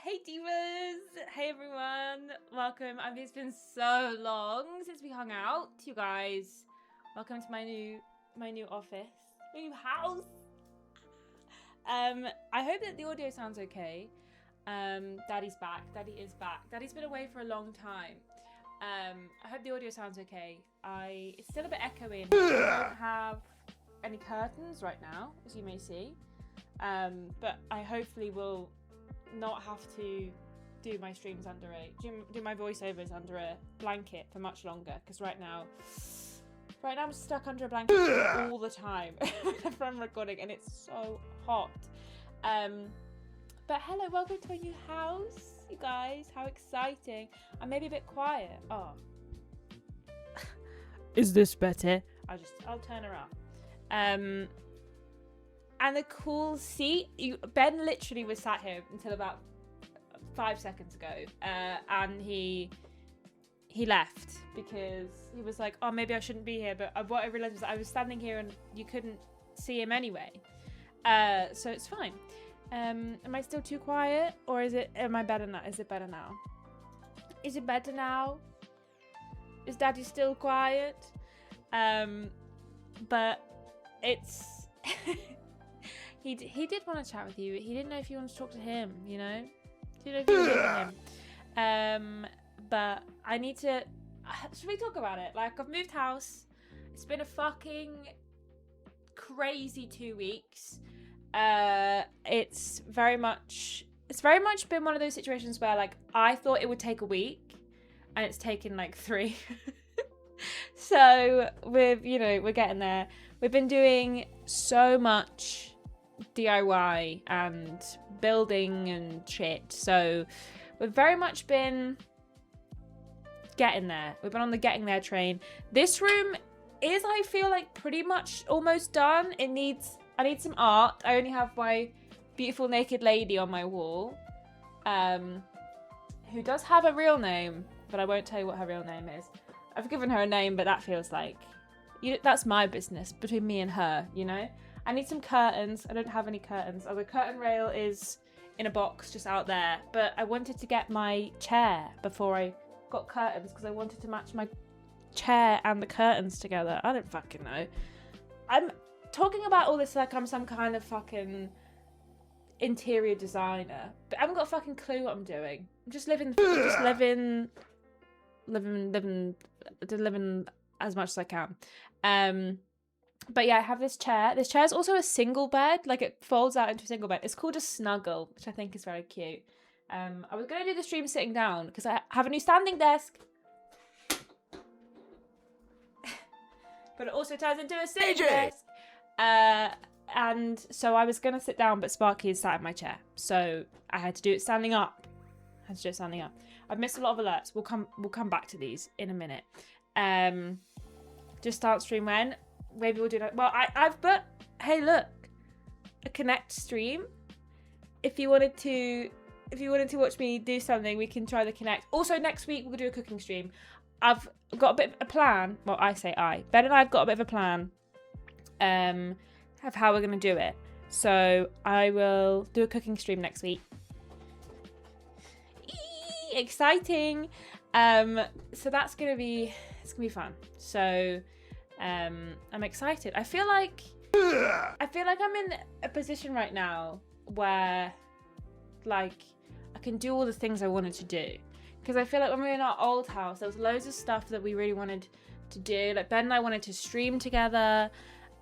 Hey divas! Hey everyone! Welcome. It's been so long since we hung out, you guys. Welcome to my new office, my new house. I hope that the audio sounds okay. Daddy's back. Daddy is back. Daddy's been away for a long time. I hope the audio sounds okay. It's still a bit echoey. I don't have any curtains right now, as you may see. But I hopefully will not have to do my streams do my voiceovers under a blanket for much longer, because right now I'm stuck under a blanket all the time whenever I'm recording, and it's so hot. But hello, welcome to my new house, you guys. How exciting. I may be a bit quiet. Oh, is this better? I'll turn her up. And the cool seat. Ben literally was sat here until about 5 seconds ago, and he left because he was like, "Oh, maybe I shouldn't be here." But what I realized was that I was standing here and you couldn't see him anyway, so it's fine. Am I still too quiet, or am I better now? Is it better now? Is it better now? Is Daddy still quiet? But it's. He did want to chat with you. He didn't know if you wanted to talk to him, you know? He didn't know if you wanted to talk to him. But I need to... Should we talk about it? Like, I've moved house. It's been a fucking crazy 2 weeks. It's very much been one of those situations where, like, I thought it would take a week, and it's taken, like, 3. So, we're getting there. We've been doing so much DIY and building and shit, so we've very much been getting there. We've been on the getting there train. This room is, I feel like, pretty much almost done. I need some art. I only have my beautiful naked lady on my wall, who does have a real name, but I won't tell you what her real name is. I've given her a name, but that feels like that's my business between me and her, you know? I need some curtains. I don't have any curtains. Oh, the curtain rail is in a box just out there. But I wanted to get my chair before I got curtains, because I wanted to match my chair and the curtains together. I don't fucking know. I'm talking about all this like I'm some kind of fucking interior designer, but I haven't got a fucking clue what I'm doing. I'm just living as much as I can. But yeah, I have this chair. This chair is also a single bed, like it folds out into a single bed. It's called a snuggle, which I think is very cute. I was going to do the stream sitting down because I have a new standing desk. But it also turns into a sitting desk. And so I was going to sit down, but Sparky is sat in my chair. So I had to do it standing up. I've missed a lot of alerts. We'll come back to these in a minute. Just start stream when? Maybe we'll do that. Well, I've put, hey, look, a Connect stream. If you wanted to watch me do something, we can try the Connect. Also, next week we'll do a cooking stream. I've got a bit of a plan. Well, I say Ben and I have got a bit of a plan of how we're going to do it. So I will do a cooking stream next week. Exciting. So that's gonna be fun. So I'm excited. I feel like I'm in a position right now where, like, I can do all the things I wanted to do, because I feel like when we were in our old house, there was loads of stuff that we really wanted to do. Like, Ben and I wanted to stream together,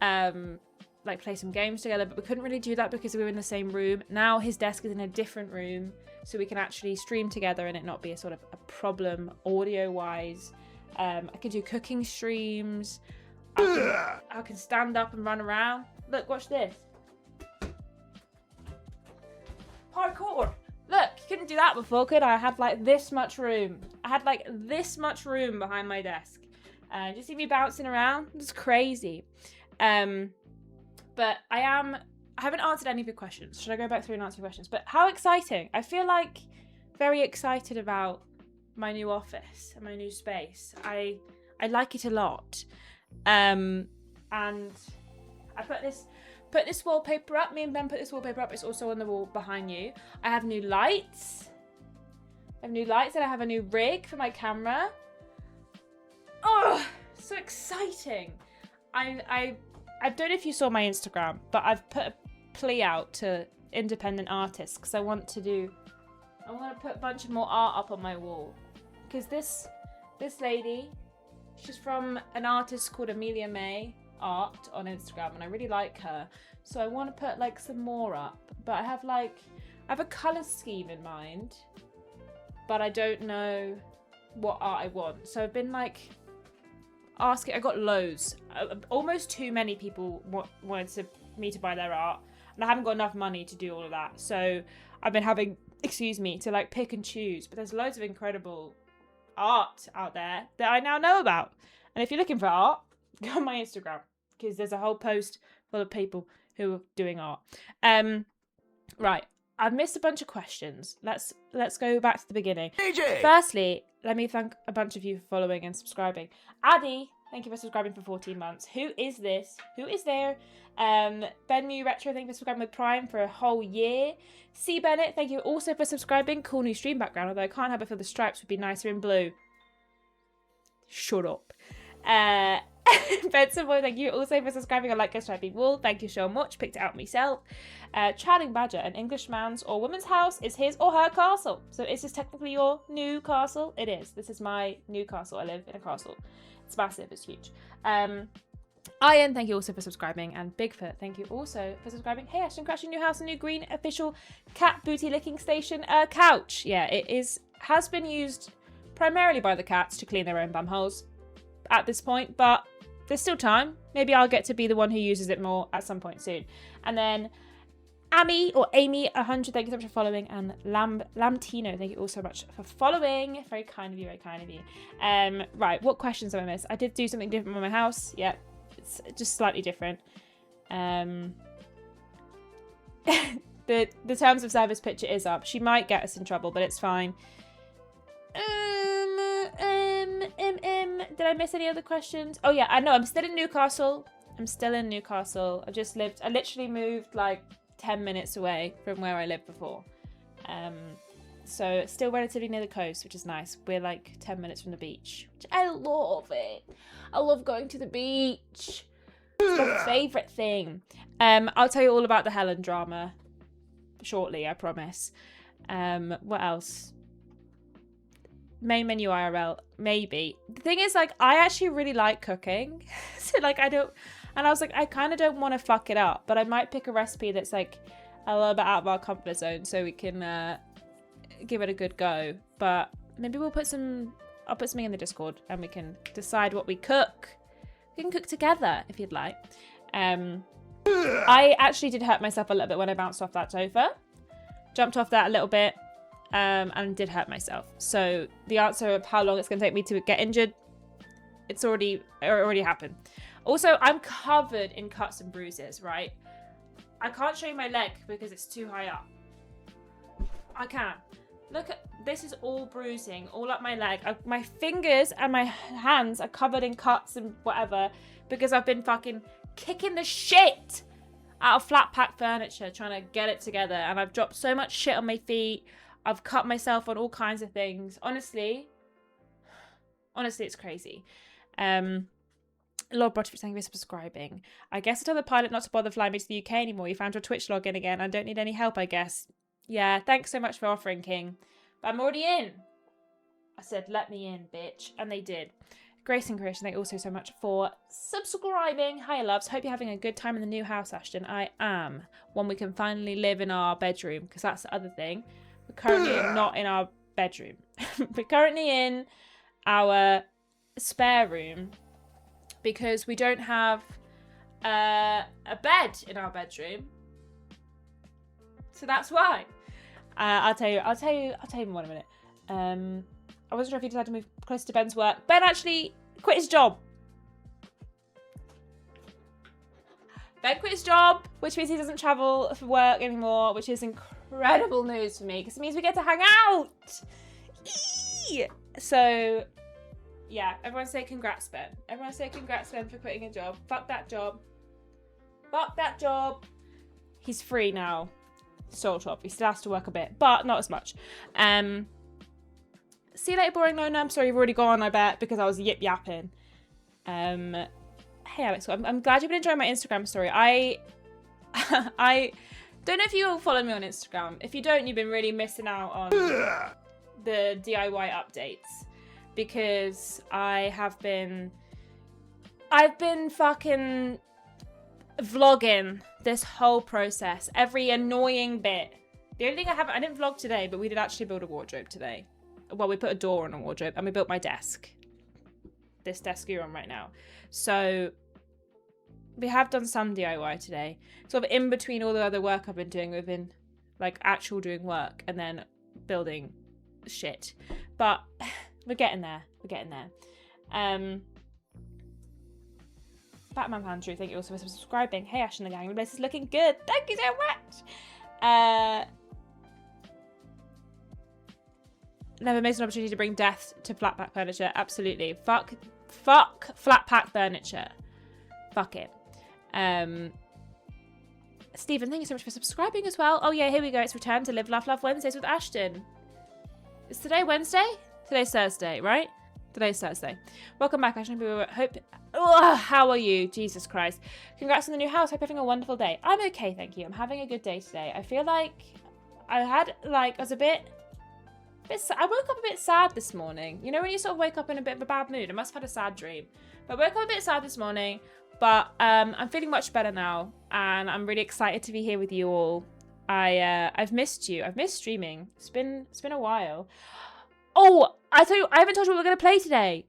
like play some games together, but we couldn't really do that because we were in the same room. Now his desk is in a different room, so we can actually stream together and it not be a sort of a problem audio wise. I can do cooking streams. I can stand up and run around. Look, watch this. Parkour. Look, you couldn't do that before, could I? I had like this much room. Behind my desk. You see me bouncing around? It's crazy. But I haven't answered any of your questions. Should I go back through and answer your questions? But how exciting. I feel like very excited about my new office and my new space. I like it a lot. And I put this put this wallpaper up. Me and Ben put this wallpaper up. It's also on the wall behind you. I have new lights. And I have a new rig for my camera. Oh, so exciting. I don't know if you saw my Instagram, but I've put a plea out to independent artists because I want to put a bunch of more art up on my wall. Because this lady, she's from an artist called Amelia May Art on Instagram, and I really like her. So I want to put like some more up. But I have a colour scheme in mind, but I don't know what art I want. So I've been like asking. I got loads, almost too many people wanted me to buy their art, and I haven't got enough money to do all of that. So I've been having, to like pick and choose. But there's loads of incredible art out there that I now know about. And if you're looking for art, go on my Instagram, because there's a whole post full of people who are doing art. Right. I've missed a bunch of questions. Let's go back to the beginning. AJ! Firstly, let me thank a bunch of you for following and subscribing. Addy, thank you for subscribing for 14 months. Who is this? Who is there? Ben New Retro, thank you for subscribing with Prime for a whole year. C Bennett, thank you also for subscribing. Cool new stream background, although I can't have it for the stripes, would be nicer in blue. Shut up. Benson Boy, thank you also for subscribing. I like a stripy wall. Thank you so much. Picked it out myself. Chatting Badger, an Englishman's or woman's house is his or her castle. So is this technically your new castle? It is. This is my new castle. I live in a castle. It's massive. It's huge. Ian, thank you also for subscribing. And Bigfoot, thank you also for subscribing. Hey, Ashton, crashing new house, a new green official cat booty licking station couch. Yeah, it has been used primarily by the cats to clean their own bum holes at this point, but there's still time. Maybe I'll get to be the one who uses it more at some point soon. And then Amy 100, thank you so much for following. And Lamtino, thank you all so much for following. Very kind of you, very kind of you. Right, what questions have I missed? I did do something different with my house. Yeah, it's just slightly different. The terms of service picture is up. She might get us in trouble, but it's fine. Did I miss any other questions? Oh yeah, I know. I'm still in Newcastle. I literally moved like 10 minutes away from where I lived before. So it's still relatively near the coast, which is nice. We're like 10 minutes from the beach, which I love it. I love going to the beach. It's my favourite thing. I'll tell you all about the Helen drama shortly, I promise. What else? Main menu IRL, maybe. The thing is, like, I actually really like cooking. So, like, I was like, I kind of don't want to fuck it up, but I might pick a recipe that's, like, a little bit out of our comfort zone so we can give it a good go. But maybe I'll put something in the Discord and we can decide what we cook. We can cook together, if you'd like. I actually did hurt myself a little bit when I bounced off that sofa. Jumped off that a little bit. And did hurt myself. So the answer of how long it's going to take me to get injured, it already happened. Also, I'm covered in cuts and bruises, right? I can't show you my leg because it's too high up. I can. Look at this, is all bruising all up my leg. My fingers and my hands are covered in cuts and whatever because I've been fucking kicking the shit out of flat pack furniture trying to get it together, and I've dropped so much shit on my feet. I've cut myself on all kinds of things. Honestly, it's crazy. Lord Butterfield, thank you for subscribing. I guess I told the pilot not to bother flying me to the UK anymore. You found your Twitch login again. I don't need any help, I guess. Yeah, thanks so much for offering, King. But I'm already in. I said, let me in, bitch. And they did. Grace and Creation, thank you also so much for subscribing. Hi, loves. Hope you're having a good time in the new house, Ashton. I am. When we can finally live in our bedroom, because that's the other thing. We're currently not in our bedroom. We're currently in our spare room because we don't have a bed in our bedroom. So that's why. I'll tell you in 1 minute. I wasn't sure if he decided to move close to Ben's work. Ben actually quit his job. Ben quit his job, which means he doesn't travel for work anymore, which is incredible news for me because it means we get to hang out. Eee! So, yeah, everyone say congrats, Ben. Everyone say congrats, Ben, for quitting a job. Fuck that job. Fuck that job. He's free now. Sort of. He still has to work a bit, but not as much. See you later, boring loner. I'm sorry you've already gone, I bet, because I was yip yapping. Hey Alex, I'm glad you've been enjoying my Instagram story. I don't know if you all follow me on Instagram. If you don't, you've been really missing out on the DIY updates, because I've been fucking vlogging this whole process, every annoying bit. The only thing I didn't vlog today, but we did actually build a wardrobe today. Well, we put a door on a wardrobe and we built my desk. This desk you're on right now. So we have done some DIY today. Sort of in between all the other work I've been doing, we've been like actual doing work and then building shit. But we're getting there. We're getting there. Batman Andrew, thank you also for subscribing. Hey Ash and the gang, your place is looking good. Thank you so much. Never missed an opportunity to bring death to flat pack furniture. Absolutely. Fuck flat pack furniture. Fuck it. Stephen, thank you so much for subscribing as well. Oh yeah, here we go. It's return to Live Laugh Love Wednesdays with Ashton. Is today Wednesday? Today's Thursday, right? Today's Thursday. Welcome back, Ashton. How are you? Jesus Christ. Congrats on the new house. Hope you're having a wonderful day. I'm okay, thank you. I'm having a good day today. I feel like I was a bit I woke up a bit sad this morning. You know when you sort of wake up in a bit of a bad mood? I must have had a sad dream. But I woke up a bit sad this morning. But I'm feeling much better now. And I'm really excited to be here with you all. I've missed you. I've missed streaming. It's been a while. Oh, I haven't told you what we're going to play today.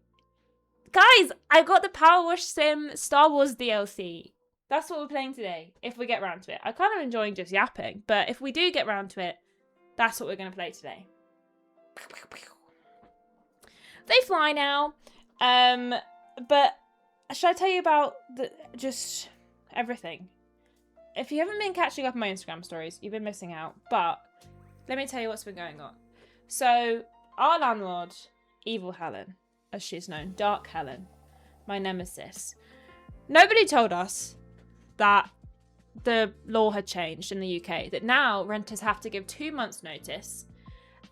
Guys, I got the Powerwash Sim Star Wars DLC. That's what we're playing today, if we get around to it. I'm kind of enjoying just yapping. But if we do get around to it, that's what we're going to play today. They fly now. But should I tell you about just everything? If you haven't been catching up on my Instagram stories, you've been missing out. But let me tell you what's been going on. So our landlord, Evil Helen, as she's known, Dark Helen, my nemesis. Nobody told us that the law had changed in the UK, that now renters have to give 2 months notice.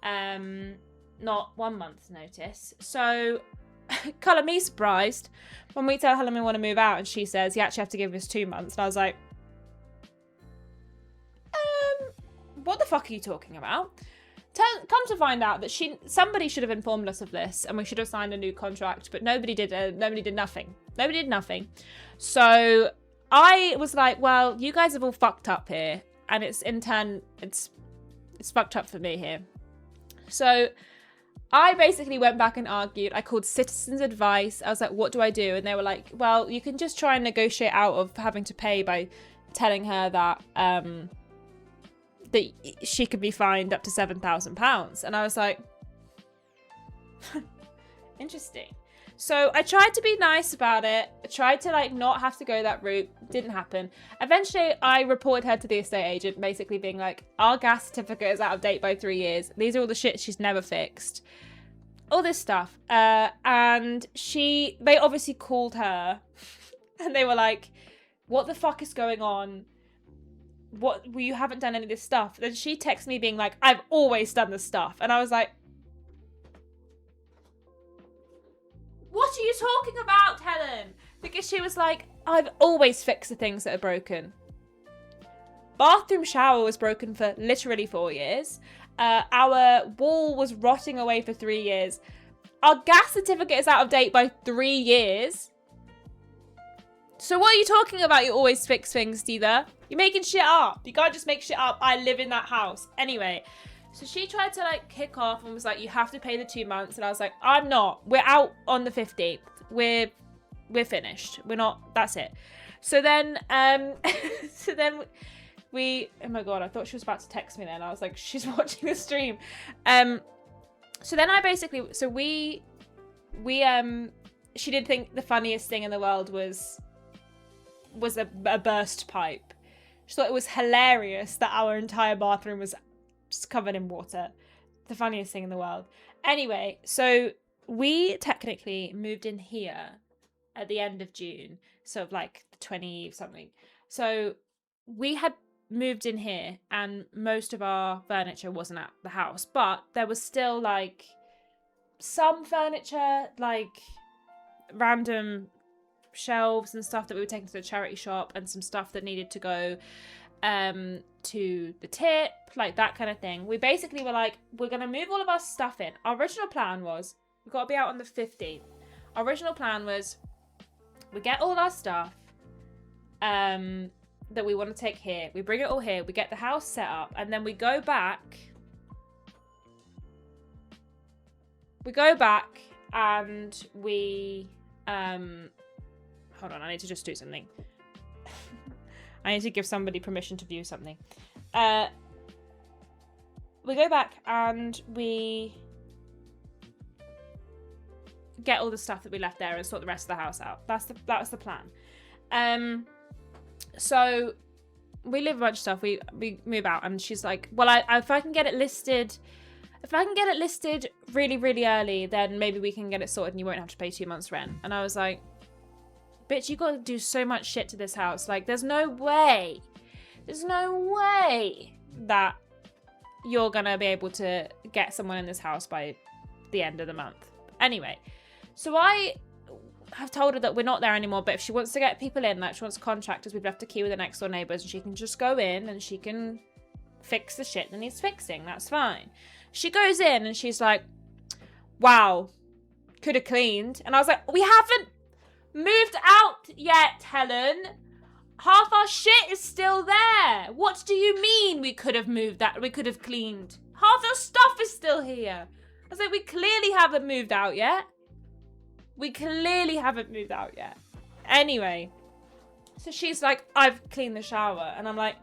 Not 1 month's notice. So, colour me surprised when we tell Helen we want to move out and she says, you actually have to give us 2 months. And I was like, what the fuck are you talking about? Come to find out that somebody should have informed us of this and we should have signed a new contract, but nobody did nothing. Nobody did nothing. So I was like, well, you guys have all fucked up here. And it's in turn, it's fucked up for me here. So I basically went back and argued. I called citizens advice. I was like, what do I do? And they were like, well, you can just try and negotiate out of having to pay by telling her that that she could be fined up to £7,000. And I was like, interesting. So I tried to be nice about it. I tried to not have to go that route. Didn't happen. Eventually I reported her to the estate agent, basically being like, our gas certificate is out of date by 3 years. These are all the shit she's never fixed. All this stuff. And they obviously called her and they were like, what the fuck is going on? You haven't done any of this stuff. Then she texted me being like, I've always done this stuff. And I was like, what are you talking about, Helen? Because she was like, I've always fixed the things that are broken. Bathroom shower was broken for literally 4 years. Our wall was rotting away for 3 years. Our gas certificate is out of date by 3 years. So what are you talking about? You always fix things, Steve. You're making shit up. You can't just make shit up. I live in that house. Anyway, so she tried to kick off and was like, you have to pay the 2 months. And I was like, I'm not. We're out on the 15th. We're finished. We're not. That's it. So then, we, oh my God, I thought she was about to text me then. I was like, she's watching the stream. So then I basically, she did think the funniest thing in the world was a burst pipe. She thought it was hilarious that our entire bathroom was just covered in water. The funniest thing in the world. Anyway, so we technically moved in here at the end of June, sort of the 20 something. So we had moved in here and most of our furniture wasn't at the house, but there was still like some furniture, like random shelves and stuff that we were taking to the charity shop, and some stuff that needed to go to the tip, like that kind of thing. We basically were like, we're gonna move all of our stuff in. Our original plan was we've got to be out on the 15th. Our original plan was we get all our stuff that we want to take here, we bring it all here, we get the house set up, and then we go back and we hold on, I need to just do something. I need to give somebody permission to view something. We go back and we get all the stuff that we left there and sort the rest of the house out. That was the plan. So we leave a bunch of stuff. We move out, and she's like, "Well, if I can get it listed, really, really early, then maybe we can get it sorted, and you won't have to pay 2 months rent." And I was like, "Bitch, you got to do so much shit to this house. Like, there's no way that you're gonna be able to get someone in this house by the end of the month." Anyway, so I have told her that we're not there anymore, but if she wants to get people in, like she wants contractors, we've left a key with the next door neighbours, and she can just go in and she can fix the shit that needs fixing. That's fine. She goes in and she's like, "Wow, could have cleaned." And I was like, "We haven't moved out yet, Helen. Half our shit is still there. What do you mean we could have moved that? We could have cleaned. Half your stuff is still here." I was like, "We clearly haven't moved out yet. Anyway, so she's like, "I've cleaned the shower." And I'm like,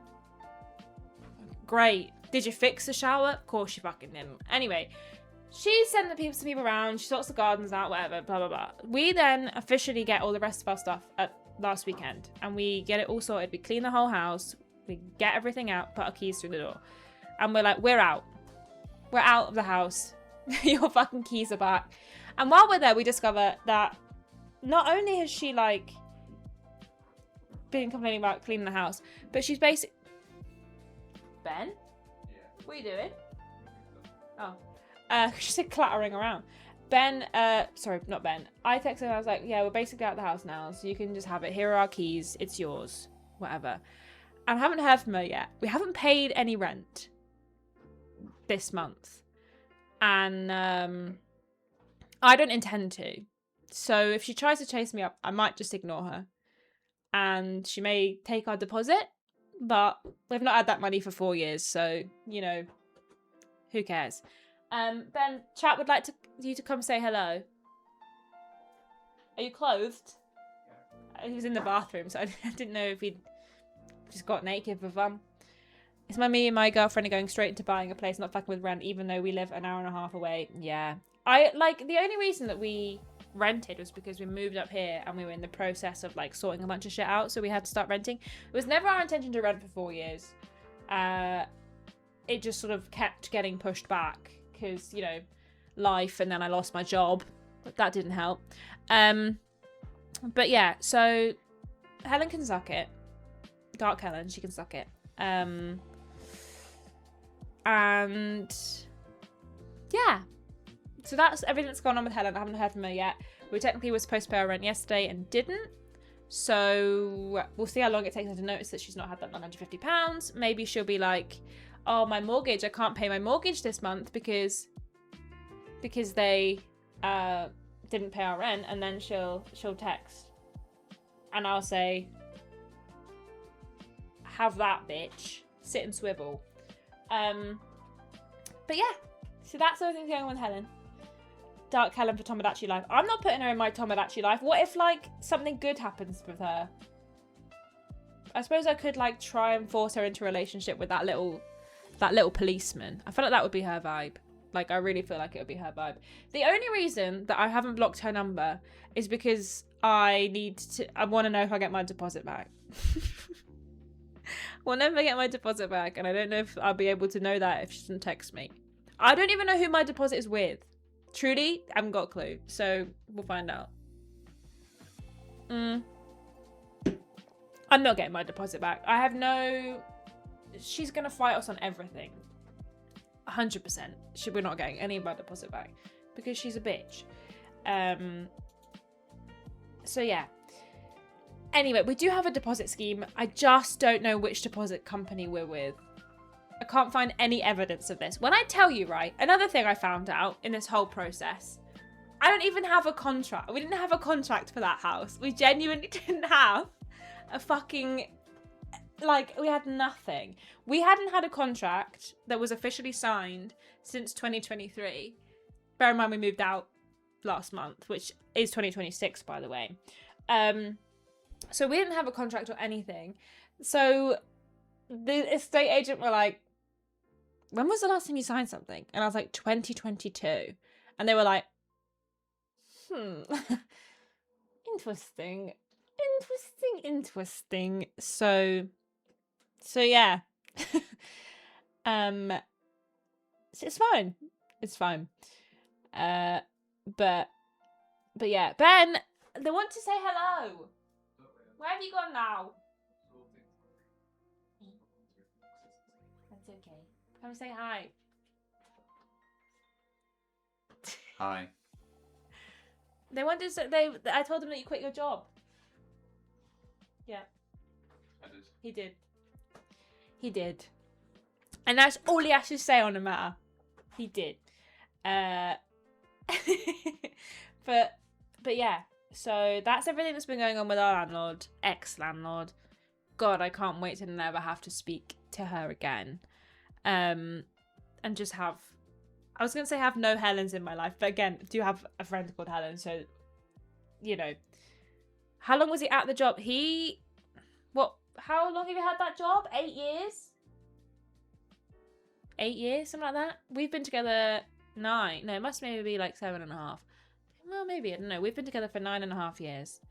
"Great. Did you fix the shower?" Of course you fucking didn't. Anyway, she sent some people around. She sorts the gardens out, whatever, blah, blah, blah. We then officially get all the rest of our stuff at last weekend. And we get it all sorted. We clean the whole house. We get everything out, put our keys through the door. And we're like, we're out. We're out of the house. Your fucking keys are back. And while we're there, we discover that not only has she, like, been complaining about cleaning the house, but she's basically... Ben? Yeah. What are you doing? Oh. She said clattering around. Sorry, not Ben. I texted her and I was like, "Yeah, we're basically out of the house now, so you can just have it. Here are our keys. It's yours. Whatever." And I haven't heard from her yet. We haven't paid any rent this month. And I don't intend to. So if she tries to chase me up, I might just ignore her. And she may take our deposit, but we've not had that money for 4 years, so, you know, who cares? Ben, chat would like you to come say hello. Are you clothed? Yeah. He was in the bathroom, so I didn't know if he'd just got naked for fun. It's me and my girlfriend are going straight into buying a place, not fucking with rent, even though we live an hour and a half away. Yeah. The only reason that we rented was because we moved up here and we were in the process of, like, sorting a bunch of shit out, so we had to start renting. It was never our intention to rent for 4 years. It just sort of kept getting pushed back because, you know, life, and then I lost my job. That didn't help. But yeah, so Helen can suck it. Dark Helen, she can suck it. And yeah, so that's everything that's gone on with Helen. I haven't heard from her yet. We technically were supposed to pay our rent yesterday and didn't, so we'll see how long it takes her to notice that she's not had that £950. Maybe she'll be like, "Oh, my mortgage, I can't pay my mortgage this month because they didn't pay our rent," and then she'll text and I'll say, "Have that, bitch. Sit and swivel." But yeah, so that's everything going on with Helen. Dark Helen for Tomodachi life. I'm not putting her in my Tomodachi life. What if, like, something good happens with her? I suppose I could, like, try and force her into a relationship with that little policeman. I feel like that would be her vibe. Like, I really feel like it would be her vibe. The only reason that I haven't blocked her number is because I want to know if I get my deposit back. We'll never get my deposit back, and I don't know if I'll be able to know that if she doesn't text me. I don't even know who my deposit is with. Truly, I haven't got a clue, so we'll find out. I I'm not getting my deposit back. I have no... She's going to fight us on everything. 100%. We're not getting any of my deposit back. Because she's a bitch. So yeah. Anyway, we do have a deposit scheme. I just don't know which deposit company we're with. I can't find any evidence of this. When I tell you, right, another thing I found out in this whole process, I don't even have a contract. We didn't have a contract for that house. We genuinely didn't have a fucking, like, we had nothing. We hadn't had a contract that was officially signed since 2023. Bear in mind we moved out last month, which is 2026, by the way. So we didn't have a contract or anything. So the estate agent were like, when was the last time you signed something? And I was like, 2022. And they were like, interesting. So yeah. So it's fine. It's fine. But yeah. Ben, they want to say hello. Where have you gone now? That's okay. Come say hi. Hi. They wanted to. I told them that you quit your job. Yeah. I did. He did. He did. And that's all he has to say on the matter. He did. But yeah. So that's everything that's been going on with our landlord, ex-landlord. God, I can't wait to never have to speak to her again. And just have, I was going to say have no Helens in my life, but again, I do have a friend called Helen, so, you know. How long was he at the job? How long have you had that job? 8 years? 8 years, something like that? We've been together 9. No, it must maybe be like 7.5. Well, maybe, I don't know. We've been together for 9.5 years.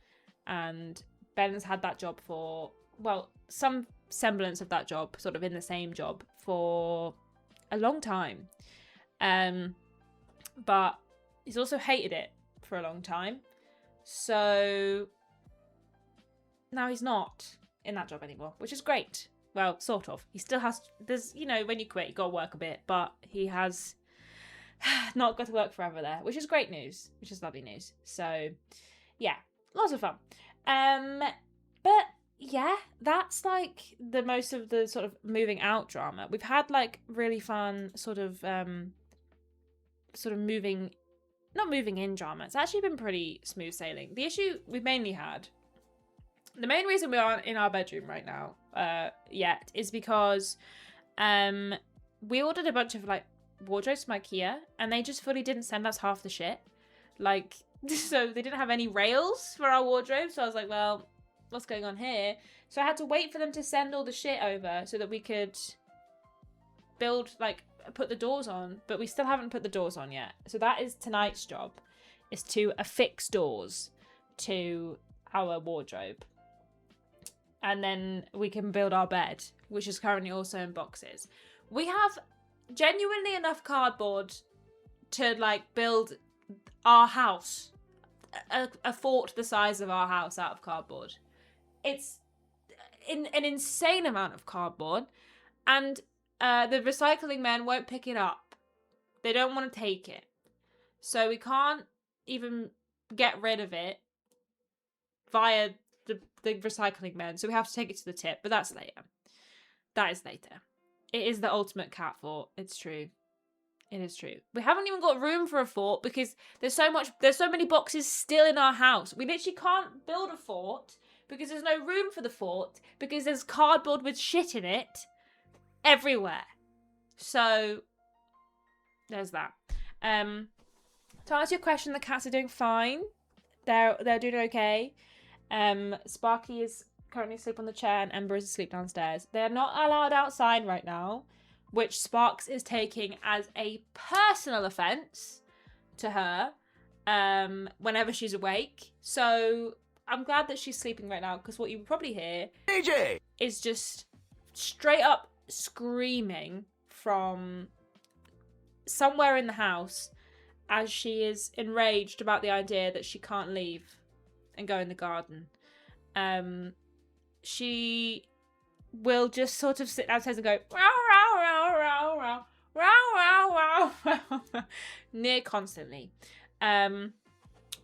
And Ben's had that job for, well, some semblance of that job, sort of in the same job for a long time. But he's also hated it for a long time. So now he's not in that job anymore, which is great. Well, sort of. He still has, there's, you know, when you quit, you got to work a bit, but he has not got to work forever there, which is great news, which is lovely news. So yeah, lots of fun. But yeah, that's like the most of the sort of moving out drama. We've had like really fun sort of moving, not moving in drama. It's actually been pretty smooth sailing. The issue we've mainly had, the main reason we aren't in our bedroom right now yet is because we ordered a bunch of like wardrobes from IKEA and they just fully didn't send us half the shit. Like, so they didn't have any rails for our wardrobe. So I was like, well, what's going on here? So I had to wait for them to send all the shit over so that we could build, like, put the doors on. But we still haven't put the doors on yet. So that is tonight's job, is to affix doors to our wardrobe. And then we can build our bed, which is currently also in boxes. We have genuinely enough cardboard to, like, build our house. A fort the size of our house out of cardboard. It's an insane amount of cardboard. And the recycling men won't pick it up. They don't want to take it. So we can't even get rid of it via the recycling men. So we have to take it to the tip. But that's later. That is later. It is the ultimate cat fort. It's true. It is true. We haven't even got room for a fort because there's so many boxes still in our house. We literally can't build a fort because there's no room for the fort because there's cardboard with shit in it everywhere. So there's that. To answer your question, the cats are doing fine. They're doing okay. Sparky is currently asleep on the chair and Ember is asleep downstairs. They're not allowed outside right now, which Sparks is taking as a personal offence to her whenever she's awake. So I'm glad that she's sleeping right now because what you probably hear AJ is just straight up screaming from somewhere in the house as she is enraged about the idea that she can't leave and go in the garden. she will just sort of sit downstairs and go row row row row row row row row near constantly.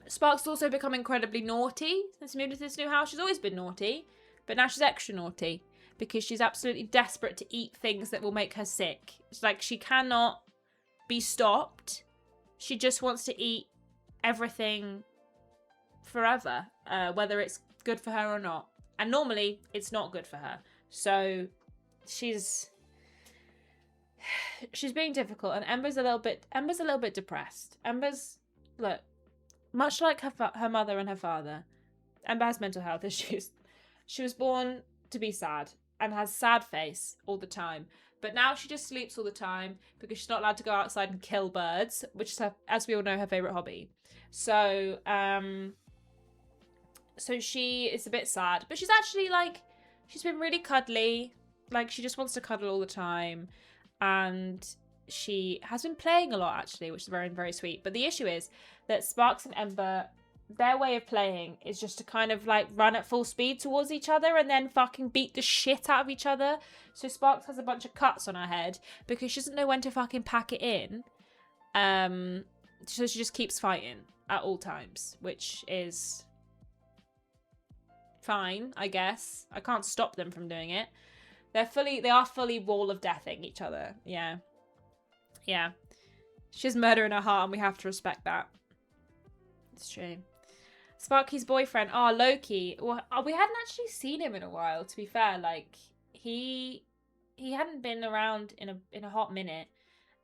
Sparks also become incredibly naughty since she moved into this new house. She's always been naughty, but now she's extra naughty because she's absolutely desperate to eat things that will make her sick. It's like she cannot be stopped. She just wants to eat everything forever, whether it's good for her or not. And normally it's not good for her. So she's being difficult, and Ember's a little bit depressed. Look, much like her mother and her father, Ember has mental health issues. She was born to be sad and has sad face all the time. But now she just sleeps all the time because she's not allowed to go outside and kill birds, which is, as we all know, her favourite hobby. So, so she is a bit sad. But she's actually, like, she's been really cuddly. Like, she just wants to cuddle all the time. And she has been playing a lot, actually, which is very, very sweet. But the issue is that Sparks and Ember, their way of playing is just to kind of like run at full speed towards each other and then fucking beat the shit out of each other. So Sparks has a bunch of cuts on her head because she doesn't know when to fucking pack it in. So she just keeps fighting at all times, which is fine, I guess. I can't stop them from doing it. They are fully wall of deathing each other. Yeah. Yeah. She has murder in her heart and we have to respect that. It's true. Sparky's boyfriend, Loki. Well, we hadn't actually seen him in a while, to be fair. Like, he hadn't been around in a hot minute.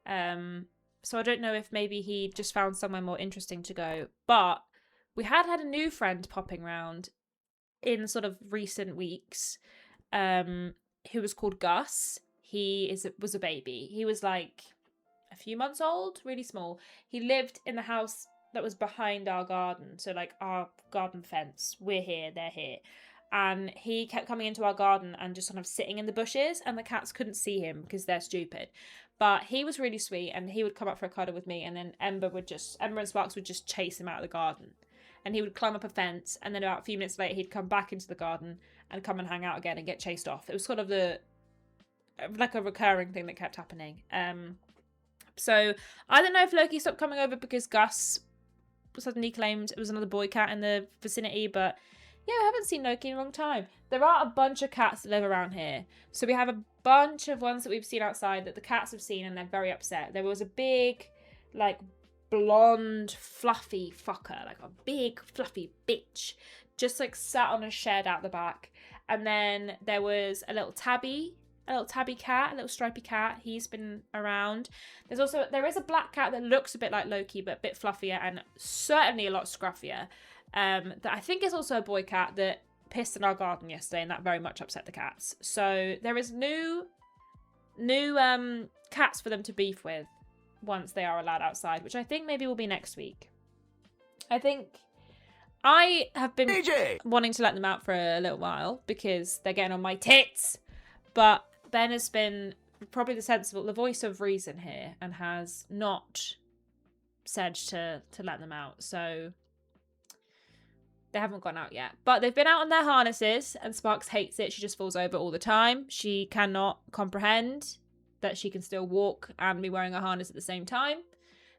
So I don't know if maybe he just found somewhere more interesting to go. But we had a new friend popping around in sort of recent weeks, who was called Gus. He was a baby. He was like a few months old, really small. He lived in the house that was behind our garden, so like our garden fence. We're here, they're here, and he kept coming into our garden and just kind of sitting in the bushes, and the cats couldn't see him because they're stupid. But he was really sweet, and he would come up for a cuddle with me, and then Ember and Sparks would just chase him out of the garden, and he would climb up a fence, and then about a few minutes later he'd come back into the garden and come and hang out again and get chased off. It was sort of like a recurring thing that kept happening. So I don't know if Loki stopped coming over because Gus suddenly claimed it was another boy cat in the vicinity, but yeah, I haven't seen Loki in a long time. There are a bunch of cats that live around here. So we have a bunch of ones that we've seen outside that the cats have seen and they're very upset. There was a big, like, blonde, fluffy fucker, like a big, fluffy bitch, just like sat on a shed out the back. And then there was a little tabby cat, a little stripy cat. He's been around. There is a black cat that looks a bit like Loki, but a bit fluffier and certainly a lot scruffier. That I think is also a boy cat that pissed in our garden yesterday, and that very much upset the cats. So there is new cats for them to beef with once they are allowed outside, which I think maybe will be next week. I think I have been wanting to let them out for a little while because they're getting on my tits, but Ben has been probably the voice of reason here and has not said to let them out. So they haven't gone out yet. But they've been out on their harnesses and Sparks hates it. She just falls over all the time. She cannot comprehend that she can still walk and be wearing a harness at the same time.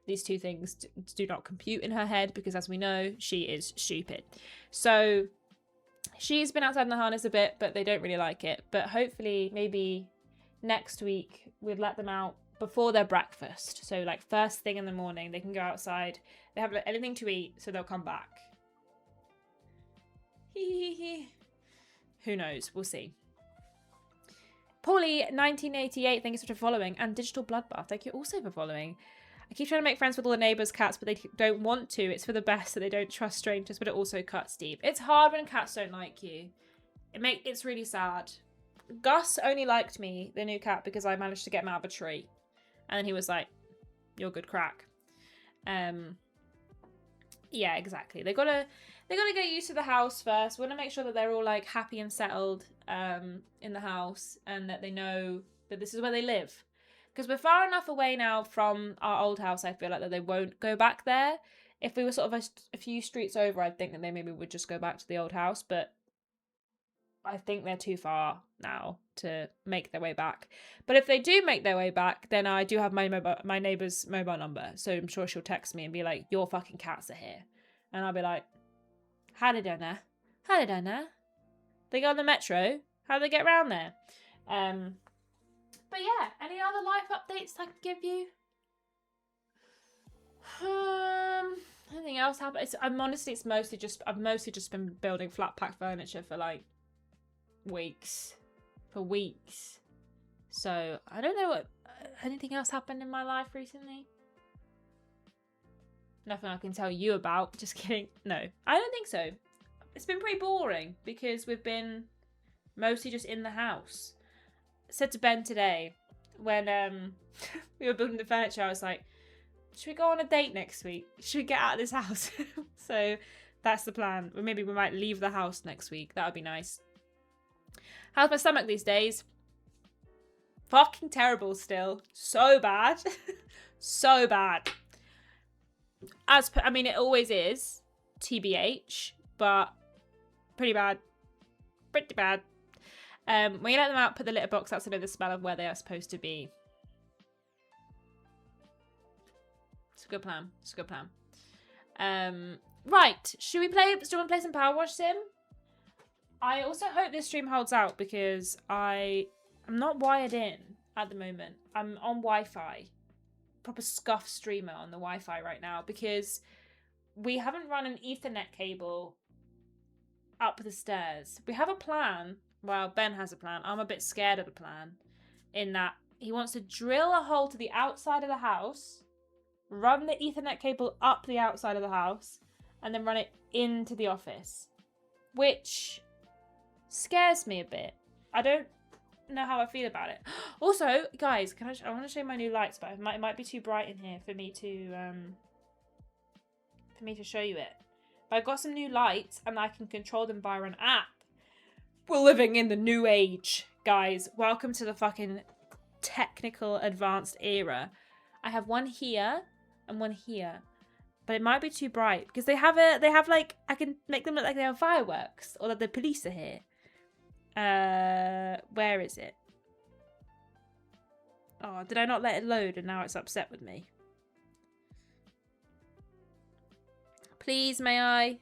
These two things do not compute in her head because, as we know, she is stupid. So she's been outside in the harness a bit, but they don't really like it. But hopefully, maybe next week, we'd let them out before their breakfast. So, like, first thing in the morning, they can go outside. They have anything to eat, so they'll come back. Who knows? We'll see. Paulie, 1988, thank you so much for following. And Digital Bloodbath, thank you also for following. I keep trying to make friends with all the neighbours' cats, but they don't want to. It's for the best that they don't trust strangers, but it also cuts deep. It's hard when cats don't like you. It's really sad. Gus only liked me, the new cat, because I managed to get him out of a tree. And then he was like, you're good crack. Yeah, exactly. They gotta get used to the house first. We want to make sure that they're all like happy and settled in the house and that they know that this is where they live. Because we're far enough away now from our old house, I feel like, that they won't go back there. If we were sort of a few streets over, I'd think that they maybe would just go back to the old house. But I think they're too far now to make their way back. But if they do make their way back, then I do have my neighbour's mobile number. So I'm sure she'll text me and be like, your fucking cats are here. And I'll be like, how did I know? How did I know? They go on the metro. How do they get around there? But yeah, any other life updates I can give you? Anything else happened? I've mostly just been building flat pack furniture for like weeks. So I don't know what anything else happened in my life recently. Nothing I can tell you about. Just kidding. No, I don't think so. It's been pretty boring because we've been mostly just in the house. I said to Ben today when we were building the furniture, I was like, should we go on a date next week? Should we get out of this house? So that's the plan. Or maybe we might leave the house next week. That would be nice. How's my stomach these days? Fucking terrible still. So bad. So bad. I mean, it always is. TBH. But pretty bad. Pretty bad. When you let them out, put the litter box outside of the smell of where they are supposed to be. It's a good plan. It's a good plan. Right. Should we play? Do you want to play some Powerwash Sim? I also hope this stream holds out because I'm not wired in at the moment. I'm on Wi-Fi. Proper scuff streamer on the Wi-Fi right now because we haven't run an Ethernet cable up the stairs. We have a plan. Well, Ben has a plan. I'm a bit scared of the plan in that he wants to drill a hole to the outside of the house, run the Ethernet cable up the outside of the house, and then run it into the office, which scares me a bit. I don't know how I feel about it. Also, guys, I want to show you my new lights, but it might be too bright in here for me to show you it. But I've got some new lights and I can control them via an app. We're living in the new age, guys. Welcome to the fucking technical advanced era. I have one here and one here, but it might be too bright because they have like, I can make them look like they have fireworks or that the police are here. Where is it? Oh, did I not let it load and now it's upset with me? Please, may I?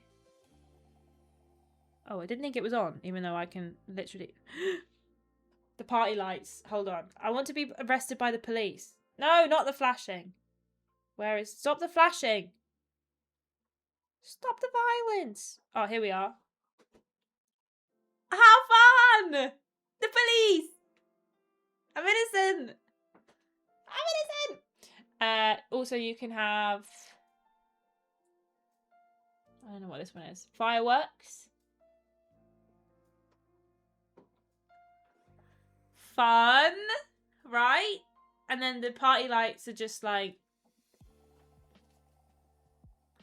Oh, I didn't think it was on, even though I can literally... The party lights. Hold on. I want to be arrested by the police. No, not the flashing. Where is... Stop the flashing. Stop the violence. Oh, here we are. How fun! The police! I'm innocent. I'm innocent. Also, you can have... I don't know what this one is. Fireworks. Fun, right? And then the party lights are just like...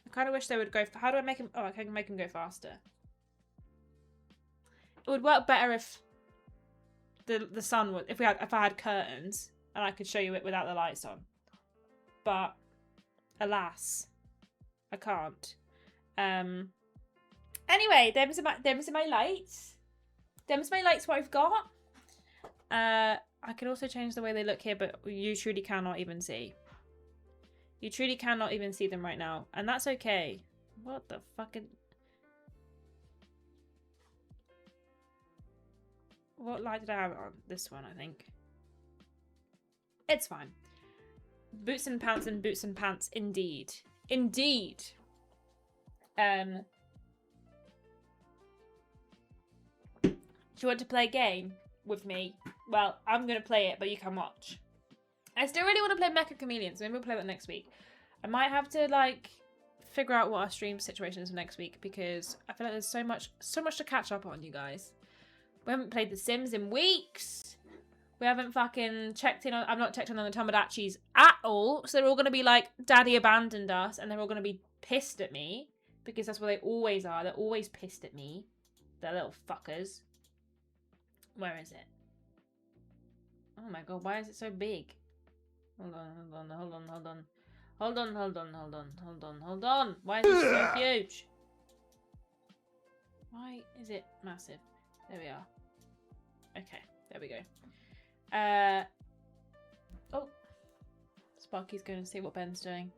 I kind of wish they would go... How do I make them... Oh, I can make them go faster. It would work better if the sun would... If I had curtains and I could show you it without the lights on. But, alas, I can't. Anyway, them's my lights. Them's my lights what I've got. I can also change the way they look here, but you truly cannot even see. You truly cannot even see them right now. And that's okay. What the fucking... What light did I have on? This one, I think. It's fine. Boots and pants and boots and pants, indeed. Indeed. Do you want to play a game with me? Well, I'm going to play it, but you can watch. I still really want to play Mecha Chameleons. Maybe we'll play that next week. I might have to, like, figure out what our stream situation is for next week because I feel like there's so much to catch up on, you guys. We haven't played The Sims in weeks. We haven't fucking checked in on... I've not checked in on the Tomodachi's at all. So they're all going to be like, Daddy abandoned us. And they're all going to be pissed at me. Because that's what they always are. They're always pissed at me. They're little fuckers. Where is it? Oh my god, why is it so big? Hold on. Hold on. Why is it so huge? Why is it massive? There we are. Okay, there we go. Oh. Sparky's going to see what Ben's doing.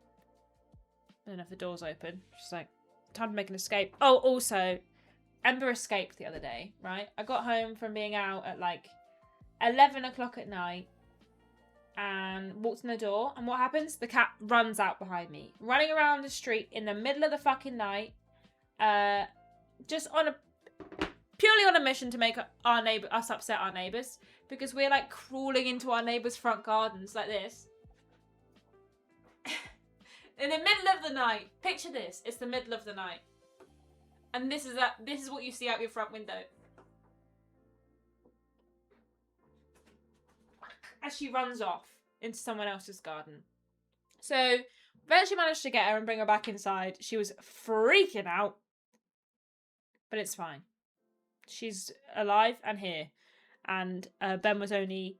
I don't know if the door's open. She's like, time to make an escape. Oh, also, Ember escaped the other day, right? I got home from being out at like 11 o'clock at night and walked in the door. And what happens? The cat runs out behind me, running around the street in the middle of the fucking night, just on a purely on a mission to make us upset our neighbours, because we're like crawling into our neighbours' front gardens like this. In the middle of the night. Picture this. It's the middle of the night. And this is what you see out your front window. As she runs off into someone else's garden. So, eventually managed to get her and bring her back inside. She was freaking out. But it's fine. She's alive and here. And Ben was only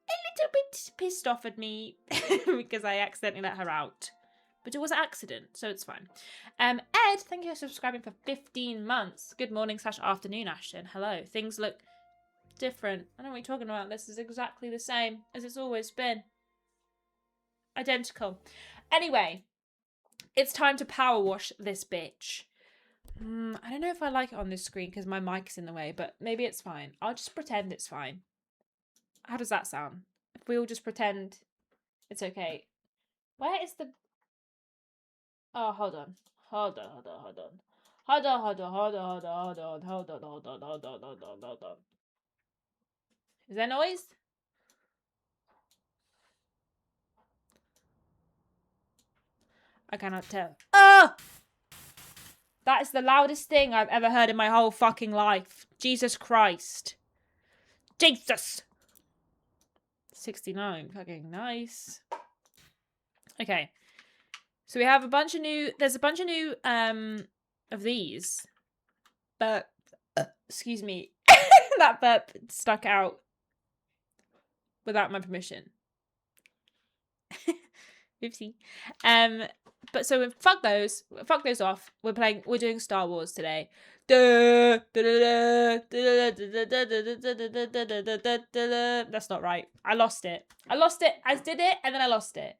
a little bit pissed off at me because I accidentally let her out. But it was an accident, so it's fine. Ed, thank you for subscribing for 15 months. Good morning / afternoon, Ashton. Hello. Things look different. I don't know what you're talking about. This is exactly the same as it's always been. Identical. Anyway, it's time to power wash this bitch. I don't know if I like it on this screen because my mic's in the way, but maybe it's fine. I'll just pretend it's fine. How does that sound? If we all just pretend it's okay. Where is the... Oh, hold on. Is there noise? I cannot tell. Oh! That is the loudest thing I've ever heard in my whole fucking life. Jesus Christ. Jesus! 69. Fucking nice. Okay. So we have a bunch of new... There's a bunch of new of these. But... excuse me. That burp stuck out without my permission. Oopsie. But so fuck those off. We're doing Star Wars today. That's not right. I lost it. I did it and then I lost it.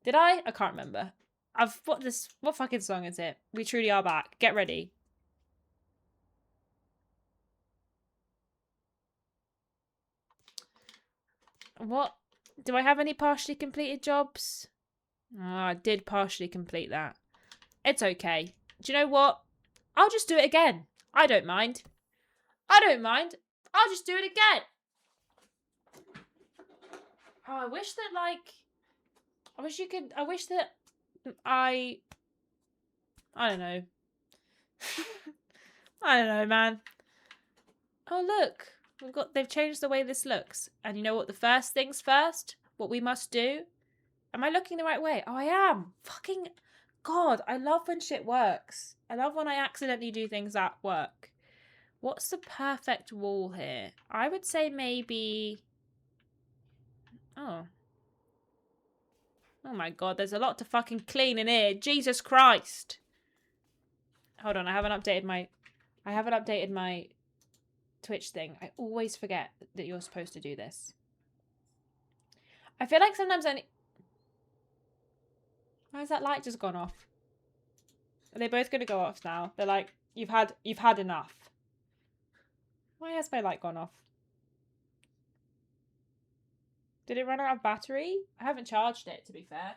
Did I? I can't remember. What fucking song is it? We truly are back. Get ready. What? Do I have any partially completed jobs? Oh, I did partially complete that. It's okay. Do you know what? I'll just do it again. I don't mind. I'll just do it again. Oh, I wish that, like... I wish that I don't know. I don't know, man. Oh, look. They've changed the way this looks. And you know what? The first things first, what we must do. Am I looking the right way? Oh, I am. Fucking God. I love when shit works. I love when I accidentally do things that work. What's the perfect wall here? I would say maybe... Oh. Oh my God, there's a lot to fucking clean in here. Jesus Christ. Hold on, I haven't updated my Twitch thing. I always forget that you're supposed to do this. I feel like sometimes why has that light just gone off? Are they both gonna go off now? They're like, you've had enough. Why has my light gone off? Did it run out of battery? I haven't charged it, to be fair.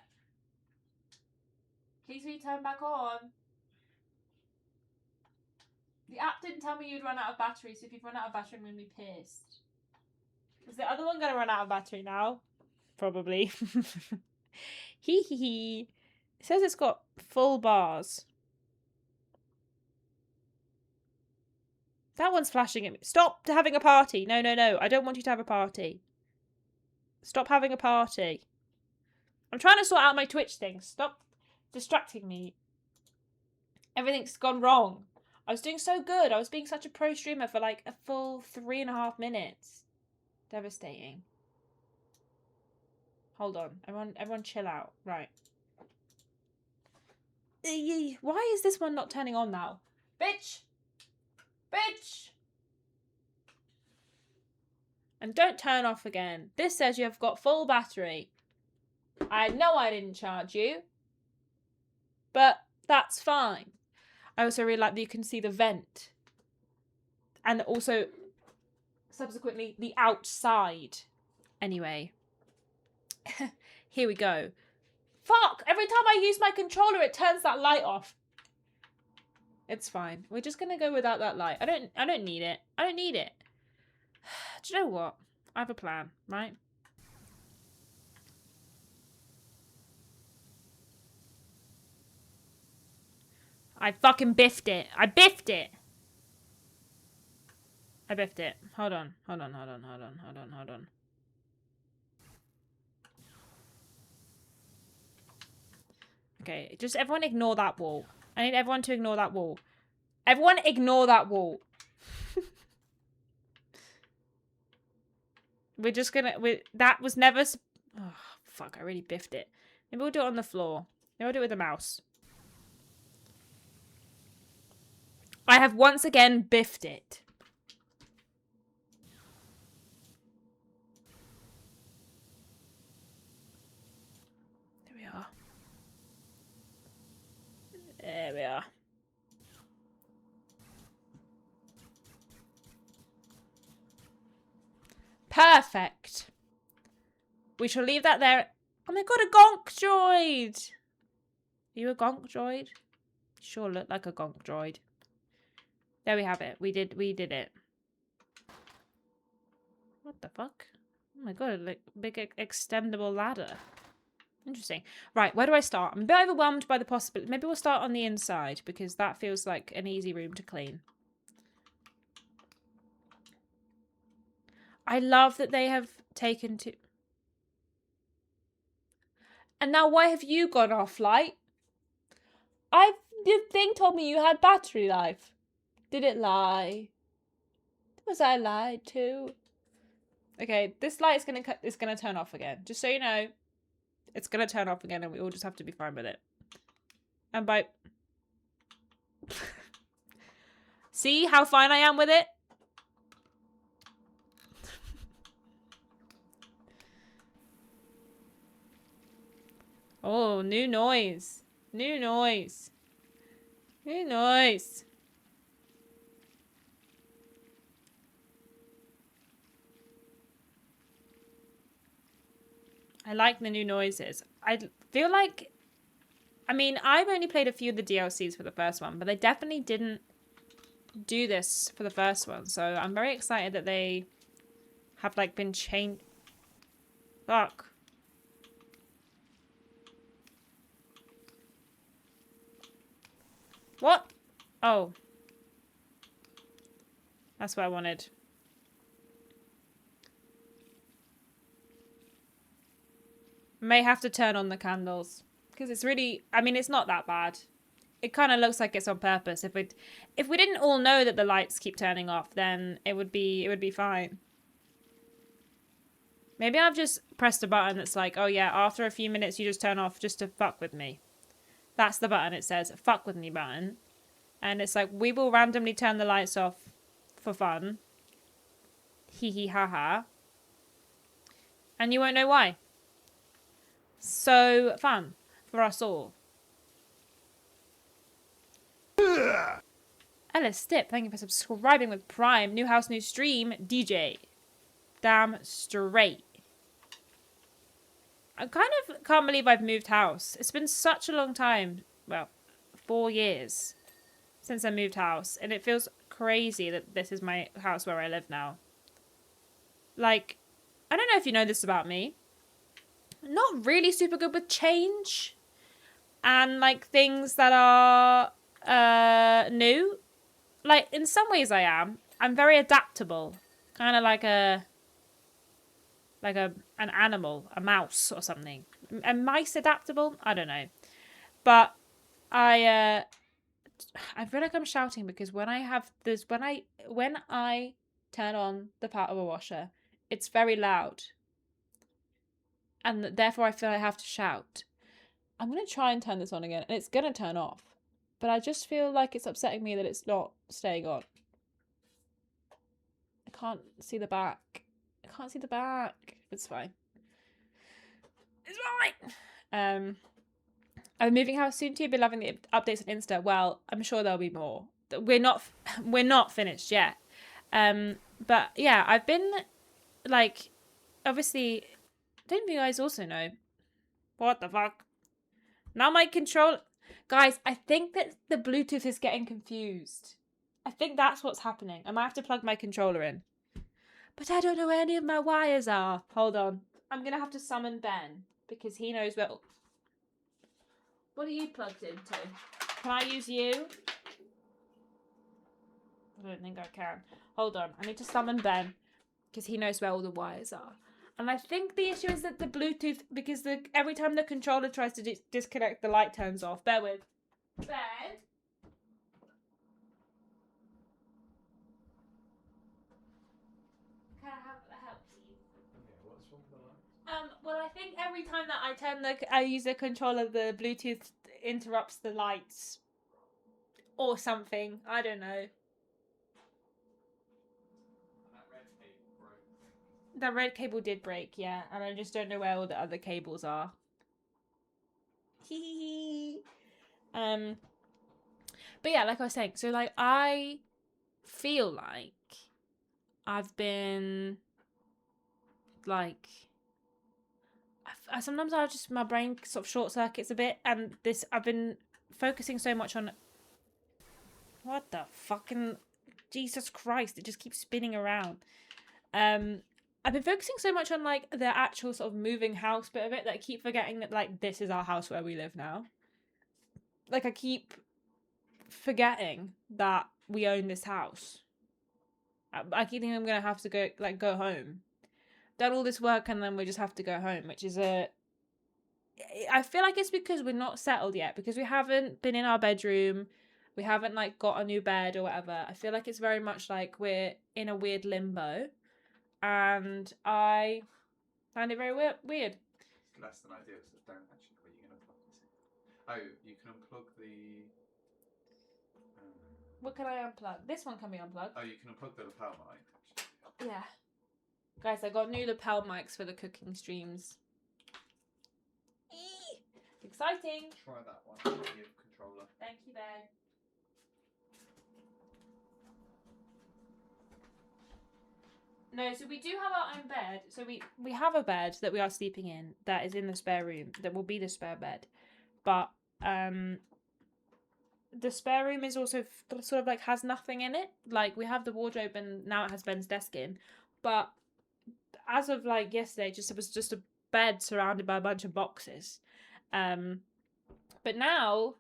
Please will you turn back on? The app didn't tell me you'd run out of battery, so if you've run out of battery, I'm going to be pissed. Is the other one going to run out of battery now? Probably. Hee hee hee. It says it's got full bars. That one's flashing at me. Stop having a party. No, no, no. I don't want you to have a party. Stop having a party. I'm trying to sort out my Twitch thing. Stop distracting me. Everything's gone wrong. I was doing so good. I was being such a pro streamer for like a full 3.5 minutes. Devastating. Hold on. Everyone chill out. Right. Why is this one not turning on now? Bitch! Bitch! And don't turn off again. This says you have got full battery. I know I didn't charge you, but that's fine. I also really like that you can see the vent. And also, subsequently, the outside. Anyway. Here we go. Fuck! Every time I use my controller, it turns that light off. It's fine. We're just gonna go without that light. I don't need it. I don't need it. Do you know what? I have a plan, right? I fucking biffed it. I biffed it. I biffed it. Hold on. Hold on. Hold on. Hold on. Hold on. Hold on. Okay, just everyone ignore that wall. I need everyone to ignore that wall. Everyone ignore that wall. We're just gonna... that was never... Oh, fuck, I really biffed it. Maybe we'll do it on the floor. Maybe we'll do it with a mouse. I have once again biffed it. There we are. There we are. Perfect. We shall leave that there. Oh my god, a gonk droid! Are you a gonk droid? Sure look like a gonk droid. There we have it. We did it. What the fuck? Oh my god, like big extendable ladder. Interesting. Right, where do I start? I'm a bit overwhelmed by the possibility. Maybe we'll start on the inside because that feels like an easy room to clean. I love that they have taken to... And now why have you gone off light? The thing told me you had battery life. Did it lie? Was I lied to? Okay, this light is gonna turn off again. Just so you know, it's gonna turn off again, and we all just have to be fine with it. And by see how fine I am with it. Oh, new noise. New noise. New noise. I like the new noises. I feel like... I mean, I've only played a few of the DLCs for the first one, but they definitely didn't do this for the first one. So I'm very excited that they have, like, been changed. Fuck. What? Oh. That's what I wanted. May have to turn on the candles. Because it's really... I mean, it's not that bad. It kind of looks like it's on purpose. If we didn't all know that the lights keep turning off, then it would be fine. Maybe I've just pressed a button that's like, oh yeah, after a few minutes you just turn off just to fuck with me. That's the button. It says, fuck with me button. And it's like, we will randomly turn the lights off for fun. Hee hee ha ha. And you won't know why. So fun for us all. Ellis Stip, thank you for subscribing with Prime. New house, new stream. DJ. Damn straight. I kind of can't believe I've moved house. It's been such a long time. Well, 4 years since I moved house. And it feels crazy that this is my house where I live now. Like, I don't know if you know this about me. I'm not really super good with change. And, like, things that are new. Like, in some ways I am. I'm very adaptable. Kind of like an animal, a mouse or something. Are mice adaptable? I don't know. But I feel like I'm shouting because when I turn on the power washer, it's very loud. And therefore I feel I have to shout. I'm going to try and turn this on again, and it's going to turn off. But I just feel like it's upsetting me that it's not staying on. I can't see the back. I can't see the back. It's fine. It's fine. I'm moving house soon too. Been loving the updates on Insta. Well, I'm sure there'll be more. We're not finished yet. But yeah, I've been like, obviously, don't you guys also know? What the fuck? Now my control, guys. I think that the Bluetooth is getting confused. I think that's what's happening. I might have to plug my controller in, but I don't know where any of my wires are. Hold on. I'm gonna have to summon Ben because he knows where. What are you plugged into? Can I use you? I don't think I can. Hold on. I need to summon Ben because he knows where all the wires are. And I think the issue is that the Bluetooth, because every time the controller tries to disconnect, the light turns off. Bear with. Ben? Can I have help, please? Yeah, what's wrong with the light? Well, I think every time that I use the controller, the Bluetooth interrupts the lights. Or something. I don't know. That red cable broke. That red cable did break, yeah. And I just don't know where all the other cables are. But yeah, like I was saying, so like I feel like I've been like sometimes my brain sort of short circuits a bit, and I've been focusing so much on what the fucking Jesus Christ, it just keeps spinning around. I've been focusing so much on like the actual sort of moving house bit of it that I keep forgetting that like this is our house where we live now. Like I keep forgetting that we own this house. I keep thinking I'm gonna have to go home. Done all this work and then we just have to go home, which is I feel like it's because we're not settled yet, because we haven't been in our bedroom, we haven't like got a new bed or whatever. I feel like it's very much like we're in a weird limbo, and I find it very weird. It's less than ideal, so don't actually. Are you going to plug this in? Oh, you can unplug the. What can I unplug? This one can be unplugged. Oh, you can unplug the lapel mic. Actually. Yeah. Guys, I got new lapel mics for the cooking streams. Exciting. Try that one. Your controller. Thank you, Ben. No, so we do have our own bed. So we have a bed that we are sleeping in that is in the spare room. That will be the spare bed. But the spare room is also sort of like has nothing in it. Like we have the wardrobe and now it has Ben's desk in. But as of like yesterday, it was just a bed surrounded by a bunch of boxes. But now,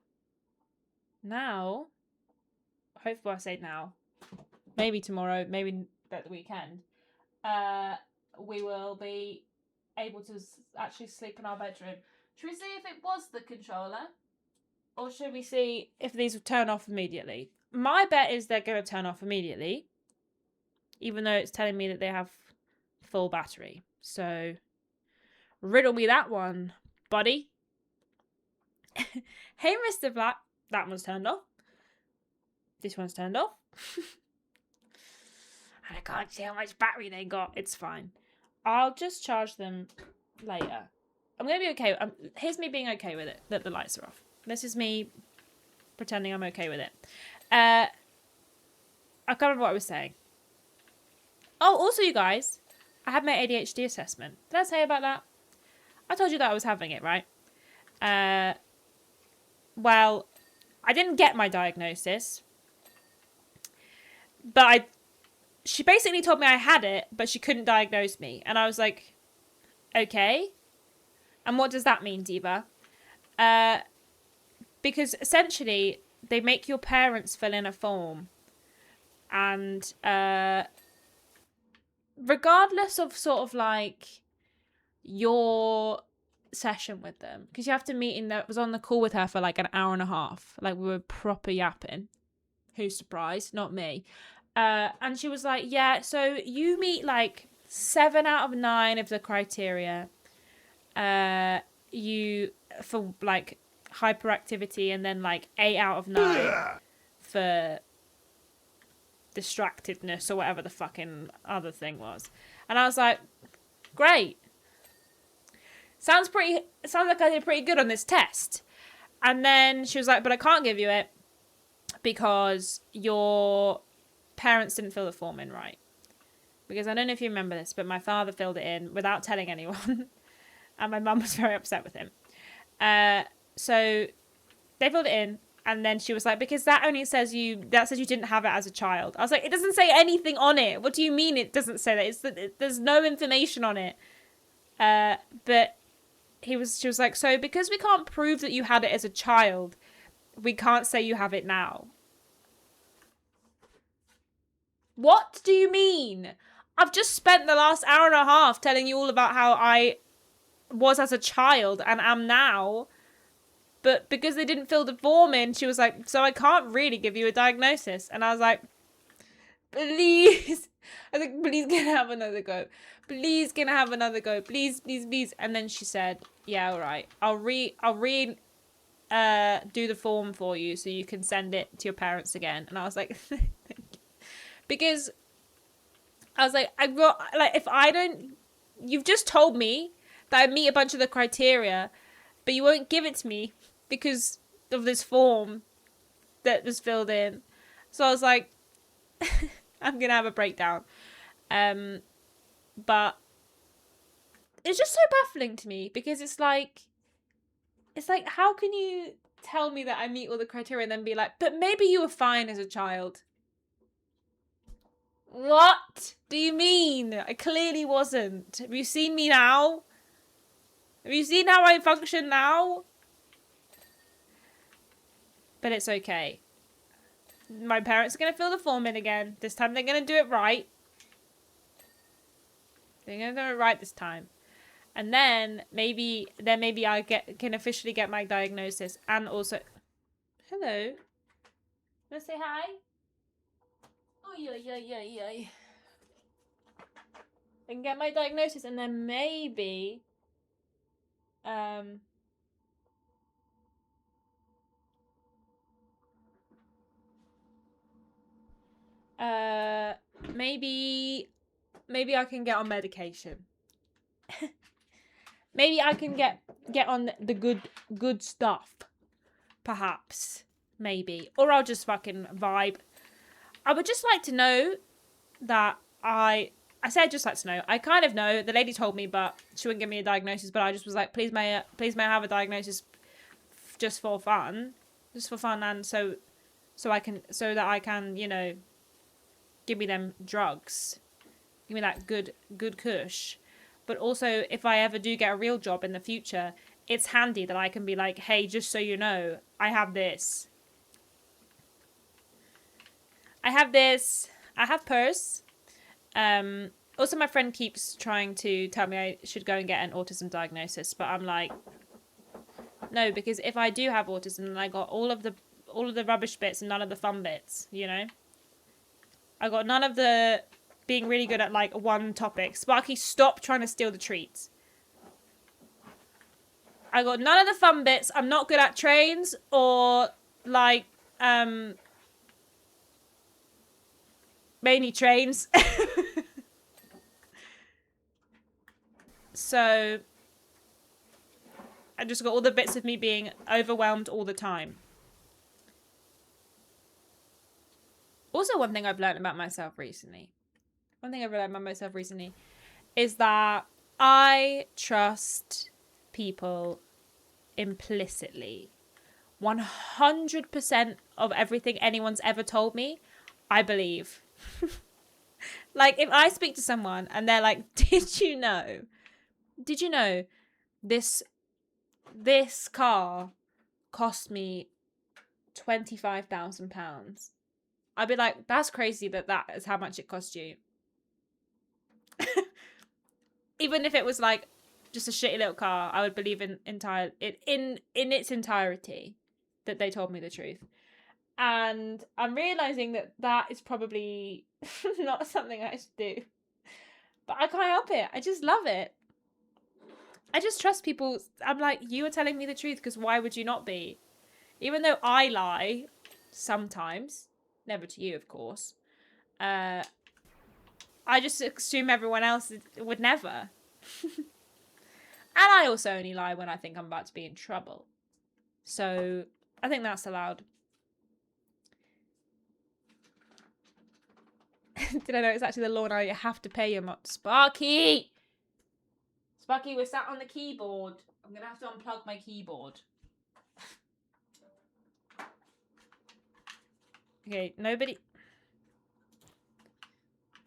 hopefully I say now, maybe tomorrow, maybe that weekend, we will be able to actually sleep in our bedroom. Should we see if it was the controller? Or should we see if these will turn off immediately? My bet is they're going to turn off immediately, even though it's telling me that they have full battery. So, riddle me that one, buddy. Hey, Mr. Black. That one's turned off. This one's turned off. And I can't see how much battery they got. It's fine. I'll just charge them later. I'm going to be okay. Here's me being okay with it, that the lights are off. This is me pretending I'm okay with it. I can't remember what I was saying. Oh, also, you guys, I had my ADHD assessment. Did I say about that? I told you that I was having it, right? Well, I didn't get my diagnosis. But she basically told me I had it, but she couldn't diagnose me. And I was like, okay. And what does that mean, Diva? Because essentially, they make your parents fill in a form. And regardless of sort of like your session with them, because you have to meet was on the call with her for like an hour and a half. Like we were proper yapping. Who's surprised? Not me. And she was like, yeah, so you meet like 7 out of 9 of the criteria. You for like hyperactivity, and then like 8 out of 9 for distractedness or whatever the fucking other thing was. And I was like, great. Sounds like I did pretty good on this test. And then she was like, but I can't give you it because your parents didn't fill the form in right. Because I don't know if you remember this, but my father filled it in without telling anyone. And my mum was very upset with him. So they filled it in. And then she was like, because that only says you didn't have it as a child. I was like, it doesn't say anything on it. What do you mean it doesn't say that? There's no information on it. But she was like, so because we can't prove that you had it as a child, we can't say you have it now. What do you mean? I've just spent the last hour and a half telling you all about how I was as a child and am now. But because they didn't fill the form in, she was like, so I can't really give you a diagnosis. And I was like, please. I was like, please can I have another go? Please can I have another go? Please, please, please. And then she said, yeah, all right. I'll do the form for you so you can send it to your parents again. And I was like, thank you. Because I was like, you've just told me that I meet a bunch of the criteria, but you won't give it to me because of this form that was filled in. So I was like, I'm going to have a breakdown. But it's just so baffling to me because it's like, how can you tell me that I meet all the criteria and then be like, but maybe you were fine as a child? What do you mean? I clearly wasn't. Have you seen me now? Have you seen how I function now? But it's okay. My parents are going to fill the form in again. This time they're going to do it right. They're going to do it right this time. And then maybe I can officially get my diagnosis. And also... Hello. Want to say hi? Oh, yeah. I can get my diagnosis and then maybe... maybe I can get on medication. Maybe I can get on the good stuff. Perhaps. Maybe. Or I'll just fucking vibe. I would just like to know that I said just like to know. I kind of know. The lady told me, but she wouldn't give me a diagnosis. But I just was like, please may I have a diagnosis just for fun. Just for fun and so that I can, you know, give me them drugs. Give me that good kush. But also, if I ever do get a real job in the future, it's handy that I can be like, hey, just so you know, I have this. I have purse. Also, my friend keeps trying to tell me I should go and get an autism diagnosis. But I'm like, no, because if I do have autism, then I got all of the rubbish bits and none of the fun bits, you know? I got none of the being really good at, like, one topic. Sparky, stop trying to steal the treats. I got none of the fun bits. I'm not good at trains or, like, mainly trains. So, I just got all the bits of me being overwhelmed all the time. Also, one thing I've learned about myself recently is that I trust people implicitly. 100% of everything anyone's ever told me, I believe. Like, if I speak to someone and they're like, did you know this car cost me £25,000? I'd be like, that's crazy that is how much it cost you. Even if it was like just a shitty little car, I would believe in its entirety that they told me the truth. And I'm realizing that is probably not something I should do. But I can't help it. I just love it. I just trust people. I'm like, you are telling me the truth because why would you not be? Even though I lie sometimes. Never to you, of course. I just assume everyone else would never. And I also only lie when I think I'm about to be in trouble. So I think that's allowed. Did I know it's actually the law now? You have to pay your Sparky! Sparky, we're sat on the keyboard. I'm going to have to unplug my keyboard. Okay, nobody...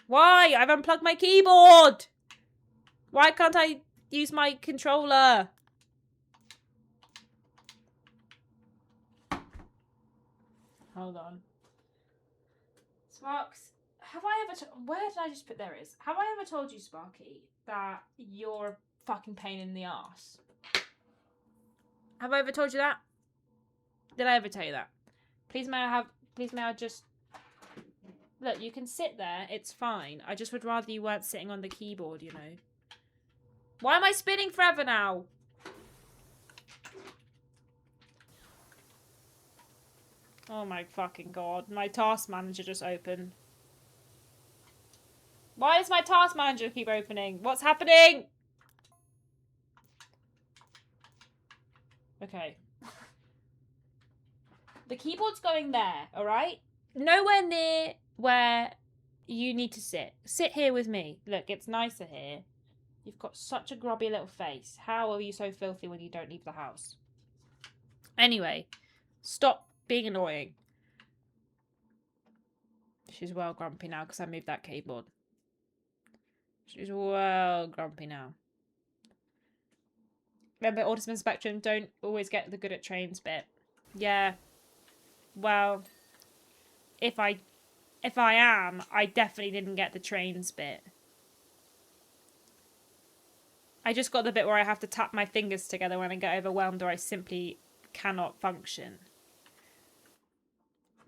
Why? I've unplugged my keyboard! Why can't I use my controller? Hold on. Sparks, have I ever... Where did I just put... There it is. Have I ever told you, Sparky, that you're a fucking pain in the arse? Have I ever told you that? Did I ever tell you that? Please may I have... Please may I just... Look, you can sit there. It's fine. I just would rather you weren't sitting on the keyboard, you know. Why am I spinning forever now? Oh my fucking god. My task manager just opened. Why does my task manager keep opening? What's happening? Okay. The keyboard's going there, alright? Nowhere near where you need to sit. Sit here with me. Look, it's nicer here. You've got such a grubby little face. How are you so filthy when you don't leave the house? Anyway, stop being annoying. She's well grumpy now because I moved that keyboard. She's well grumpy now. Remember, autism spectrum, don't always get the good at trains bit. Yeah. Well, if I am, I definitely didn't get the trains bit. I just got the bit where I have to tap my fingers together when I get overwhelmed or I simply cannot function.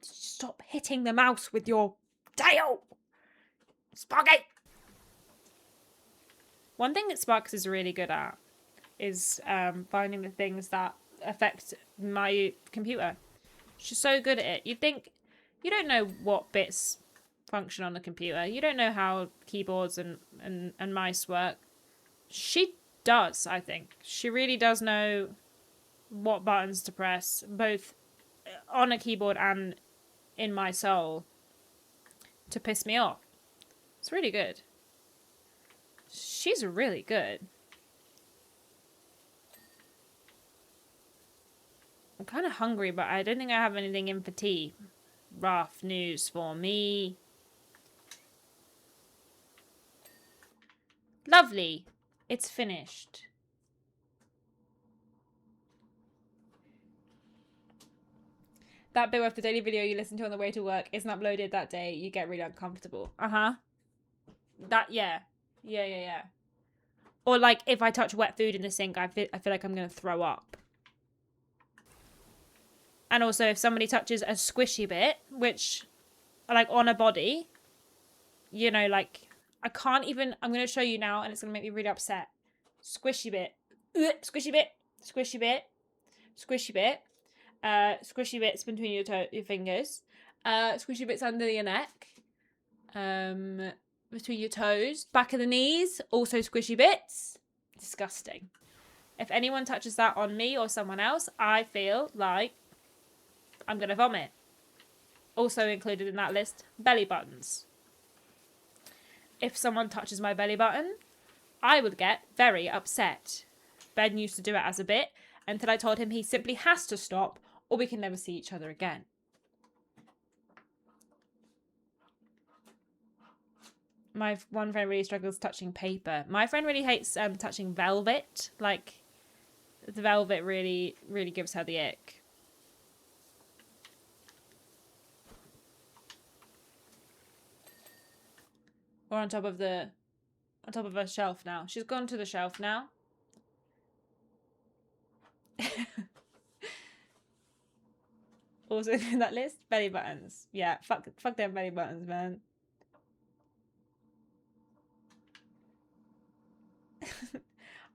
Stop hitting the mouse with your tail! Sparky! One thing that Sparks is really good at is finding the things that affect my computer. She's so good at it. You'd think... You don't know what bits function on the computer. You don't know how keyboards and mice work. She does, I think. She really does know what buttons to press, both on a keyboard and in my soul, to piss me off. It's really good. She's really good. I'm kind of hungry, but I don't think I have anything in for tea. Rough news for me. Lovely. It's finished. That bit of the daily video you listen to on the way to work isn't uploaded that day. You get really uncomfortable. Uh-huh. That, yeah. Yeah. Or like if I touch wet food in the sink, I feel like I'm going to throw up. And also if somebody touches a squishy bit, which, like on a body, you know, like, I can't even, I'm going to show you now and it's going to make me really upset. Squishy bit. Squishy bit. Squishy bit. Squishy bit. Squishy bits between your fingers. Squishy bits under your neck. Between your toes. Back of the knees. Also squishy bits. Disgusting. If anyone touches that on me or someone else, I feel like I'm going to vomit. Also included in that list, belly buttons. If someone touches my belly button, I would get very upset. Ben used to do it as a bit until I told him he simply has to stop or we can never see each other again. My one friend really struggles touching paper. My friend really hates touching velvet. Like, the velvet really, really gives her the ick. Or on top of a shelf now. She's gone to the shelf now. Also in that list, belly buttons. Yeah, fuck them belly buttons, man.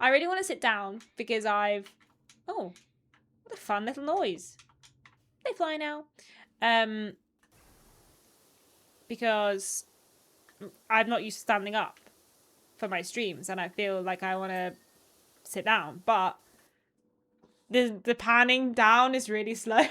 I really want to sit down because I've... Oh, what a fun little noise. They fly now. Because I'm not used to standing up for my streams, and I feel like I want to sit down, but the panning down is really slow.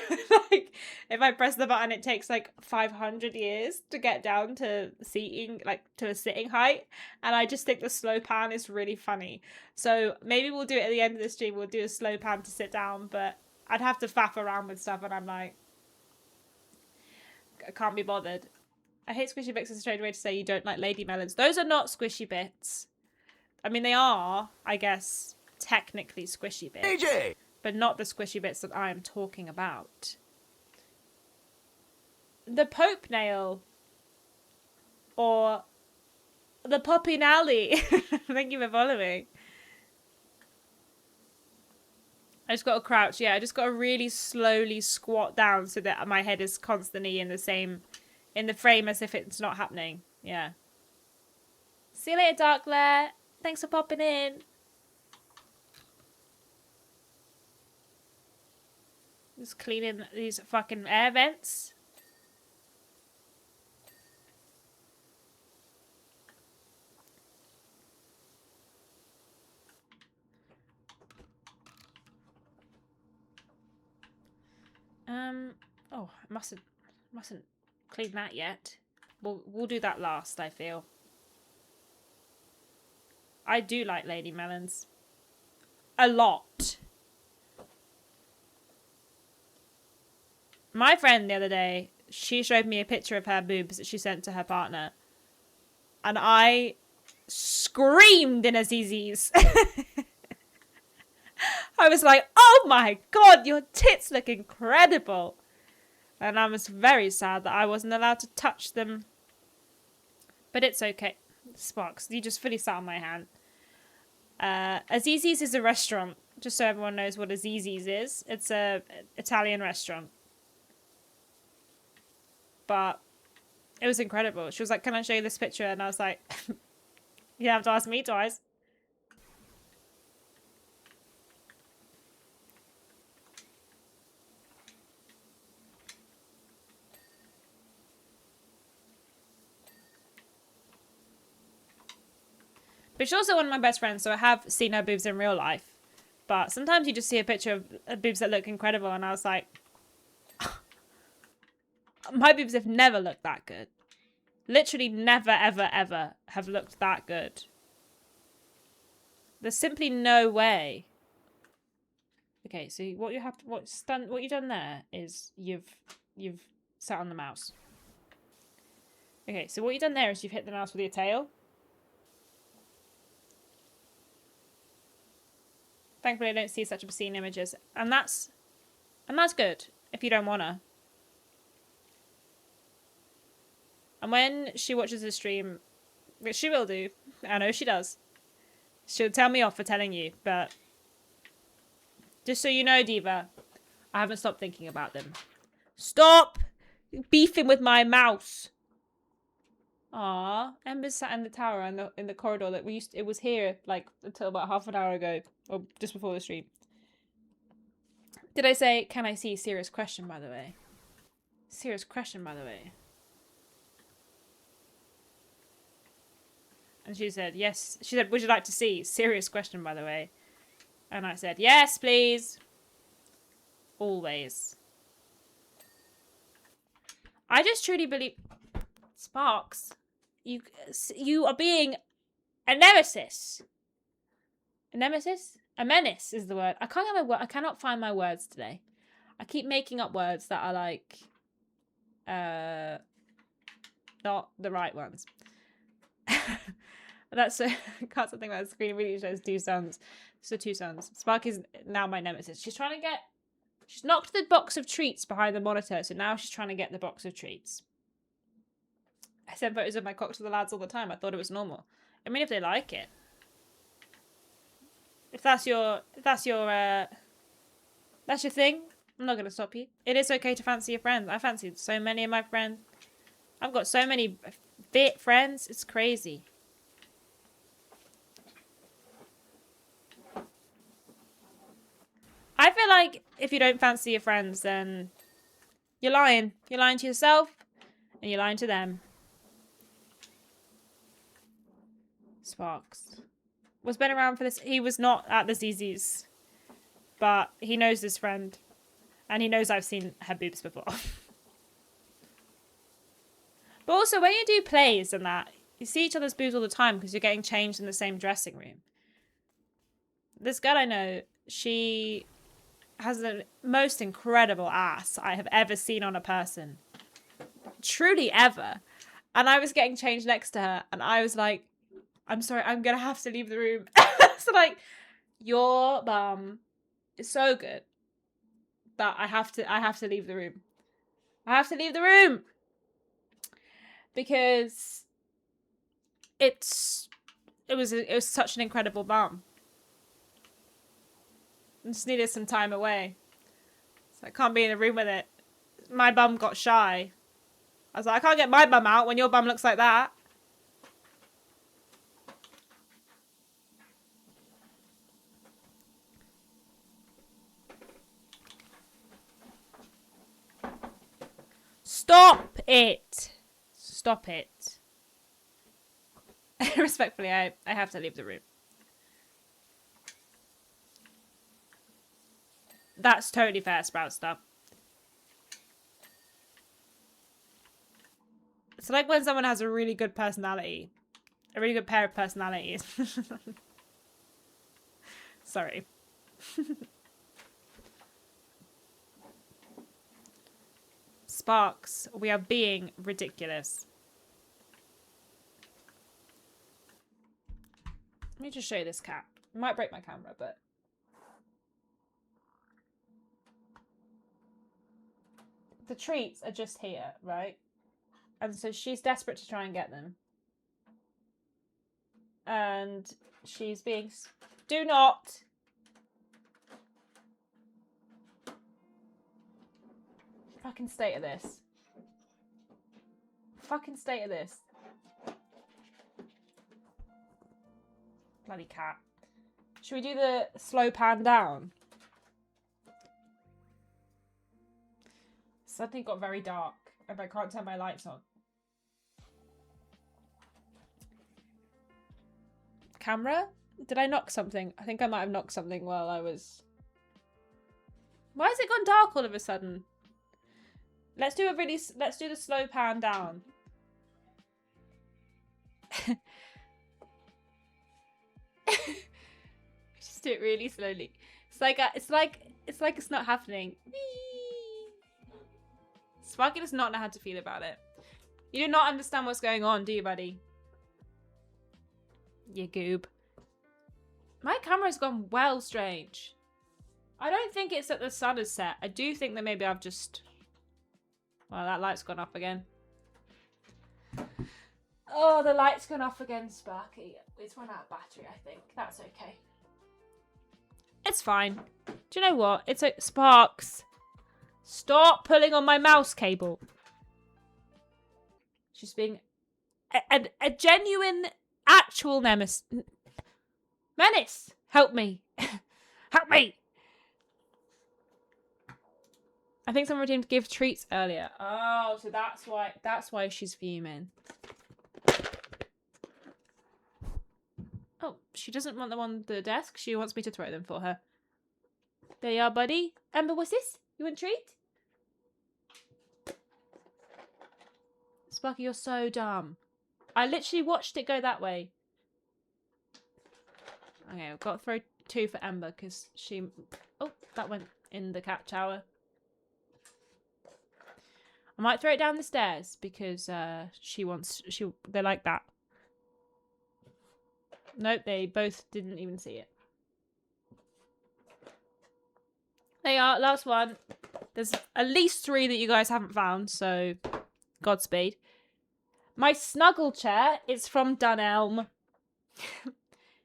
Like, if I press the button, it takes like 500 years to get down to seating, like to a sitting height, and I just think the slow pan is really funny. So maybe we'll do it at the end of the stream. We'll do a slow pan to sit down, but I'd have to faff around with stuff, and I'm like, I can't be bothered. I hate squishy bits is a strange way to say you don't like lady melons. Those are not squishy bits. I mean, they are, I guess, technically squishy bits. AJ! But not the squishy bits that I am talking about. The Pope nail. Or the Poppy Nally. Thank you for following. I just got to crouch. Yeah, I just got to really slowly squat down so that my head is constantly in the frame as if it's not happening. Yeah. See you later, Darkler. Thanks for popping in. Just cleaning these fucking air vents. Oh, I mustn't clean that yet. We'll do that last, I feel. I do like lady melons. A lot. My friend the other day, she showed me a picture of her boobs that she sent to her partner. And I screamed in Azizis. I was like, oh my god, your tits look incredible. And I was very sad that I wasn't allowed to touch them. But it's okay. Sparks, you just fully sat on my hand. Azizis is a restaurant. Just so everyone knows what Azizis is. It's a Italian restaurant. But it was incredible. She was like, can I show you this picture? And I was like, you don't have to ask me twice. But she's also one of my best friends, so I have seen her boobs in real life. But sometimes you just see a picture of boobs that look incredible, and I was like, my boobs have never looked that good. Literally never, ever, ever have looked that good. There's simply no way. Okay, so what you've done there is you've sat on the mouse. Okay, so what you've done there is you've hit the mouse with your tail. Thankfully, I don't see such obscene images, and that's good if you don't wanna. And when she watches the stream, which she will do, I know she does, she'll tell me off for telling you, but just so you know, Diva, I haven't stopped thinking about them. Stop beefing with my mouse. Aw, Ember's sat in the tower in the corridor that it was here like until about half an hour ago, or just before the stream. Did I say, can I see? Serious question, by the way. Serious question, by the way. And she said, yes. She said, would you like to see? Serious question, by the way. And I said, yes, please. Always. I just truly believe... Sparks, you are being a nemesis. A nemesis? A menace is the word. I cannot find my words today. I keep making up words that are like... not the right ones. That's I can't something about the screen. Really shows two sons. So two sons. Spark is now my nemesis. She's knocked the box of treats behind the monitor, so now she's trying to get the box of treats. I send photos of my cock to the lads all the time. I thought it was normal. I mean, if they like it. If that's your thing, I'm not gonna stop you. It is okay to fancy your friends. I fancied so many of my friends. I've got so many fit friends. It's crazy. I feel like if you don't fancy your friends, then you're lying. You're lying to yourself, and you're lying to them. Sparks was been around for this. He was not at the ZZ's, but he knows this friend, and he knows I've seen her boobs before. But also, when you do plays and that, you see each other's boobs all the time because you're getting changed in the same dressing room. This girl I know, she has the most incredible ass I have ever seen on a person. Truly ever. And I was getting changed next to her, and I was like, I'm sorry, I'm going to have to leave the room. So, like, your bum is so good that I have to leave the room. I have to leave the room. Because it was such an incredible bum. I just needed some time away. So I can't be in a room with it. My bum got shy. I was like, I can't get my bum out when your bum looks like that. Stop it. Stop it. Respectfully, I have to leave the room. That's totally fair, Sprout Stuff. It's like when someone has a really good personality. A really good pair of personalities. Sorry. Sparks, we are being ridiculous. Let me just show you this cat. It might break my camera, but... The treats are just here, right? And so she's desperate to try and get them. And she's being... Do not! Fucking state of this. Fucking state of this. Bloody cat. Should we do the slow pan down? Suddenly got very dark and I can't turn my lights on. Camera? Did I knock something? I think I might have knocked something while I was... Why has it gone dark all of a sudden? Let's do the slow pan down. Just do it really slowly. It's like it's not happening. Sparky does not know how to feel about it. You do not understand what's going on, do you, buddy? You goob. My camera's gone well strange. I don't think it's that the sun is set. I do think that maybe I've just... Well, that light's gone off again. Oh, the light's gone off again, Sparky. It's run out of battery, I think. That's okay. It's fine. Do you know what? It's a... Sparks. Stop pulling on my mouse cable. She's being a genuine, actual nemesis. Menace! Help me. Help me! I think someone didn't give treats earlier. Oh, so that's why she's fuming. Oh, she doesn't want them on the desk. She wants me to throw them for her. There you are, buddy. Amber, what's this? You want a treat? Sparky, you're so dumb. I literally watched it go that way. Okay, I've got to throw 2 for Amber because she... Oh, that went in the cat tower. I might throw it down the stairs because they like that. Nope, they both didn't even see it. There you are, last one. There's at least 3 that you guys haven't found, so Godspeed. My snuggle chair is from Dunelm.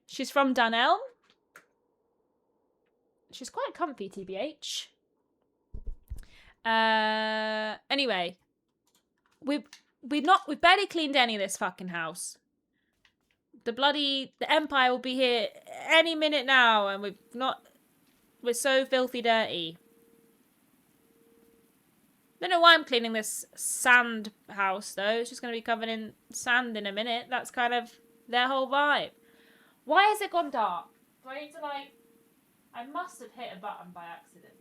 She's from Dunelm. She's quite comfy, TBH. Anyway, we've barely cleaned any of this fucking house. The Empire will be here any minute now, and we're so filthy dirty. Don't know why I'm cleaning this sand house though. It's just going to be covered in sand in a minute. That's kind of their whole vibe. Why has it gone dark? Do I need to like... I must have hit a button by accident.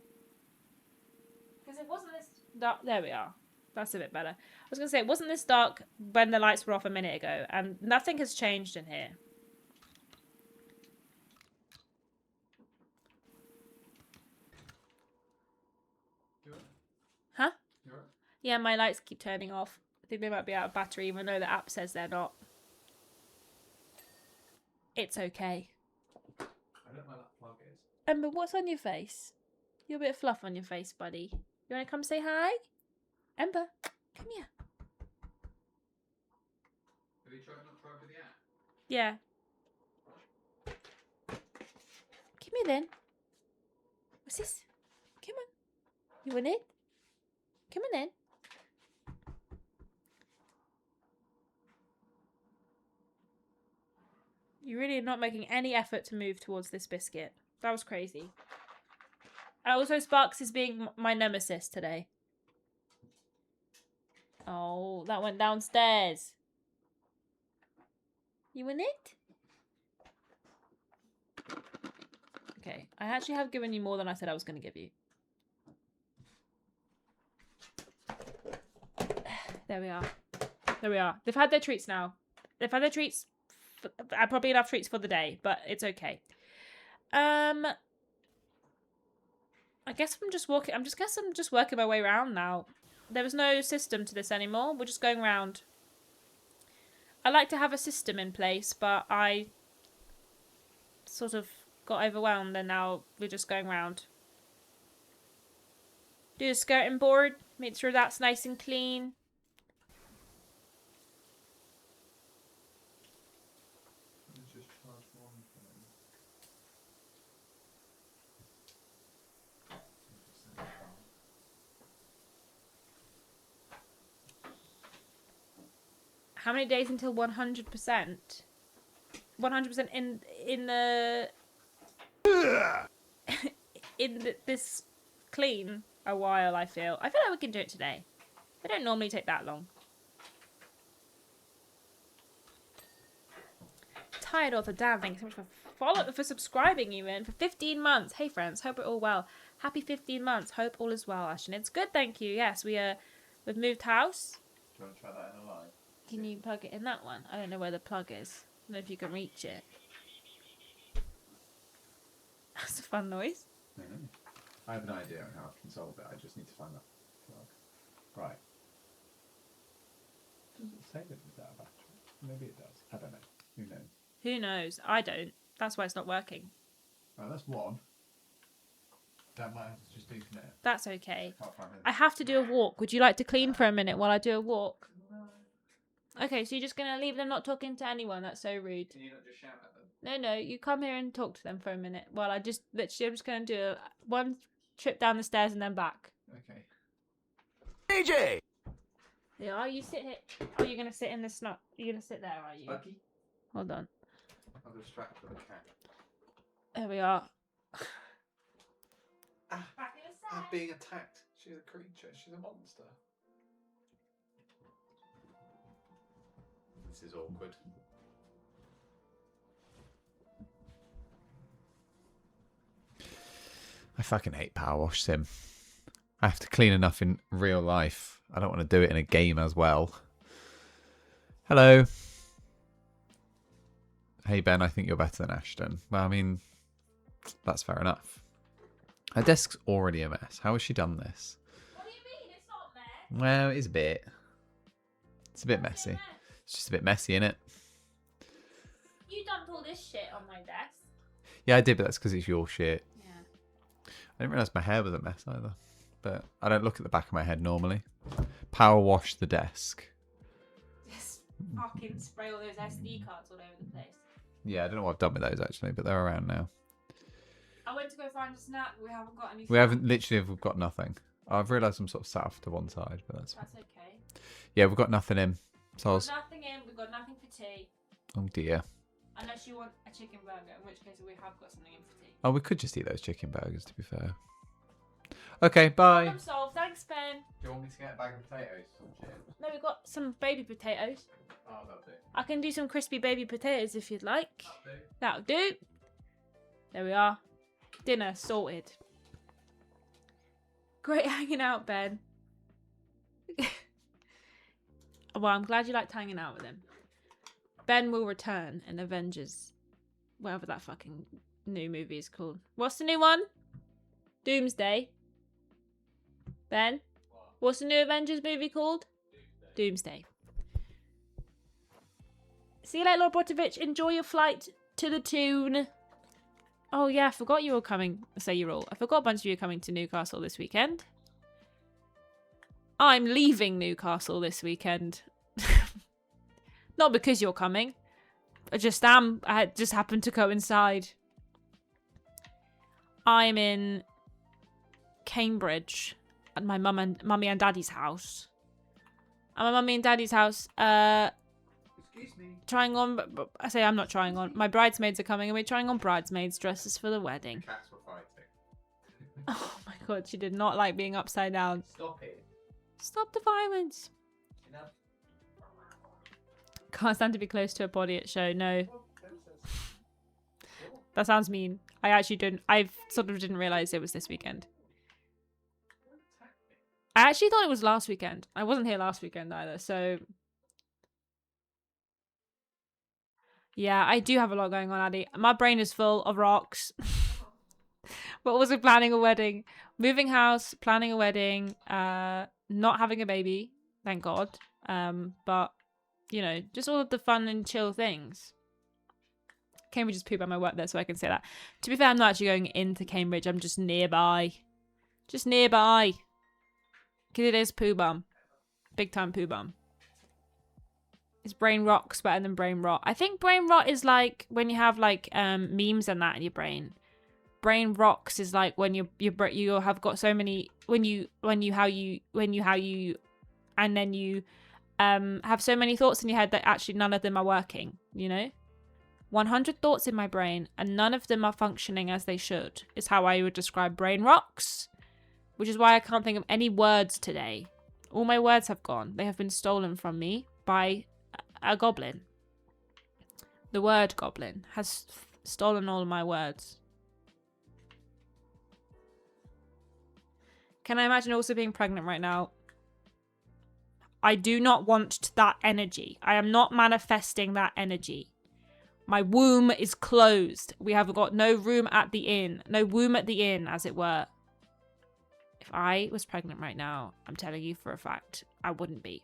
Because it wasn't this dark... There we are. That's a bit better. I was going to say, it wasn't this dark when the lights were off a minute ago. And nothing has changed in here. Huh? Yeah, my lights keep turning off. I think they might be out of battery, even though the app says they're not. It's okay. I don't know where that plug is. Ember, what's on your face? You're a bit of fluff on your face, buddy. You want to come say hi? Ember, come here. Have you tried not to open the app? Yeah. Come here then. What's this? Come on. You want it? Come on then. You really are not making any effort to move towards this biscuit. That was crazy. Also, Sparks is being my nemesis today. Oh, that went downstairs. You want it? Okay, I actually have given you more than I said I was going to give you. There we are. There we are. They've had their treats now. They've had their treats. Probably enough treats for the day, but it's okay. I guess I'm just walking. I'm just working my way around now. There was no system to this anymore. We're just going round. I like to have a system in place, but I sort of got overwhelmed, and now we're just going round. Do the skirting board. Make sure that's nice and clean. How many days until 100%? 100% in the this clean a while. I feel like we can do it today. They don't normally take that long. Tired author Dan, thanks so much for subscribing even for 15 months. Hey friends, hope we're all well. Happy 15 months. Hope all is well, Ashton. It's good, thank you. Yes, we've moved house. Do you want to try that in a live? Can you plug it in that one? I don't know where the plug is. I don't know if you can reach it. That's a fun noise. No. I have an idea on how I can solve it. I just need to find that plug. Right. Does it say that it's out of battery? Maybe it does. I don't know. Who knows? Who knows? I don't. That's why it's not working. Right, that's one. That might have to just deconnect. That's okay. Can't find I have to do a walk. Would you like to clean for a minute while I do a walk? Okay, so you're just going to leave them not talking to anyone? That's so rude. Can you not just shout at them? No, you come here and talk to them for a minute while I just, literally, I'm just going to do one trip down the stairs and then back. Okay. DJ! Yeah, you sit here. Oh, you're going to sit in the snot. You're going to sit there, are you? Buggy? Hold on. I'll distract with a cat. There we are. I'm being attacked. She's a creature. She's a monster. This is awkward. I fucking hate Powerwash Sim. I have to clean enough in real life. I don't want to do it in a game as well. Hello. Hey Ben, I think you're better than Ashton. Well, I mean, that's fair enough. Her desk's already a mess. How has she done this? What do you mean? It's not mess. Well, it is a bit. It's a bit messy. It's just a bit messy, innit? You dumped all this shit on my desk. Yeah, I did, but that's because it's your shit. Yeah. I didn't realise my hair was a mess either. But I don't look at the back of my head normally. Power wash the desk. Just fucking spray all those SD cards all over the place. Yeah, I don't know what I've done with those actually, but they're around now. I went to go find a snack. We haven't got any. We haven't, literally, we've got nothing. I've realised I'm sort of sat off to one side, but that's okay. Yeah, we've got nothing in. So I We've was, got nothing in. We've got nothing for tea. oh dear. Unless you want a chicken burger, in which case we have got something in for tea. Oh, we could just eat those chicken burgers, to be fair. Okay, bye. Problem solved. Thanks, Ben. Do you want me to get a bag of potatoes? Some chips? no, we've got some baby potatoes. Oh, that'll do. I can do some crispy baby potatoes if you'd like. That'll do. That'll do. There we are. Dinner sorted. Great hanging out, Ben. Well, I'm glad you liked hanging out with him. Ben will return in Avengers. Whatever that fucking new movie is called. What's the new one? Doomsday. Ben? What's the new Avengers movie called? Doomsday. See you later, Lord Botovich. Enjoy your flight to the Toon. Oh, yeah, I forgot you were coming. I say you're all. I forgot a bunch of you are coming to Newcastle this weekend. I'm leaving Newcastle this weekend. Not because you're coming. I just am. I just happened to coincide. I'm in Cambridge at my mummy and daddy's house. At my mummy and daddy's house. Excuse me. Trying on. I say I'm not trying on. My bridesmaids are coming, and we're trying on bridesmaids' dresses for the wedding. The cats were fighting. Oh my god, she did not like being upside down. Stop it. Stop the violence. Enough. Can't stand to be close to a body at show. No, Well, that sounds mean. I actually didn't. I sort of didn't realize it was this weekend. don't attack me. I actually thought it was last weekend. I wasn't here last weekend either, so yeah, I do have a lot going on, Addy. My brain is full of rocks. But also planning a wedding, moving house, planning a wedding, not having a baby, thank God. But you know, just all of the fun and chill things. Cambridge is poo by my work there, so I can say that. To be fair, I'm not actually going into Cambridge. I'm just nearby. Just nearby. Because it is poo bum. Big time poo bum. Is brain rocks better than brain rot? I think brain rot is like when you have like memes and that in your brain. Brain rocks is like when you have got so many and then you have so many thoughts in your head that actually none of them are working, you know? 100 thoughts in my brain and none of them are functioning as they should is how I would describe brain rocks, which is why I can't think of any words today. All my words have gone. They have been stolen from me by a goblin. The word goblin has stolen all of my words. Can I imagine also being pregnant right now? I do not want that energy. I am not manifesting that energy. My womb is closed. We have got no room at the inn. No womb at the inn, as it were. If I was pregnant right now, I'm telling you for a fact, I wouldn't be.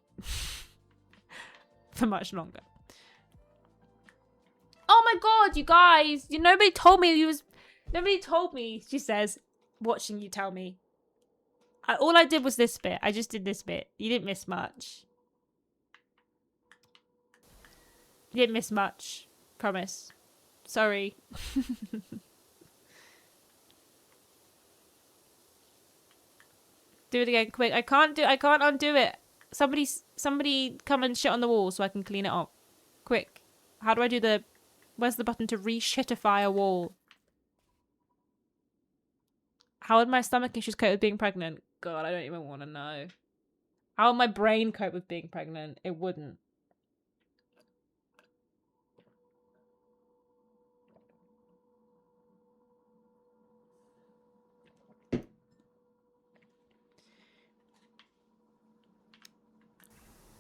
For much longer. Oh my god, you guys. Nobody told me Nobody told me, she says, watching you tell me. All I did was this bit. I just did this bit. You didn't miss much. You didn't miss much. Promise. Sorry. Do it again, quick. I can't undo it. Somebody come and shit on the wall so I can clean it up. Quick. How do I do where's the button to re-shitify a wall? How would my stomach issues cope with being pregnant? God, I don't even want to know. How would my brain cope with being pregnant? It wouldn't.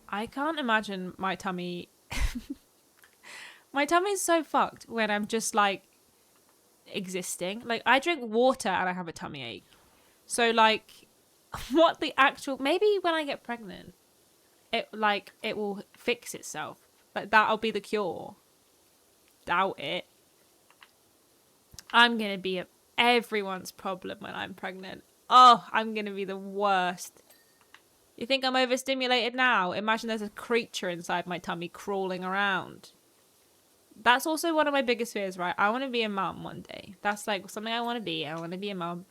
I can't imagine my tummy. My tummy is so fucked when I'm just like existing. Like I drink water and I have a tummy ache. So like what the actual, maybe when I get pregnant it will fix itself. Like that'll be the cure. Doubt it. I'm gonna be everyone's problem when I'm pregnant. Oh, I'm gonna be the worst. You think I'm overstimulated now? Imagine there's a creature inside my tummy crawling around. That's also one of my biggest fears, right? I want to be a mum one day. That's like something I want to be. I want to be a mum.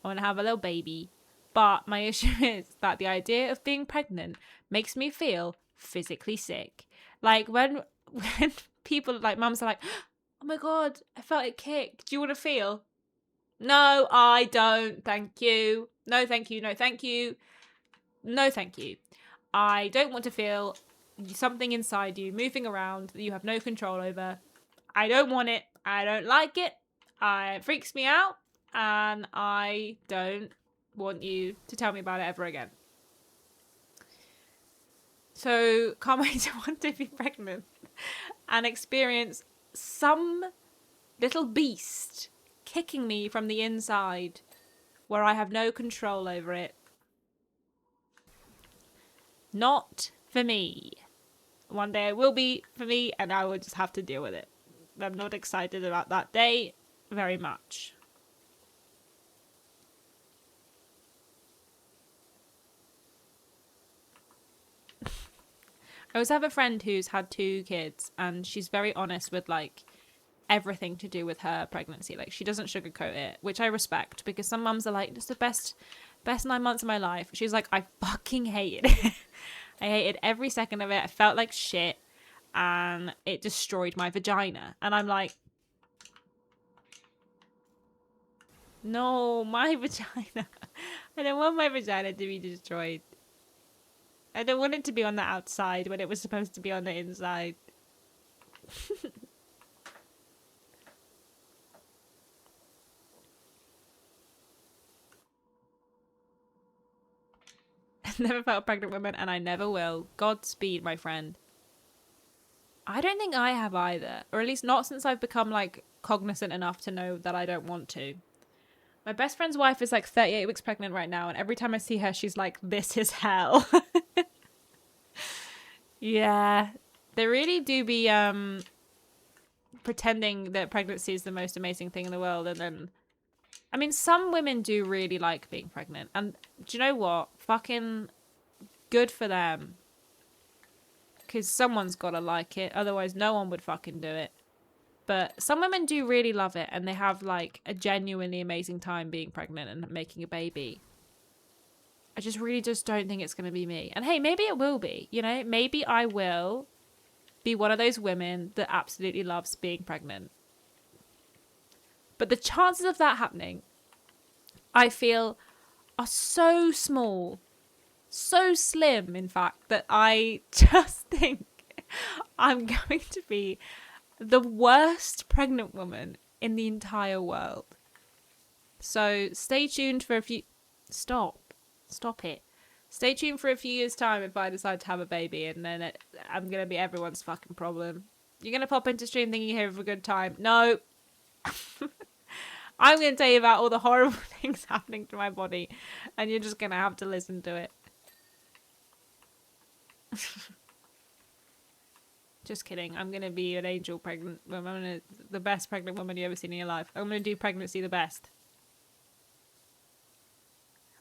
I want to have a little baby. But my issue is that the idea of being pregnant makes me feel physically sick. Like when people like mums are like, oh my god, I felt it kick. Do you want to feel? No, I don't. Thank you. No, thank you. No, thank you. No, thank you. I don't want to feel something inside you moving around that you have no control over. I don't want it. I don't like it. It freaks me out. And I don't want you to tell me about it ever again. So, can't wait to want to be pregnant and experience some little beast kicking me from the inside where I have no control over it. Not for me. One day it will be for me and I will just have to deal with it. I'm not excited about that day very much. I also have a friend who's had 2 kids and she's very honest with like everything to do with her pregnancy. Like she doesn't sugarcoat it, which I respect because some mums are like, it's the best 9 months of my life. She's like, I fucking hated it. I hated every second of it. I felt like shit and it destroyed my vagina. And I'm like, no, my vagina. I don't want my vagina to be destroyed. I don't want it to be on the outside when it was supposed to be on the inside. I've never felt a pregnant woman and I never will. Godspeed, my friend. I don't think I have either. Or at least not since I've become like cognizant enough to know that I don't want to. My best friend's wife is like 38 weeks pregnant right now and every time I see her she's like, this is hell. Yeah. They really do be pretending that pregnancy is the most amazing thing in the world and then I mean some women do really like being pregnant and do you know what? Fucking good for them. Because someone's gotta like it, otherwise no one would fucking do it. But some women do really love it and they have like a genuinely amazing time being pregnant and making a baby. I just really just don't think it's going to be me. And hey, maybe it will be, you know, maybe I will be one of those women that absolutely loves being pregnant. But the chances of that happening, I feel, are so small, so slim, in fact, that I just think I'm going to be the worst pregnant woman in the entire world. So stay tuned for a few... Stop it. Stay tuned for a few years' time if I decide to have a baby and then I'm going to be everyone's fucking problem. You're going to pop into stream thinking you're here for a good time. No. I'm going to tell you about all the horrible things happening to my body and you're just going to have to listen to it. Just kidding. I'm going to be an angel pregnant woman. The best pregnant woman you ever seen in your life. I'm going to do pregnancy the best.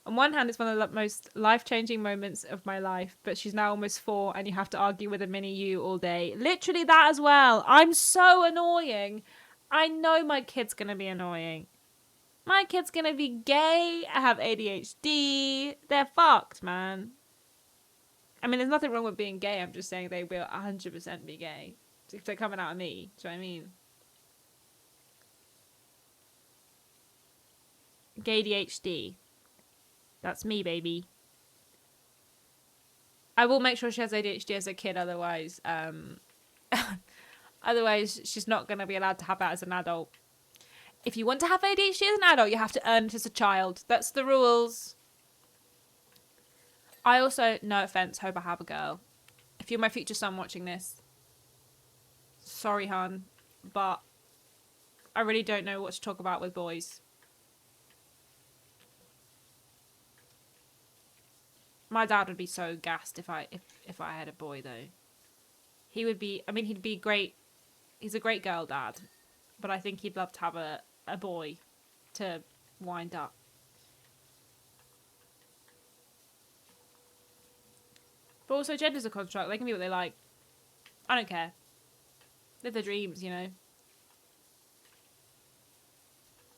On one hand, it's one of the most life-changing moments of my life, but she's now almost 4 and you have to argue with a mini you all day. Literally that as well. I'm so annoying. I know my kid's going to be annoying. My kid's going to be gay, have ADHD. They're fucked, man. I mean, there's nothing wrong with being gay. I'm just saying they will 100% be gay. If they're coming out of me. Do you know what I mean? Gay ADHD. That's me, baby. I will make sure she has ADHD as a kid, otherwise, otherwise she's not going to be allowed to have that as an adult. If you want to have ADHD as an adult, you have to earn it as a child. That's the rules. I also, no offense, hope I have a girl. If you're my future son watching this, sorry, hun, but I really don't know what to talk about with boys. My dad would be so gassed if I had a boy, though. He would be... I mean, he'd be great. He's a great girl dad. But I think he'd love to have a boy to wind up. But also, gender's a construct. They can be what they like. I don't care. Live their dreams, you know.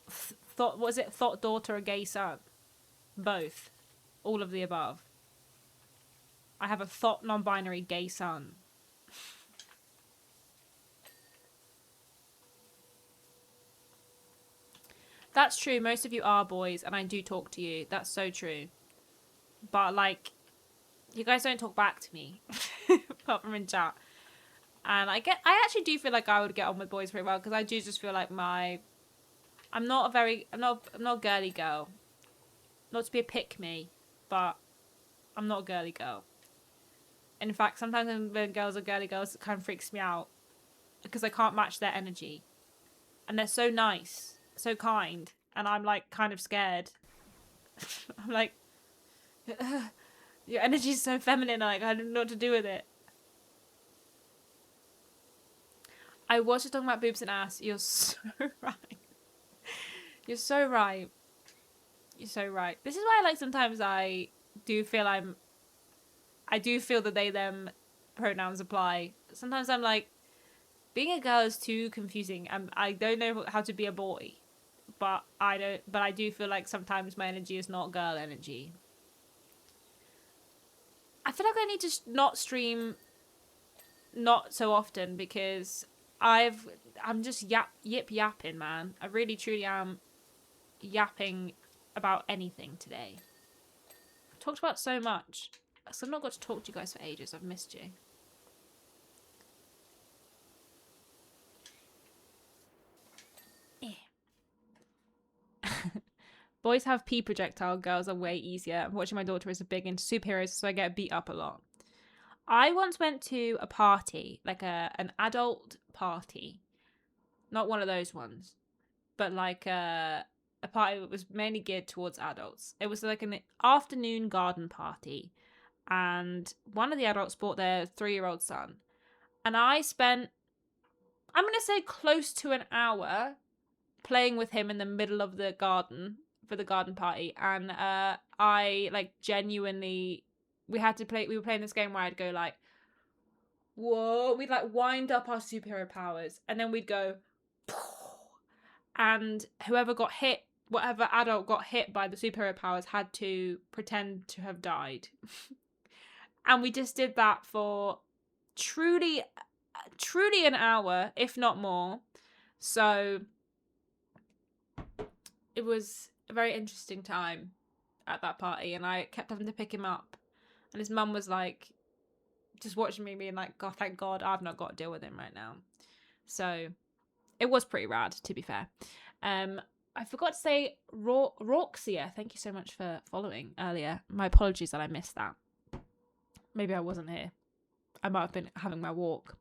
Thought daughter, a gay son? Both. All of the above. I have a thought non-binary gay son. That's true. Most of you are boys, and I do talk to you. That's so true. But, like, You guys don't talk back to me, apart from in chat. And I actually do feel like I would get on with boys pretty well, because I do just feel like I'm not a girly girl. Not to be a pick me, but I'm not a girly girl. And in fact, sometimes when girls are girly girls, it kind of freaks me out because I can't match their energy. And they're so nice, so kind, and I'm like kind of scared. I'm like, your energy's so feminine, like I don't know what to do with it. I was just talking about boobs and ass. You're so right. You're so right. You're so right. This is why like sometimes I do feel that they them pronouns apply. Sometimes I'm like, being a girl is too confusing. I don't know how to be a boy, but I do feel like sometimes my energy is not girl energy. I feel like I need to not stream not so often because I'm just yapping, man. I really truly am yapping about anything today. I've talked about so much. So I've not got to talk to you guys for ages. I've missed you. Boys have pee projectile, girls are way easier. I'm watching my daughter is big into superheroes, so I get beat up a lot. I once went to a party, like an adult party. Not one of those ones, but like a party that was mainly geared towards adults. It was like an afternoon garden party, and one of the adults brought their 3-year-old son. And I spent, I'm going to say close to an hour playing with him in the middle of the garden for the garden party. And I like genuinely, we were playing this game where I'd go like, whoa, we'd like wind up our superhero powers and then we'd go, and whoever got hit, whatever adult got hit by the superhero powers had to pretend to have died. And we just did that for truly an hour, if not more. So it was a very interesting time at that party, and I kept having to pick him up. And his mum was like, just watching me being like, God, thank God I've not got to deal with him right now. So it was pretty rad, to be fair. I forgot to say Roxia. Thank you so much for following earlier. My apologies that I missed that. Maybe I wasn't here. I might have been having my walk.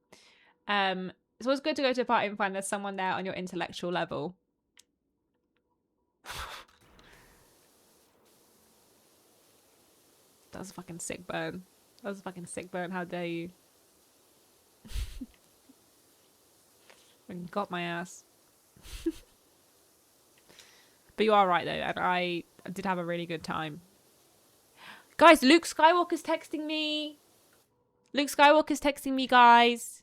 It's always good to go to a party and find there's someone there on your intellectual level. That was a fucking sick burn. How dare you? Got my ass. But you are right, though. And I did have a really good time. Guys, Luke Skywalker's texting me. Guys.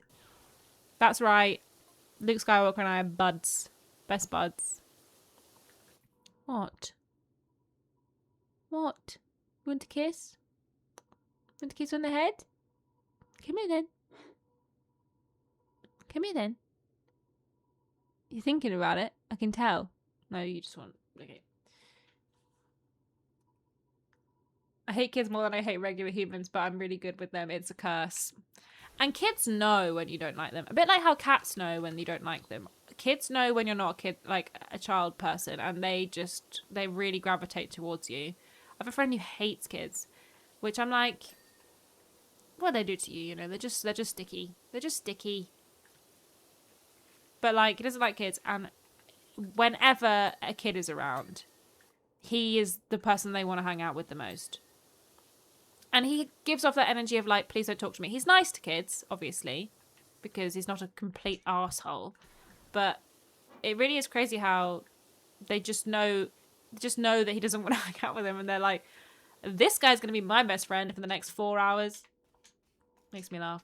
That's right. Luke Skywalker and I are buds. Best buds. What? You want to kiss? Want to kiss on the head? Come here then. You're thinking about it. I can tell. No, you just want... Okay. I hate kids more than I hate regular humans, but I'm really good with them. It's a curse. And kids know when you don't like them. A bit like how cats know when you don't like them. Kids know when you're not a kid, like a child person, and they really gravitate towards you. I have a friend who hates kids, which I'm like, what do they do to you? You know, they're just sticky. They're just sticky. But like, he doesn't like kids, and whenever a kid is around, he is the person they want to hang out with the most. And he gives off that energy of like, please don't talk to me. He's nice to kids, obviously, because he's not a complete arsehole. But it really is crazy how they just know that he doesn't want to hang out with them, and they're like, this guy's going to be my best friend for the next 4 hours. Makes me laugh.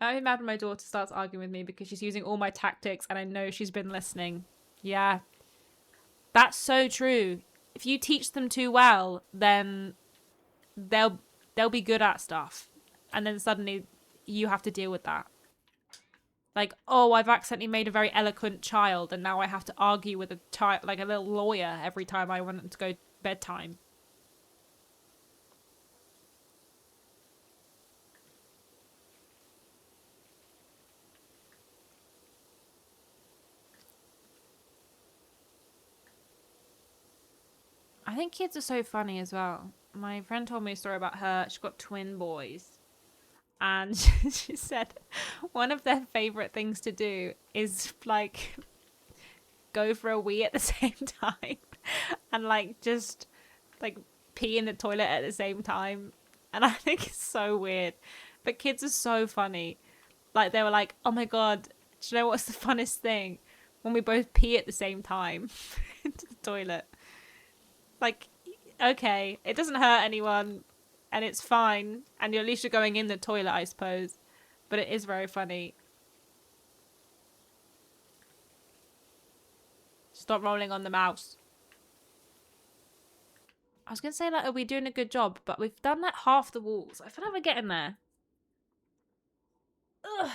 I'm mad when my daughter starts arguing with me because she's using all my tactics and I know she's been listening. Yeah. That's so true. If you teach them too well, then they'll be good at stuff. And then suddenly you have to deal with that. Like, oh, I've accidentally made a very eloquent child and now I have to argue with a child, like a little lawyer every time I want to go bedtime. I think kids are so funny as well. My friend told me a story about her. She's got twin boys. And she said one of their favourite things to do is, like, go for a wee at the same time. And, like, just, like, pee in the toilet at the same time. And I think it's so weird. But kids are so funny. Like, they were like, oh my god, do you know what's the funnest thing? When we both pee at the same time into the toilet. Like, okay, it doesn't hurt anyone, and it's fine, and at least you're going in the toilet, I suppose. But it is very funny. Stop rolling on the mouse. I was going to say, like, are we doing a good job? But we've done, like, half the walls. I feel like we're getting there. Ugh.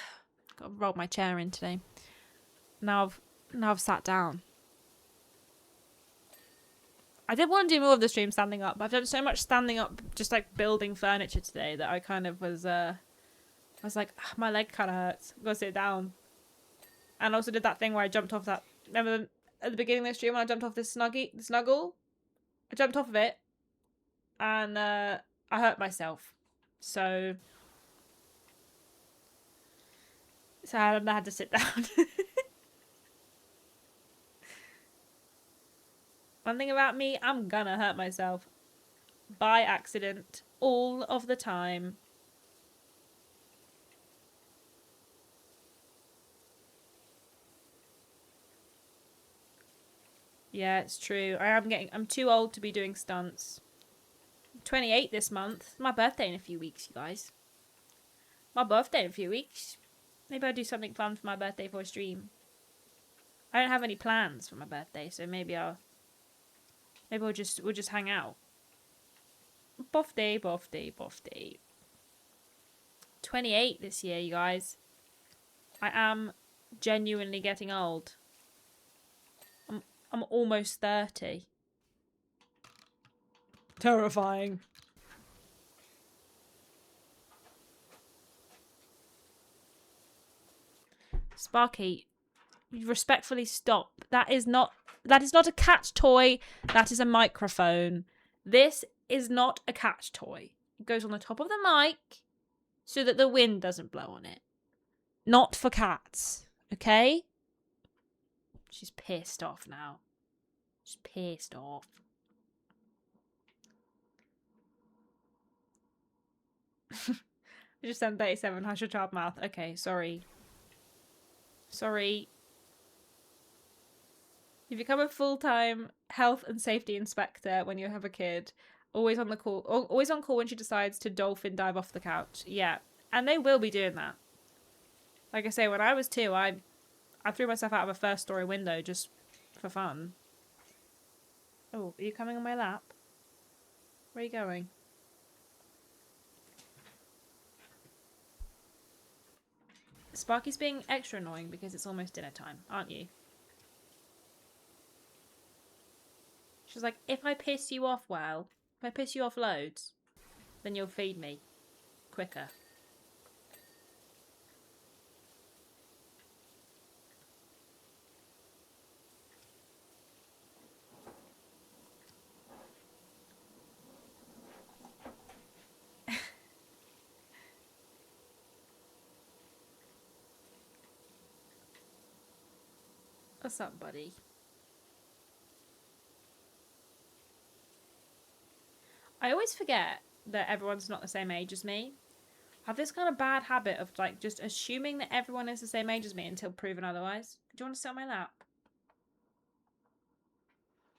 Got to roll my chair in today. Now I've sat down. I did want to do more of the stream standing up. I've done so much standing up, just like building furniture today, that I kind of was, I was like, my leg kind of hurts. I've got to sit down. And I also did that thing where I jumped off that. Remember at the beginning of the stream when I jumped off this snuggle? I jumped off of it, and I hurt myself. So I had to sit down. One thing about me, I'm gonna hurt myself. By accident. All of the time. Yeah, it's true. I'm too old to be doing stunts. I'm 28 this month. It's my birthday in a few weeks, you guys. My birthday in a few weeks. Maybe I'll do something fun for my birthday for a stream. I don't have any plans for my birthday, so maybe we'll just hang out. Birthday. 28 this year, you guys. I am genuinely getting old. I'm almost 30. Terrifying. Sparky, respectfully stop. That is not a cat toy. That is a microphone. This is not a cat toy. It goes on the top of the mic so that the wind doesn't blow on it. Not for cats. Okay? She's pissed off now. She's pissed off. I just sent 37. Hush your child mouth. Okay, sorry. Sorry. You become a full-time health and safety inspector when you have a kid. Always on call when she decides to dolphin dive off the couch. Yeah. And they will be doing that. Like I say, when I was 2, I threw myself out of a first-story window just for fun. Oh, are you coming on my lap? Where are you going? Sparky's being extra annoying because it's almost dinner time, aren't you? She's like, if I piss you off well, if I piss you off loads, then you'll feed me quicker. What's up, buddy? I always forget that everyone's not the same age as me. I have this kind of bad habit of like just assuming that everyone is the same age as me until proven otherwise. Do you want to sit on my lap?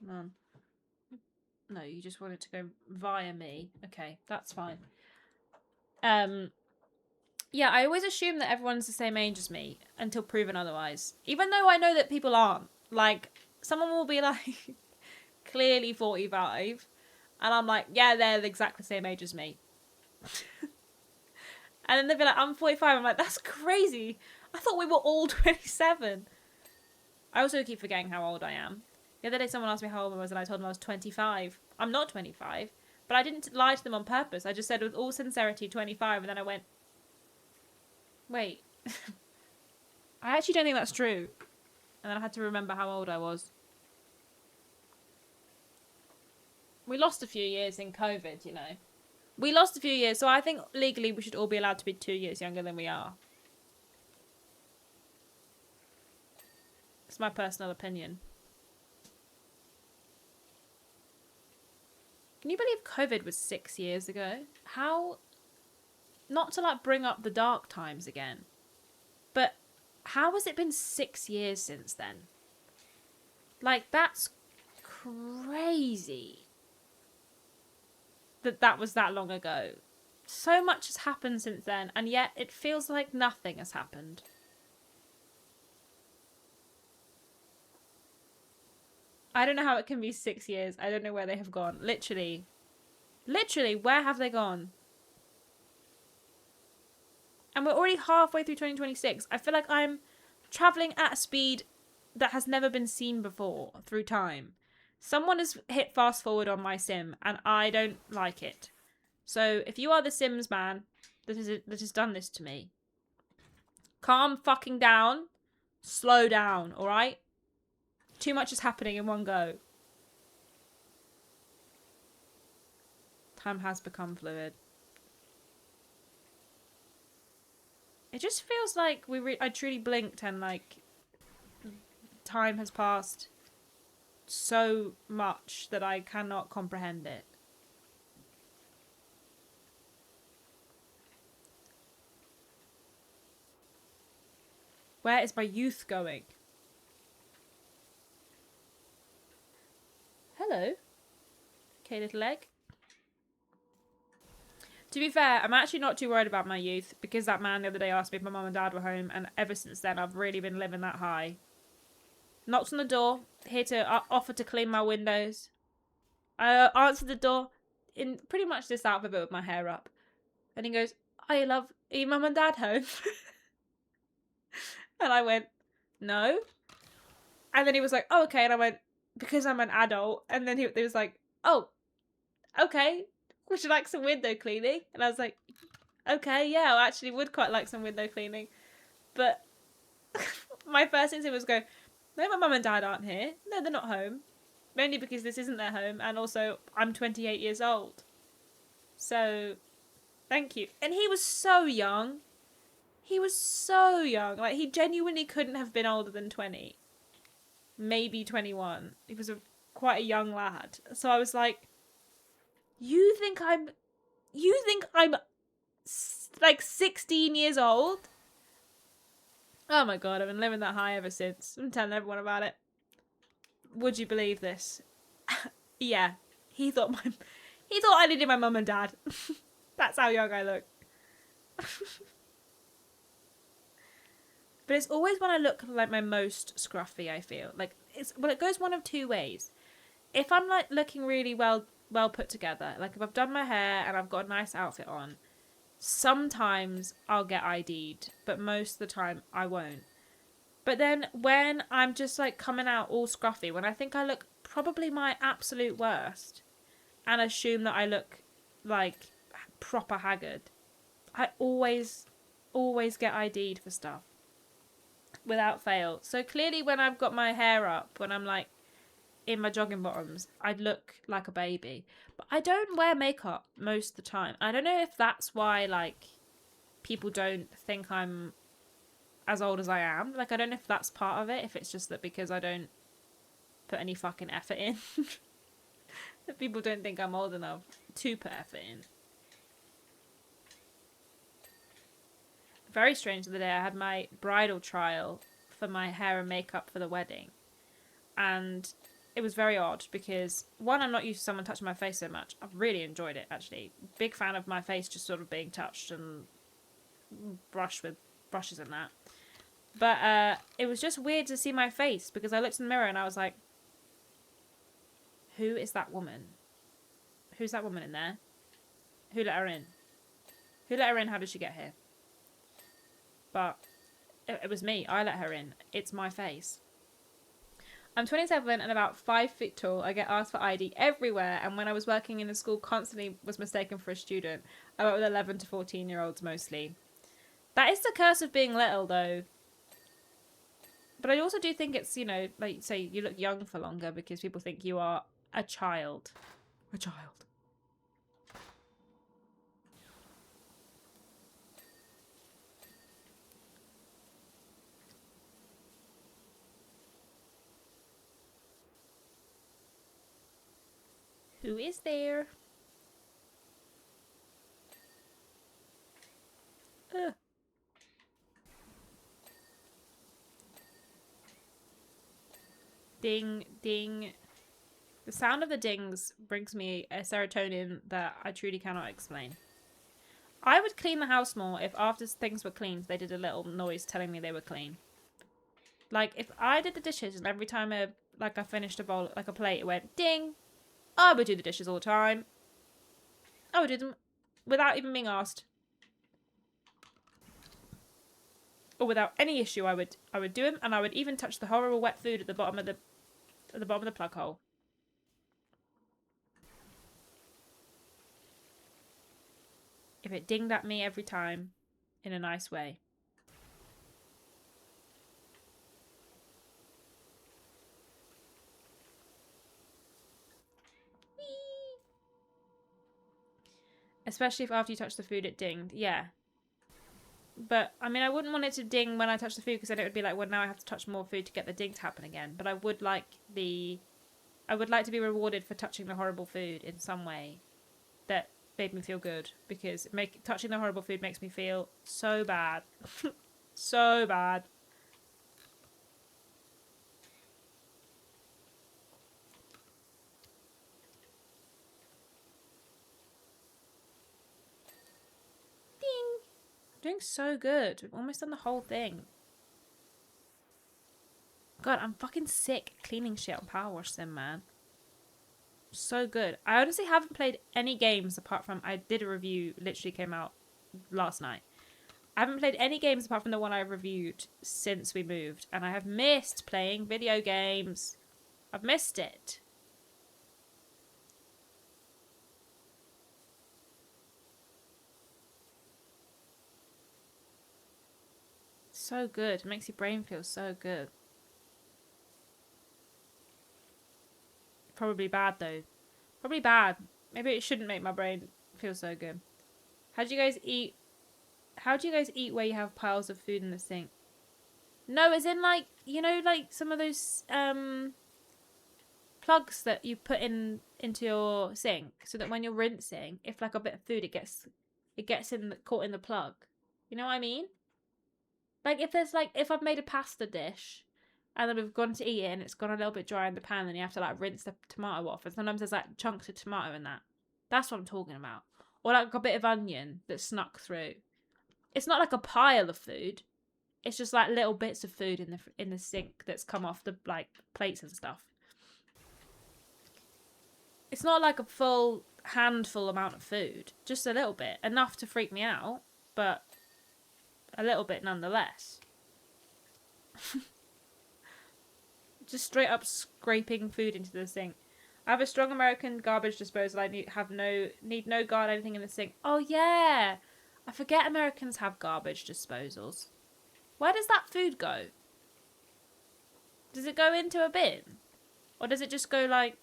Come on. No, you just wanted to go via me. Okay, that's fine. Yeah, I always assume that everyone's the same age as me until proven otherwise. Even though I know that people aren't. Like, someone will be like, clearly 45. And I'm like, yeah, they're exactly the same age as me. And then they'll be like, I'm 45. I'm like, that's crazy. I thought we were all 27. I also keep forgetting how old I am. The other day someone asked me how old I was and I told them I was 25. I'm not 25. But I didn't lie to them on purpose. I just said with all sincerity 25 and then I went, wait. I actually don't think that's true. And then I had to remember how old I was. We lost a few years in COVID, you know. We lost a few years, so I think legally we should all be allowed to be 2 years younger than we are. It's my personal opinion. Can you believe COVID was 6 years ago? How... Not to, like, bring up the dark times again, but how has it been 6 years since then? Like, that's crazy that was that long ago. So much has happened since then, and yet it feels like nothing has happened. I don't know how it can be 6 years. I don't know where they have gone. Literally, where have they gone? And we're already halfway through 2026. I feel like I'm traveling at a speed that has never been seen before through time. Someone has hit fast forward on my sim, and I don't like it. So if you are the Sims man that has done this to me, calm fucking down, slow down, all right? Too much is happening in one go. Time has become fluid. It just feels like I truly blinked and like time has passed so much that I cannot comprehend it. Where is my youth going? Hello. Okay, little egg. To be fair, I'm actually not too worried about my youth because that man the other day asked me if my mum and dad were home, and ever since then I've really been living that high. Knocked on the door, here to offer to clean my windows. I answered the door in pretty much this outfit but with my hair up. And he goes, "Hi, love, are your mum and dad home?" And I went, "No." And then he was like, "Oh, okay." And I went, "Because I'm an adult." And then he was like, "Oh, okay. Would you like some window cleaning?" And I was like, "Okay, yeah, I actually would quite like some window cleaning." But my first instinct was go, "No, my mum and dad aren't here. No, they're not home." Mainly because this isn't their home, and also I'm 28 years old. So, thank you. And he was so young. He was so young. Like, he genuinely couldn't have been older than 20. Maybe 21. He was quite a young lad. So I was like, You think I'm like 16 years old? Oh my god, I've been living that high ever since. I'm telling everyone about it. Would you believe this? Yeah, he thought I needed my mum and dad. That's how young I look. But it's always when I look like my most scruffy, I feel. Like, it goes one of two ways. If I'm like looking really well put together, like if I've done my hair and I've got a nice outfit on, sometimes I'll get ID'd, but most of the time I won't. But then when I'm just like coming out all scruffy, when I think I look probably my absolute worst and assume that I look like proper haggard, I always get ID'd for stuff without fail. So clearly when I've got my hair up, when I'm like in my jogging bottoms, I'd look like a baby. But I don't wear makeup most of the time. I don't know if that's why like people don't think I'm as old as I am. Like, I don't know if that's part of it, if it's just that because I don't put any fucking effort in. That people don't think I'm old enough to put effort in. Very strange the other day, I had my bridal trial for my hair and makeup for the wedding. And it was very odd because, one, I'm not used to someone touching my face so much. I've really enjoyed it, actually. Big fan of my face just sort of being touched and brushed with brushes and that. But it was just weird to see my face because I looked in the mirror and I was like, who is that woman? Who's that woman in there? Who let her in? Who let her in? How did she get here? But it was me. I let her in. It's my face. I'm 27 and about 5 feet tall. I get asked for ID everywhere, and when I was working in a school, constantly was mistaken for a student. I work with 11 to 14-year-olds mostly. That is the curse of being little, though. But I also do think it's, you know, like, say, you look young for longer because people think you are a child. A child. Who is there? Ugh. Ding, ding. The sound of the dings brings me a serotonin that I truly cannot explain. I would clean the house more if after things were cleaned, they did a little noise telling me they were clean. Like, if I did the dishes and every time I finished a bowl, like a plate, it went ding, I would do the dishes all the time. I would do them without even being asked. Or without any issue, I would do them, and I would even touch the horrible wet food at the bottom of the plug hole. If it dinged at me every time, in a nice way. Whee! Especially if after you touch the food it dinged, yeah. But, I mean, I wouldn't want it to ding when I touch the food, because then it would be like, well, now I have to touch more food to get the ding to happen again. But I would like to be rewarded for touching the horrible food in some way that made me feel good, because touching the horrible food makes me feel so bad. So bad. Ding! I'm doing so good. We've almost done the whole thing. God, I'm fucking sick cleaning shit on Powerwash Sim, man. So good. I honestly haven't played any games apart from, I did a review, literally came out last night. I haven't played any games apart from the one I reviewed since we moved, and I have missed playing video games. I've missed it. So good. It makes your brain feel so good. Probably bad though. Probably bad. Maybe it shouldn't make my brain feel so good. How do you guys eat? How do you guys eat where you have piles of food in the sink? No, as in like, you know, like some of those plugs that you put into your sink, so that when you're rinsing, if like a bit of food it gets caught in the plug. You know what I mean? Like if I've made a pasta dish and then we've gone to eat it and it's gone a little bit dry in the pan, and you have to like rinse the tomato off, and sometimes there's like chunks of tomato in that. That's what I'm talking about. Or like a bit of onion that snuck through. It's not like a pile of food. It's just like little bits of food in the sink that's come off the like plates and stuff. It's not like a full handful amount of food, just a little bit, enough to freak me out, but a little bit nonetheless. Just straight up scraping food into the sink. I have a strong American garbage disposal. I need no guard anything in the sink. Oh yeah, I forget Americans have garbage disposals. Where does that food go? Does it go into a bin, or does it just go like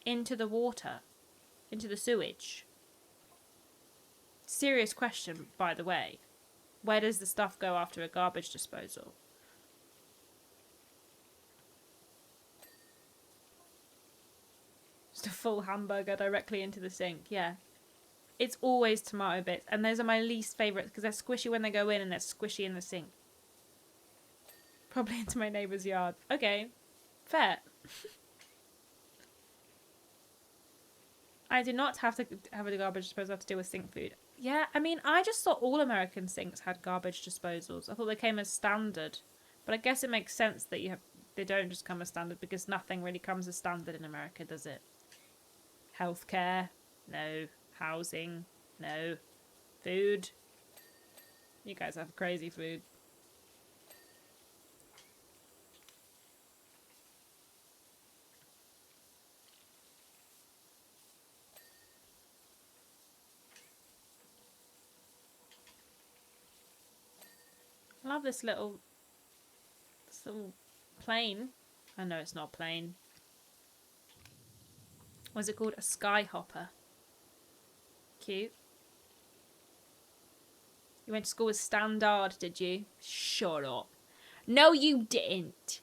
into the water, into the sewage? Serious question, by the way. Where does the stuff go after a garbage disposal? Just a full hamburger directly into the sink, yeah. It's always tomato bits, and those are my least favourites because they're squishy when they go in and they're squishy in the sink. Probably into my neighbour's yard. Okay, fair. I do not have to have a garbage disposal to deal with sink food. Yeah, I mean, I just thought all American sinks had garbage disposals. I thought they came as standard. But I guess it makes sense that they don't just come as standard, because nothing really comes as standard in America, does it? Healthcare? No. Housing? No. Food? You guys have crazy food. I love this little plane. I know it's not plain. Was it called a skyhopper? Cute. You went to school with Standard, did you? Shut up. No, you didn't.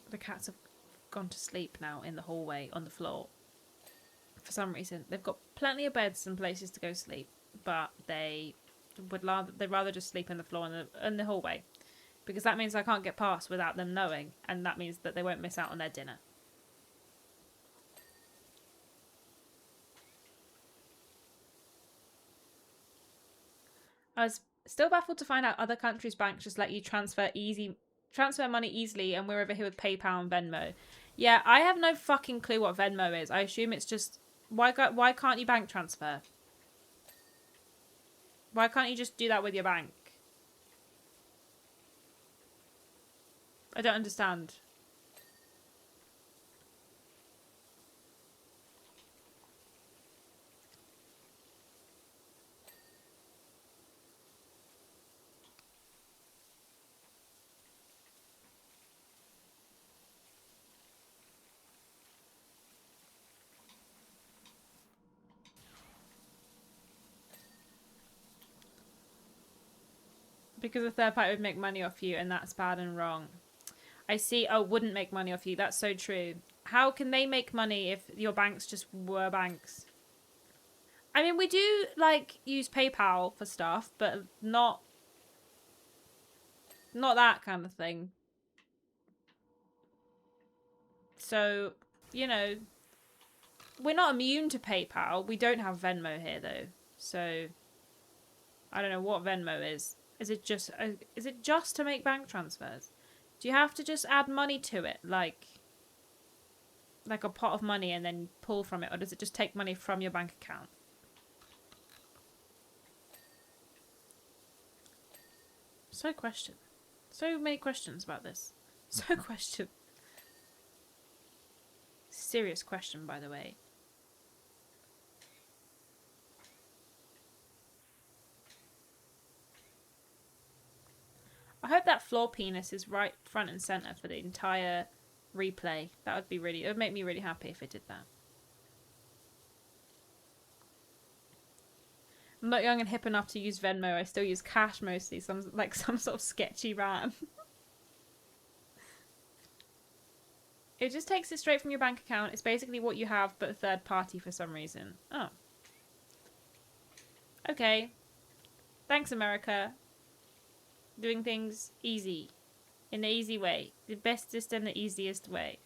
The cats have gone to sleep now in the hallway on the floor. For some reason, they've got plenty of beds and places to go sleep, but they'd rather just sleep on the floor in the hallway, because that means I can't get past without them knowing, and that means that they won't miss out on their dinner. I was still baffled to find out other countries' banks just let you transfer money easily, and we're over here with PayPal and Venmo. Yeah, I have no fucking clue what Venmo is. I assume it's just why can't you bank transfer? Why can't you just do that with your bank? I don't understand. Because a third party would make money off you, and that's bad and wrong. I see. Oh, wouldn't make money off you. That's so true. How can they make money if your banks just were banks? I mean, we do, like, use PayPal for stuff, but not that kind of thing. So, you know, we're not immune to PayPal. We don't have Venmo here, though. So, I don't know what Venmo is. Is it just to make bank transfers? Do you have to just add money to it, like a pot of money, and then pull from it, or does it just take money from your bank account? So many questions about this. Serious question, by the way. I hope that floor penis is right front and center for the entire replay. It would make me really happy if it did that. I'm not young and hip enough to use Venmo. I still use cash mostly. Some sort of sketchy ram. It just takes it straight from your bank account. It's basically what you have, but a third party for some reason. Oh. Okay. Thanks, America. Doing things easy. In the easy way. The bestest and the easiest way.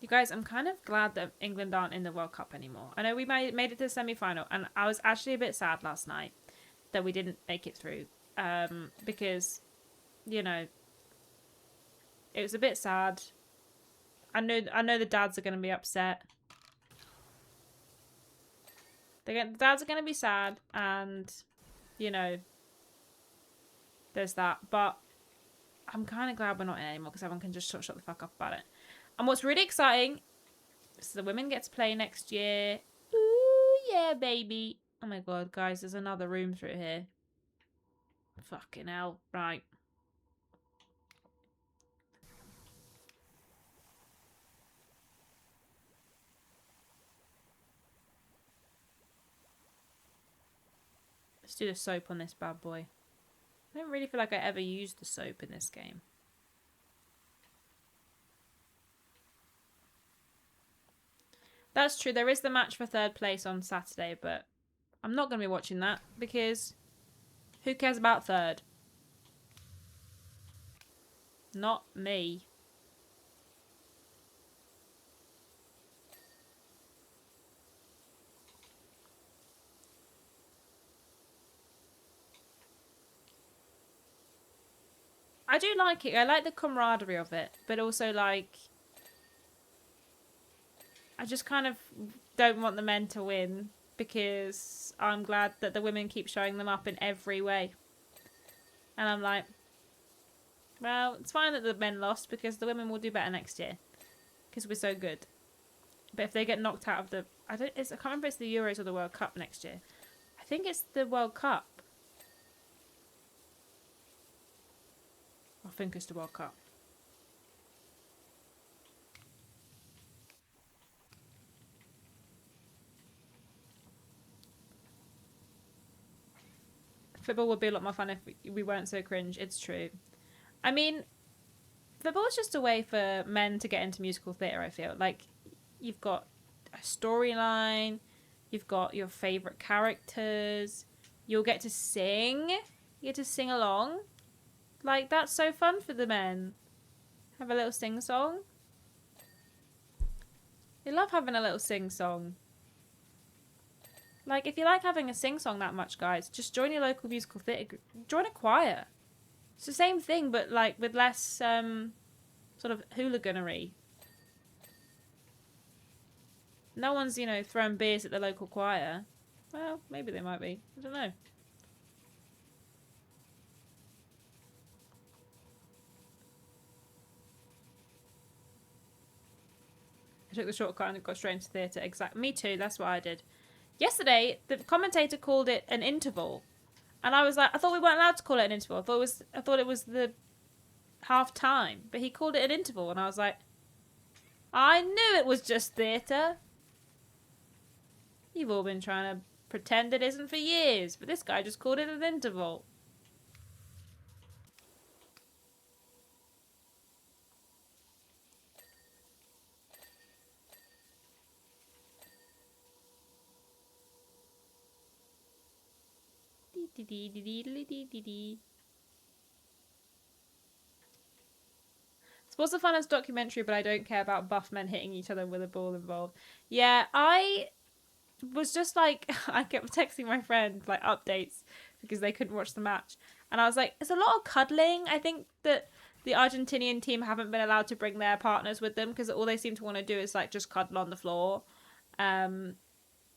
You guys, I'm kind of glad that England aren't in the World Cup anymore. I know we made it to the semi-final, and I was actually a bit sad last night that we didn't make it through. Because, you know, it was a bit sad. I know the dads are going to be upset. The dads are going to be sad, and, you know, there's that. But I'm kind of glad we're not in anymore, because everyone can just shut the fuck up about it. And what's really exciting is the women get to play next year. Ooh, yeah, baby. Oh my god, guys, there's another room through here. Fucking hell. Right. Let's do the soap on this bad boy. I don't really feel like I ever used the soap in this game. That's true. There is the match for third place on Saturday, but I'm not going to be watching that because who cares about third? Not me. I do like it. I like the camaraderie of it, but also like I just kind of don't want the men to win because I'm glad that the women keep showing them up in every way. And I'm like, Well, it's fine that the men lost because the women will do better next year because we're so good. But if they get knocked out of the, I can't remember if it's the Euros or the World Cup next year. I think it's the World Cup. I think it's the World Cup. Football would be a lot more fun if we weren't so cringe. It's true. I mean, football is just a way for men to get into musical theatre, I feel. Like, you've got a storyline, you've got your favourite characters, you'll get to sing, you get to sing along. Like, that's so fun for the men. Have a little sing-song. They love having a little sing-song. Like, if you like having a sing-song that much, guys, just join your local musical theatre. Join a choir. It's the same thing, but, like, with less, sort of hooliganery. No one's, you know, throwing beers at the local choir. Well, maybe they might be. I don't know. I took the shortcut and got straight into theatre. Exactly. Me too. That's what I did. Yesterday, the commentator called it an interval. And I was like, I thought we weren't allowed to call it an interval. I thought it was the half time. But he called it an interval. And I was like, I knew it was just theatre. You've all been trying to pretend it isn't for years. But this guy just called it an interval. Sports a fun as documentary, but I don't care about buff men hitting each other with a ball involved. Yeah, I was just like, I kept texting my friend like updates because they couldn't watch the match, and I was like, it's a lot of cuddling. I think that the Argentinian team haven't been allowed to bring their partners with them because all they seem to want to do is like just cuddle on the floor.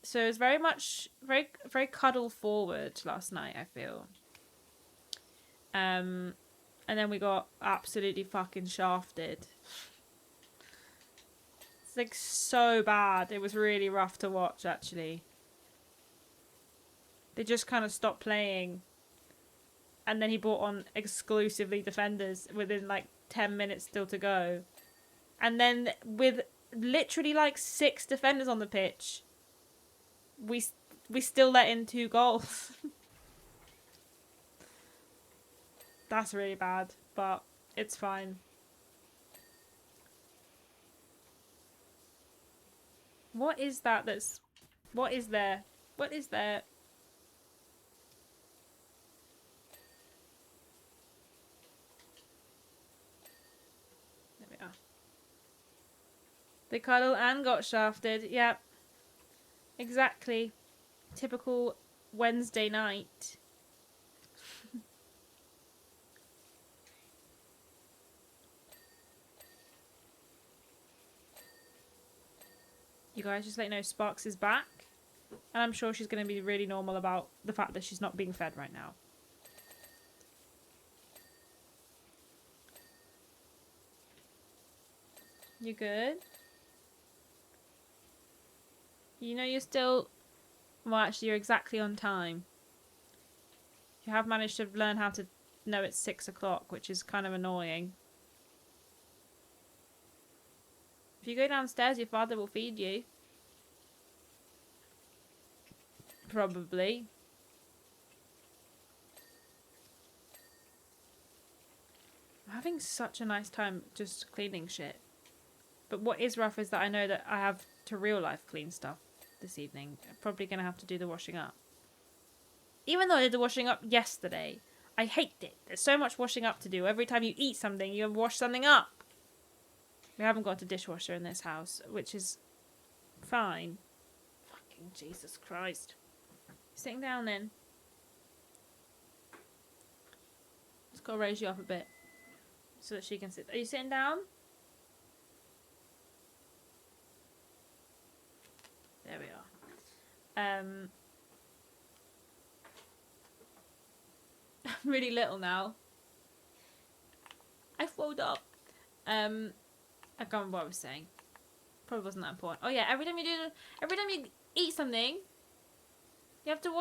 So it was very much very cuddle forward last night, I feel. And then we got absolutely fucking shafted. It's like so bad. It was really rough to watch, actually. They just kind of stopped playing. And then he brought on exclusively defenders within like 10 minutes still to go. And then with literally like 6 defenders on the pitch, we still let in 2 goals. That's really bad, but it's fine. What is that that's... What is there? What is there? There we are. They cuddled and got shafted. Yep. Exactly. Typical Wednesday night. You guys, just let you know, Sparks is back. And I'm sure she's going to be really normal about the fact that she's not being fed right now. You good? You know you're still... Well, actually, you're exactly on time. You have managed to learn how to know it's 6 o'clock, which is kind of annoying. If you go downstairs, your father will feed you. Probably. I'm having such a nice time just cleaning shit. But what is rough is that I know that I have to real life clean stuff this evening. I'm probably going to have to do the washing up. Even though I did the washing up yesterday, I hate it. There's so much washing up to do. Every time you eat something, you wash something up. We haven't got a dishwasher in this house, which is fine. Fucking Jesus Christ. Sitting down then. Just gotta raise you up a bit so that she can sit. Are you sitting down? There we are. I'm really little now. I fold up. I can't remember what I was saying. Probably wasn't that important. Oh yeah, every time you eat something, you have to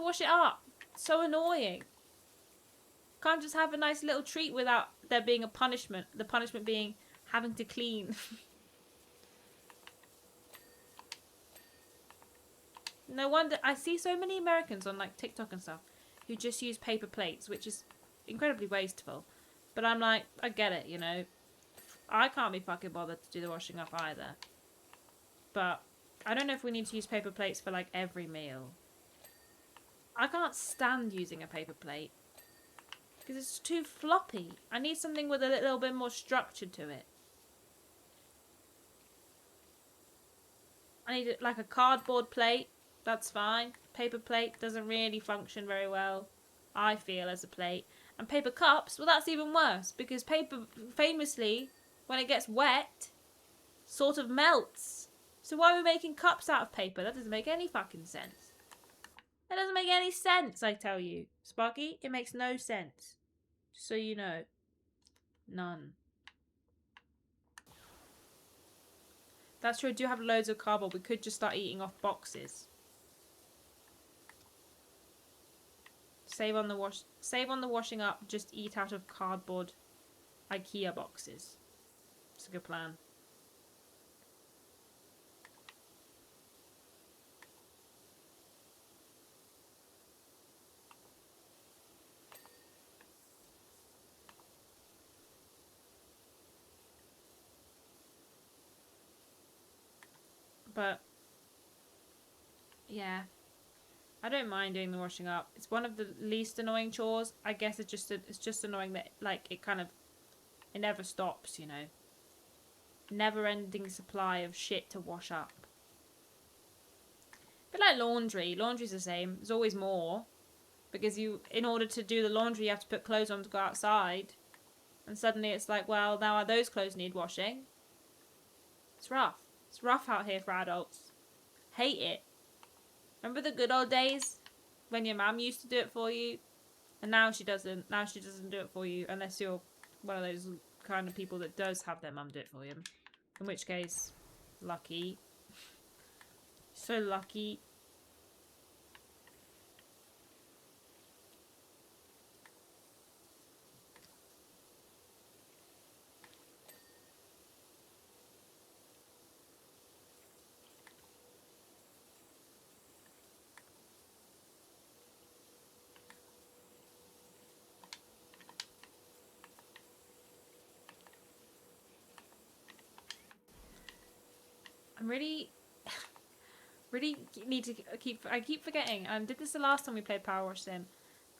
wash it up. So annoying. Can't just have a nice little treat without there being a punishment. The punishment being having to clean. No wonder I see so many Americans on like TikTok and stuff who just use paper plates, which is incredibly wasteful. But I'm like, I get it, you know. I can't be fucking bothered to do the washing up either. But I don't know if we need to use paper plates for like every meal. I can't stand using a paper plate because it's too floppy. I need something with a little bit more structure to it. I need like a cardboard plate. That's fine. Paper plate doesn't really function very well, I feel, as a plate. And paper cups, well, that's even worse because paper, famously, when it gets wet, sort of melts. So why are we making cups out of paper? That doesn't make any fucking sense. That doesn't make any sense, I tell you. Sparky, it makes no sense. Just so you know. None. That's true, I do have loads of cardboard. We could just start eating off boxes. Save on the washing up, just eat out of cardboard IKEA boxes. It's a good plan. But yeah, I don't mind doing the washing up. It's one of the least annoying chores. I guess it's just annoying that like it never stops, you know. Never-ending supply of shit to wash up. But like laundry, laundry's the same. There's always more because in order to do the laundry, you have to put clothes on to go outside, and suddenly it's like, well, now those clothes need washing. It's rough. It's rough out here for adults. Hate it. Remember the good old days when your mum used to do it for you? And now she doesn't. Now she doesn't do it for you unless you're one of those kind of people that does have their mum do it for you. In which case, lucky. So lucky. I'm really need to I keep forgetting. I did this the last time we played Powerwash Sim,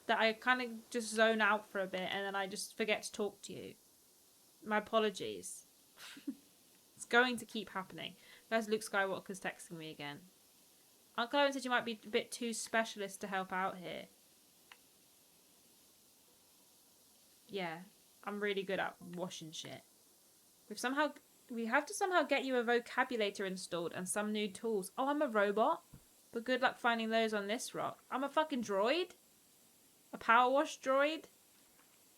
that I kind of just zone out for a bit and then I just forget to talk to you. My apologies. It's going to keep happening. Guys, Luke Skywalker's texting me again. Uncle Owen said you might be a bit too specialist to help out here. Yeah, I'm really good at washing shit. We have to somehow get you a vocabulator installed and some new tools. Oh, I'm a robot? But good luck finding those on this rock. I'm a fucking droid? A power wash droid?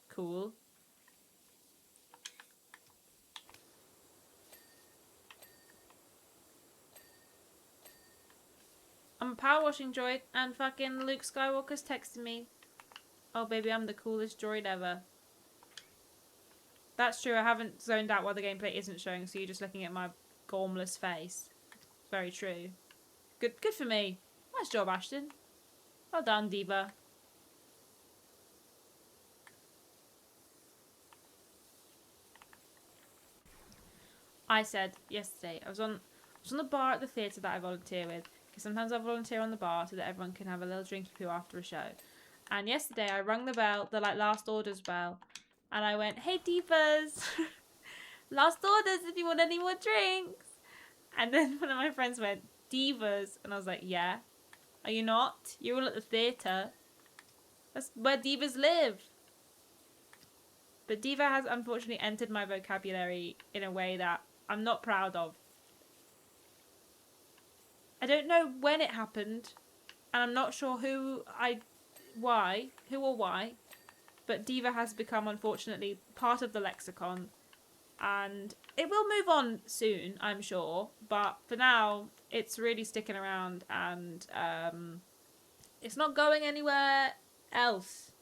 Cool. I'm a power washing droid and fucking Luke Skywalker's texting me. Oh baby, I'm the coolest droid ever. That's true, I haven't zoned out while the gameplay isn't showing, so you're just looking at my gormless face. It's very true. Good for me. Nice job, Ashton. Well done, Diva. I said yesterday, I was on the bar at the theatre that I volunteer with, because sometimes I volunteer on the bar so that everyone can have a little drinky poo after a show. And yesterday I rung the bell, the like last orders bell, and I went, "Hey divas, last orders if you want any more drinks." And then one of my friends went, "Divas," and I was like, "Yeah, are you not? You're all at the theatre. That's where divas live." But diva has unfortunately entered my vocabulary in a way that I'm not proud of. I don't know when it happened, and I'm not sure who or why. but diva has become, unfortunately, part of the lexicon. And it will move on soon, I'm sure. But for now, it's really sticking around, and it's not going anywhere else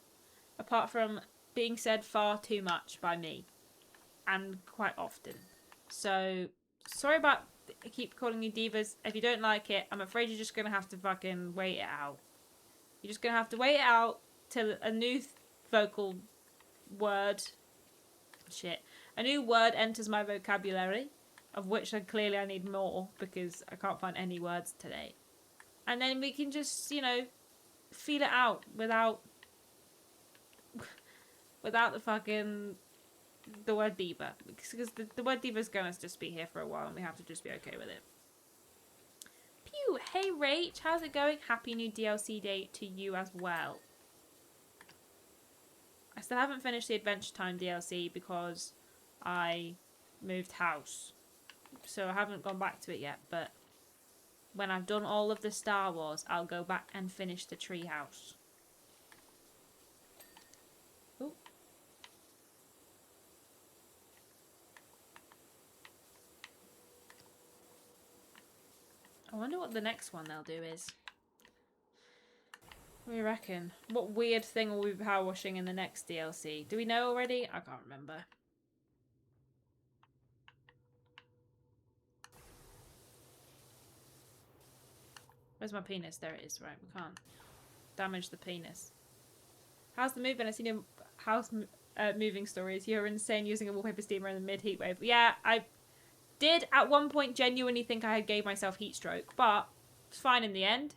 apart from being said far too much by me, and quite often. So sorry about I keep calling you divas. If you don't like it, I'm afraid you're just gonna have to fucking wait it out. You're just gonna have to wait it out till a new vocal word, a new word enters my vocabulary, of which I need more because I can't find any words today. And then we can just, you know, feel it out without the word diva, because the word diva is going to just be here for a while and we have to just be okay with it. Pew! Hey Rach, how's it going? Happy new DLC day to you as well. I still haven't finished the Adventure Time DLC because I moved house, so I haven't gone back to it yet, but when I've done all of the Star Wars, I'll go back and finish the treehouse. Ooh. I wonder what the next one they'll do is. What do you reckon? What weird thing will we be power washing in the next DLC? Do we know already? I can't remember. Where's my penis? There it is. Right, we can't damage the penis. How's the movement? I've seen your house moving stories. You're insane using a wallpaper steamer in the mid-heat wave. Yeah, I did at one point genuinely think I had gave myself heat stroke, but it's fine in the end.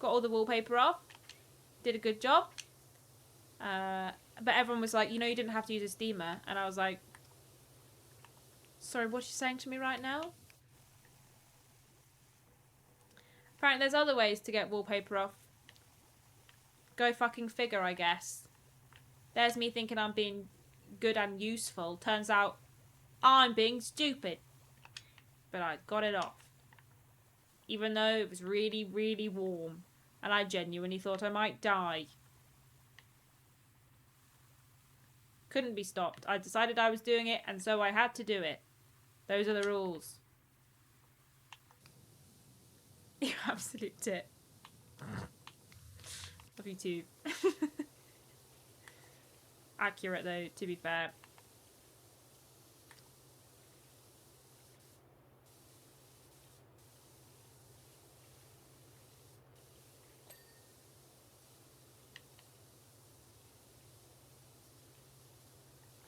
Got all the wallpaper off. Did a good job. But everyone was like, you know, you didn't have to use a steamer. And I was like, sorry, what's she saying to me right now? Apparently there's other ways to get wallpaper off. Go fucking figure, I guess. There's me thinking I'm being good and useful. Turns out I'm being stupid. But I got it off. Even though it was really, really warm. And I genuinely thought I might die. Couldn't be stopped. I decided I was doing it, and so I had to do it. Those are the rules. You absolute tit. Love you too. Accurate though, to be fair.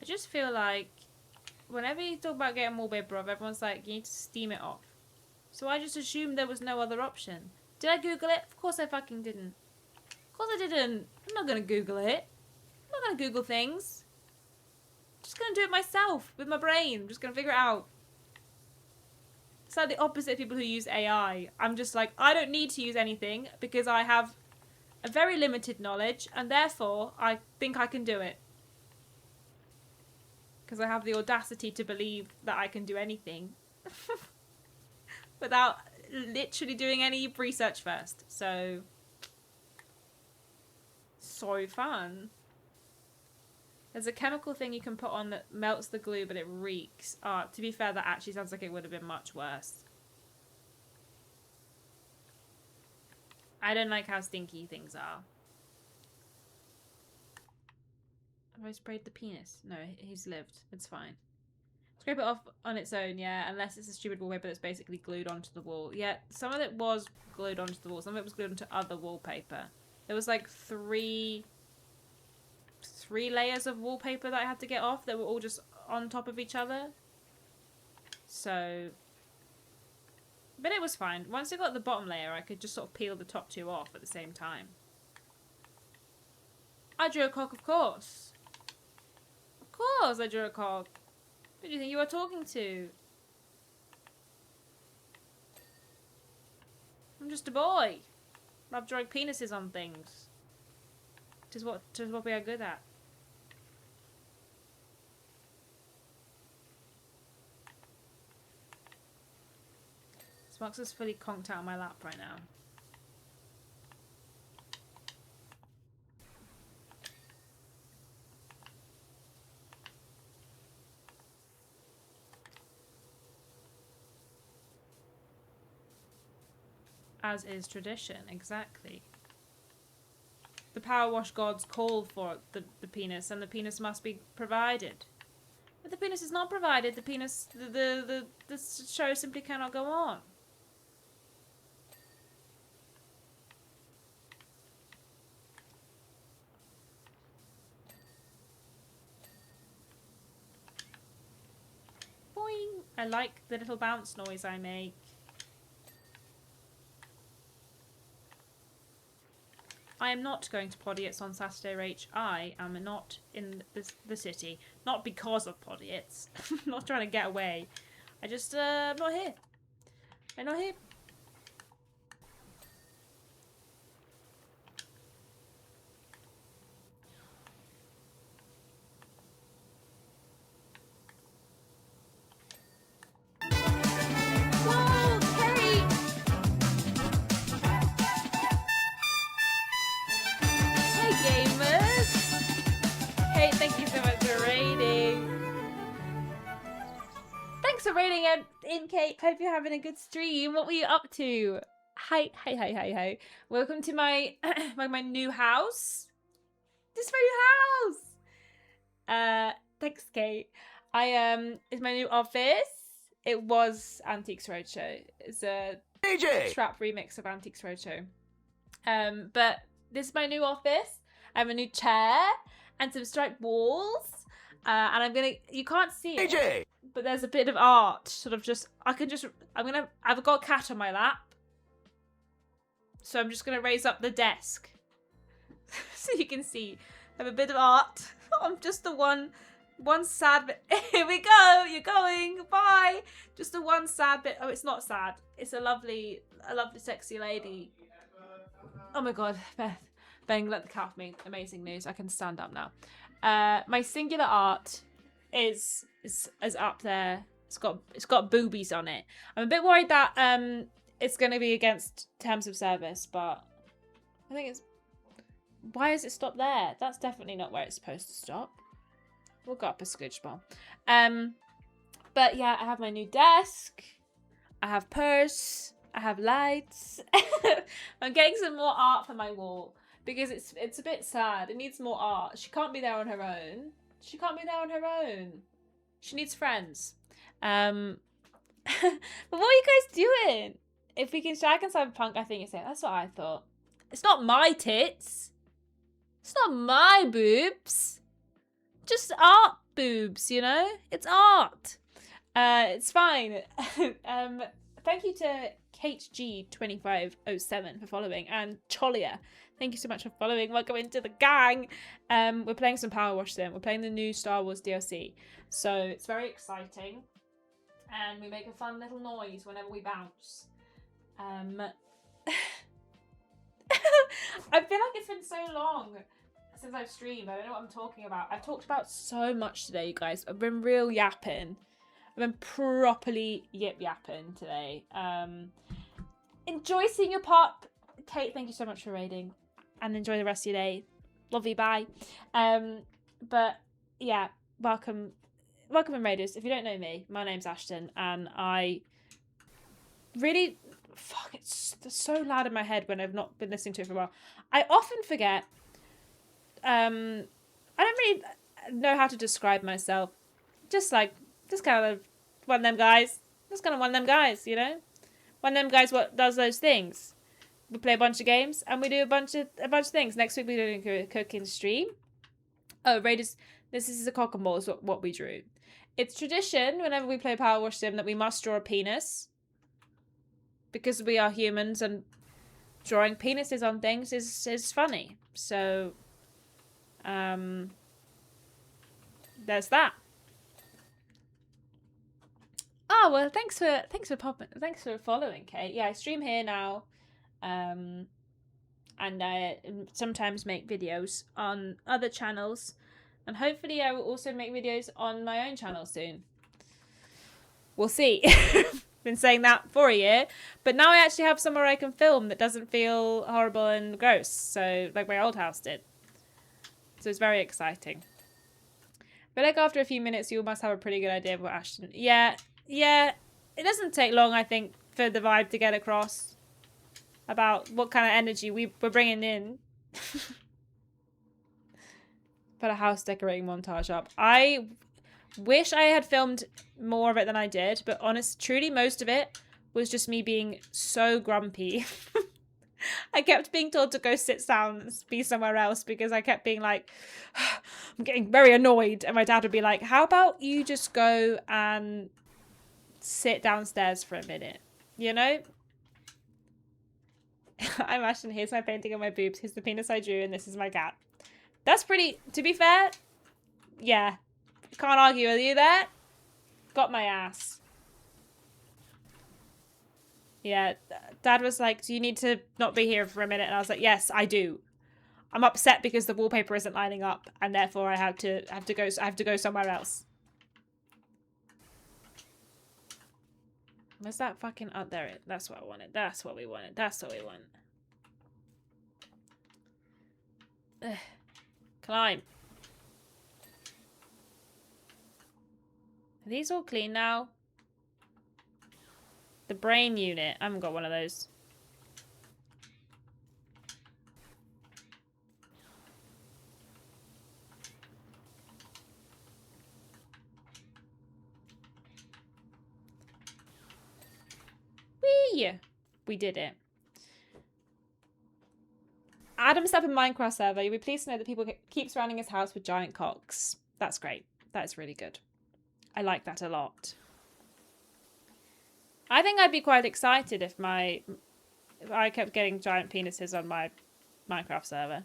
I just feel like whenever you talk about getting wallpaper off, everyone's like, you need to steam it off. So I just assumed there was no other option. Did I Google it? Of course I fucking didn't. Of course I didn't. I'm not gonna Google it. I'm not gonna Google things. I'm just gonna do it myself with my brain. I'm just gonna figure it out. It's like the opposite of people who use AI. I'm just like, I don't need to use anything because I have a very limited knowledge and therefore I think I can do it. Because I have the audacity to believe that I can do anything. Without literally doing any research first. So fun. There's a chemical thing you can put on that melts the glue, but it reeks. To be fair, that actually sounds like it would have been much worse. I don't like how stinky things are. Have I sprayed the penis? No, he's lived. It's fine. Scrape it off on its own, yeah, unless it's a stupid wallpaper that's basically glued onto the wall. Yeah, some of it was glued onto the wall. Some of it was glued onto other wallpaper. There was like three layers of wallpaper that I had to get off that were all just on top of each other. So, but it was fine. Once I got the bottom layer, I could just sort of peel the top two off at the same time. I drew a cock, of course. Of course I drew a cock. Who do you think you are talking to? I'm just a boy. I love drawing penises on things. Tis what we are good at. Smox is fully conked out on my lap right now. As is tradition, exactly. The power wash gods call for the penis, and the penis must be provided. If the penis is not provided, the show simply cannot go on. Boing! I like the little bounce noise I make. I am not going to Podiots on Saturday, Rach. I am not in the city. Not because of Podiots. I'm not trying to get away. I just, I'm not here. I'm not here. Whoa, Kate! Hey, gamers! Hey, thank you so much for raiding. Thanks for raiding in, Kate. Hope you're having a good stream. What were you up to? Hi. Welcome to my my new house. This is my new house. Thanks, Kate. It's my new office. It was Antiques Roadshow. It's a trap remix of Antiques Roadshow. But this is my new office. I have a new chair and some striped walls. And you can't see it, but there's a bit of art, sort of just, I've got a cat on my lap. So I'm just gonna raise up the desk so you can see. I have a bit of art on just the one sad bit. Here we go. You're going. Bye. Just the one sad bit. Oh, it's not sad. It's a lovely, sexy lady. Oh my God, Beth. Ben, let the cat off me. Amazing news. I can stand up now. My singular art is up there. It's got boobies on it. I'm a bit worried that it's going to be against terms of service, but I think it's. Why has it stopped there? That's definitely not where it's supposed to stop. We'll go up a scooch more. But yeah, I have my new desk. I have purse. I have lights. I'm getting some more art for my wall because it's a bit sad. It needs more art. She can't be there on her own. She needs friends. But what are you guys doing? If we can shag and Cyberpunk, I think it's it. That's what I thought. It's not my tits. It's not my boobs. Just art boobs, you know? It's art. It's fine. Thank you to KateG2507 for following, and Cholia. Thank you so much for following. Welcome into the gang. We're playing some Powerwash Sim. We're playing the new Star Wars DLC. So it's very exciting. And we make a fun little noise whenever we bounce. I feel like it's been so long since I've streamed. I don't know what I'm talking about. I've talked about so much today, you guys. I've been real yapping. I've been properly yapping today. Enjoy seeing your pop. Kate, thank you so much for raiding. And enjoy the rest of your day. Love you, bye. But yeah, welcome in Raiders. If you don't know me, my name's Ashton, and I really it's so loud in my head when I've not been listening to it for a while. I often forget. I don't really know how to describe myself. Just kind of one of them guys. Just kind of one of them guys, you know? One of them guys what does those things. We play a bunch of games and we do a bunch of things. Next week we're doing a cooking stream. Oh, Raiders, this is a cock and ball is what we drew. It's tradition whenever we play Powerwash Sim that we must draw a penis. Because we are humans and drawing penises on things is funny. So, there's that. Oh well, thanks for following, Kate. Yeah, I stream here now, and I sometimes make videos on other channels, and hopefully I will also make videos on my own channel soon. We'll see. Been saying that for a year, but now I actually have somewhere I can film that doesn't feel horrible and gross. So like my old house did. So it's very exciting. But like after a few minutes, you must have a pretty good idea of what Ashton. Yeah. It doesn't take long, I think, for the vibe to get across. about what kind of energy we were bringing in. Put a house decorating montage up. I wish I had filmed more of it than I did, but truly most of it was just me being so grumpy. I kept being told to go sit down and be somewhere else because I kept being like, I'm getting very annoyed. And my dad would be like, how about you just go and sit downstairs for a minute? You know? I'm Ashton. Here's my painting of my boobs. Here's the penis I drew, and this is my cat. That's pretty, to be fair, yeah. Can't argue with you there. Got my ass. Yeah, Dad was like, do you need to not be here for a minute? And I was like, yes, I do. I'm upset because the wallpaper isn't lining up, and therefore I have to go somewhere else. Where's that fucking up there? That's what I wanted. That's what we wanted. That's what we want. Ugh. Climb. Are these all clean now? The brain unit. I haven't got one of those. Whee! We did it. Adam's up in Minecraft server. You'll be pleased to know that people keep surrounding his house with giant cocks. That's great. That's really good. I like that a lot. I think I'd be quite excited if I kept getting giant penises on my Minecraft server.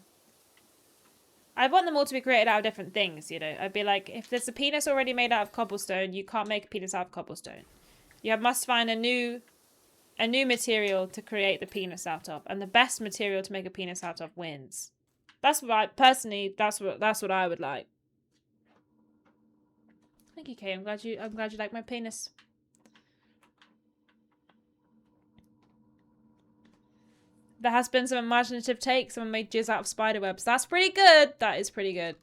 I want them all to be created out of different things, you know. I'd be like, if there's a penis already made out of cobblestone, you can't make a penis out of cobblestone. You must find a new material to create the penis out of, and the best material to make a penis out of wins. That's what I personally. That's what I would like. Thank you, Kay. I'm glad you like my penis. There has been some imaginative takes. Someone made jizz out of spider webs. That's pretty good. That is pretty good.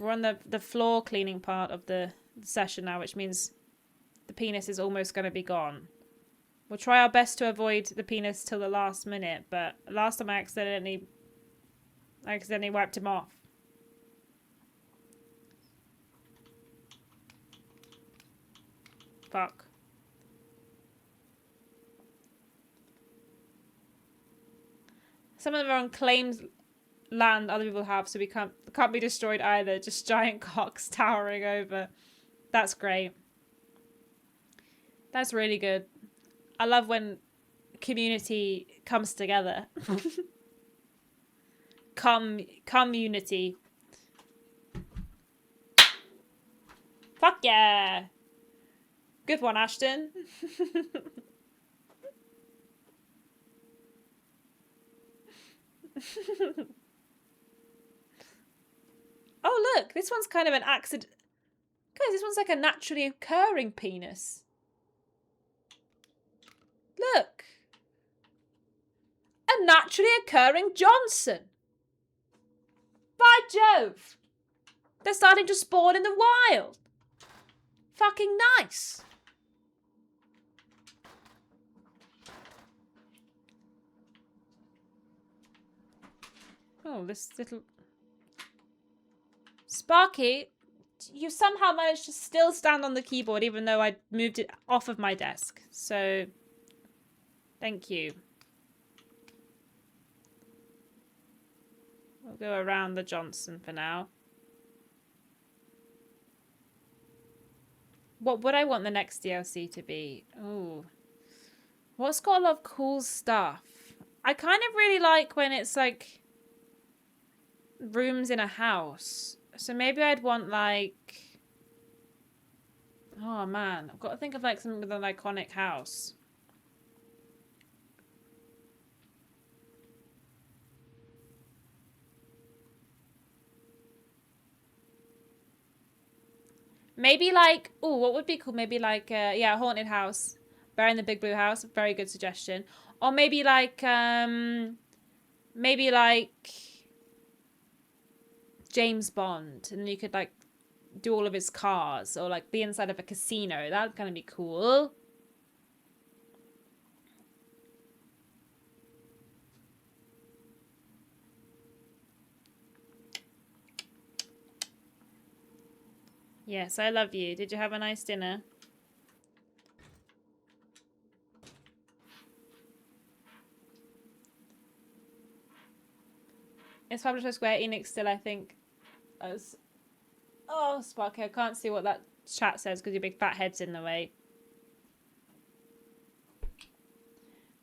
We're on the floor cleaning part of the session now, which means the penis is almost going to be gone. We'll try our best to avoid the penis till the last minute, but last time I accidentally wiped him off. Fuck. Some of them are on claimed land other people have, so we can't be destroyed either. Just giant cocks towering over. That's great. That's really good. I love when community comes together. Community. Fuck yeah. Good one, Ashton. Oh, look. This one's kind of an accident. Guys, this one's like a naturally occurring penis. Look. A naturally occurring Johnson. By Jove. They're starting to spawn in the wild. Fucking nice. Oh, this little... Sparky, you somehow managed to still stand on the keyboard even though I moved it off of my desk. So, thank you. We'll go around the Johnson for now. What would I want the next DLC to be? Ooh. What's got a lot of cool stuff? I kind of really like when it's like rooms in a house. So maybe I'd want like... Oh man, I've got to think of like something with an iconic house. Maybe like, oh, what would be cool? Maybe like, yeah, a haunted house. Bear in the Big Blue House. Very good suggestion. Or maybe like James Bond, and you could like do all of his cars, or like the inside of a casino. That'd kind of be cool. Yes, I love you. Did you have a nice dinner? It's published by Square Enix still, I think. As oh, Sparky, I can't see what that chat says because your big fat head's in the way.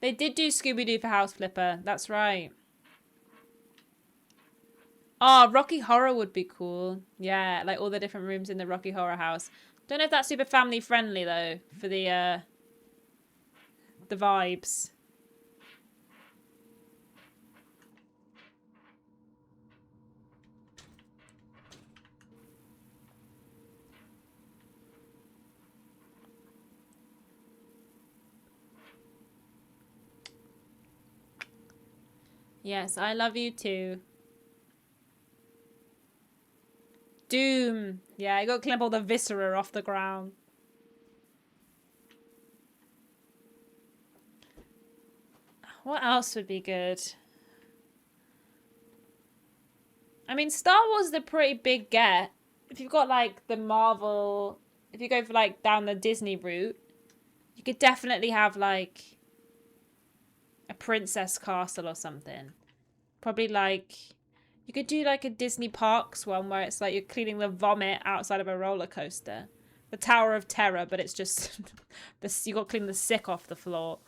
They did do Scooby-Doo for House Flipper. That's right. Oh, Rocky Horror would be cool. Yeah, like all the different rooms in the Rocky Horror house. Don't know if that's super family friendly though for the vibes. Yes, I love you too. Doom. Yeah, I got to clean up all the viscera off the ground. What else would be good? I mean, Star Wars is a pretty big get. If you've got like the Marvel, if you go for like down the Disney route, you could definitely have like a princess castle or something. Probably like you could do like a Disney Parks one where it's like you're cleaning the vomit outside of a roller coaster. The Tower of Terror, but it's just you got to clean the sick off the floor.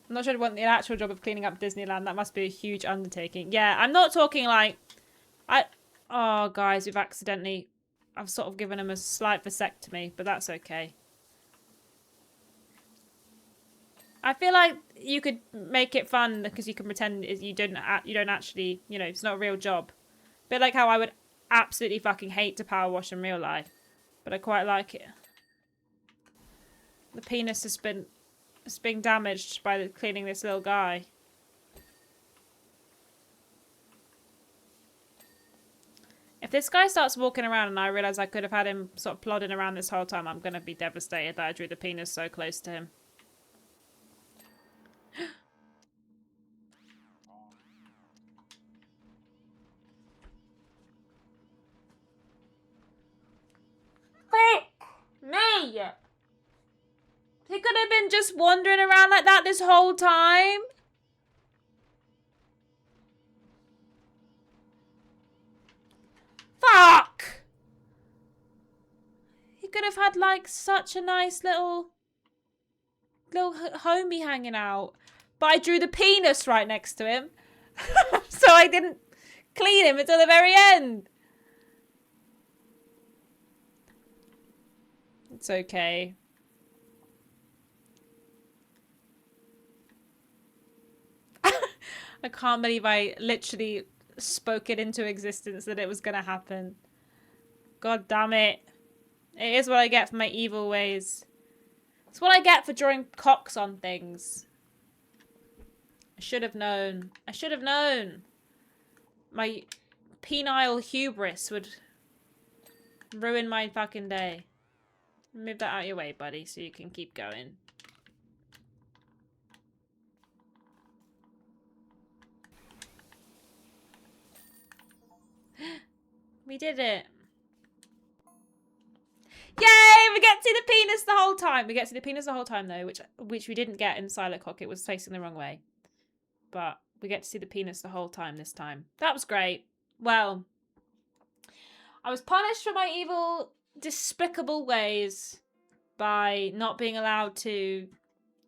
I'm not sure I'd want the actual job of cleaning up Disneyland. That must be a huge undertaking. Yeah, I'm not talking like oh, guys, I've sort of given him a slight vasectomy, but that's okay. I feel like you could make it fun because you can pretend you don't actually, you know, it's not a real job. A bit like how I would absolutely fucking hate to power wash in real life, but I quite like it. The penis has been damaged by cleaning this little guy. If this guy starts walking around and I realise I could have had him sort of plodding around this whole time, I'm going to be devastated that I drew the penis so close to him. Fuck me! He could have been just wandering around like that this whole time. Fuck! He could have had like such a nice little homie hanging out. But I drew the penis right next to him. So I didn't clean him until the very end. It's okay. I can't believe I literally spoke it into existence that it was going to happen. God damn it. It is what I get for my evil ways. It's what I get for drawing cocks on things. I should have known. I should have known. My penile hubris would ruin my fucking day. Move that out of your way, buddy, so you can keep going. We did it. Yay! We get to see the penis the whole time. We get to see the penis the whole time, though, which we didn't get in Silent Cock. It was facing the wrong way. But we get to see the penis the whole time this time. That was great. Well, I was punished for my evil, despicable ways by not being allowed to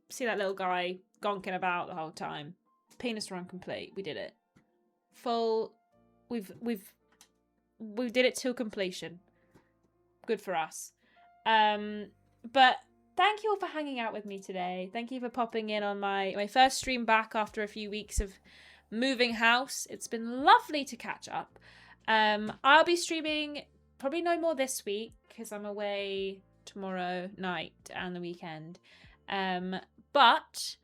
see that little guy gonking about the whole time. Penis run complete. We did it. Full. We did it to completion. Good for us. But thank you all for hanging out with me today. Thank you for popping in on my first stream back after a few weeks of moving house. It's been lovely to catch up. I'll be streaming probably no more this week because I'm away tomorrow night and the weekend. But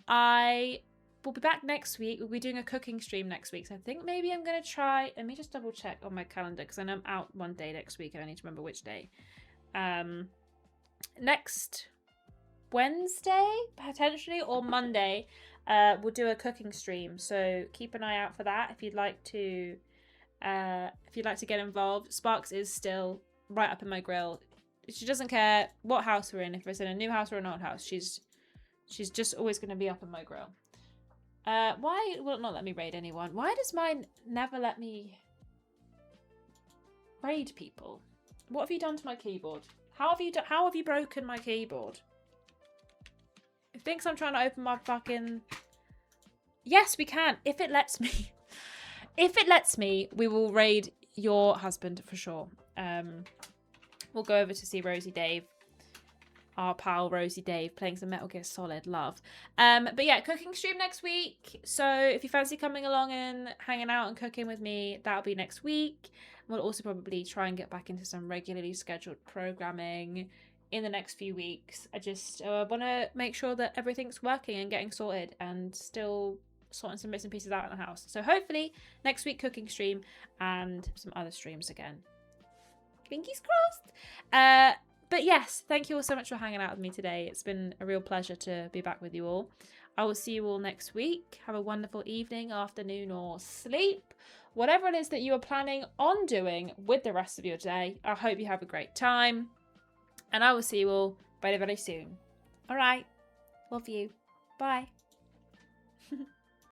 I will be back next week. We'll be doing a cooking stream next week. So I think maybe I'm going to try... Let me just double check on my calendar because I know I'm out one day next week and I need to remember which day. Next Wednesday, potentially, or Monday, we'll do a cooking stream. So keep an eye out for that if you'd like to get involved. Sparks is still right up in my grill. She doesn't care what house we're in, if it's in a new house or an old house. She's just always going to be up in my grill. Why will it not let me raid anyone? Why does mine never let me raid people? What have you done to my keyboard? How have you broken my keyboard? It thinks I'm trying to open my fucking... Yes, we can. If it lets me. If it lets me, we will raid your husband for sure. We'll go over to see Rosie Dave. Our pal Rosie Dave playing some Metal Gear Solid. Love. But yeah, cooking stream next week. So if you fancy coming along and hanging out and cooking with me, that'll be next week. We'll also probably try and get back into some regularly scheduled programming in the next few weeks. I just want to make sure that everything's working and getting sorted, and still sorting some bits and pieces out in the house. So hopefully next week cooking stream and some other streams again. Fingers crossed. But yes, thank you all so much for hanging out with me today. It's been a real pleasure to be back with you all. I will see you all next week. Have a wonderful evening, afternoon, or sleep. Whatever it is that you are planning on doing with the rest of your day, I hope you have a great time. And I will see you all very, very soon. All right. Love you. Bye.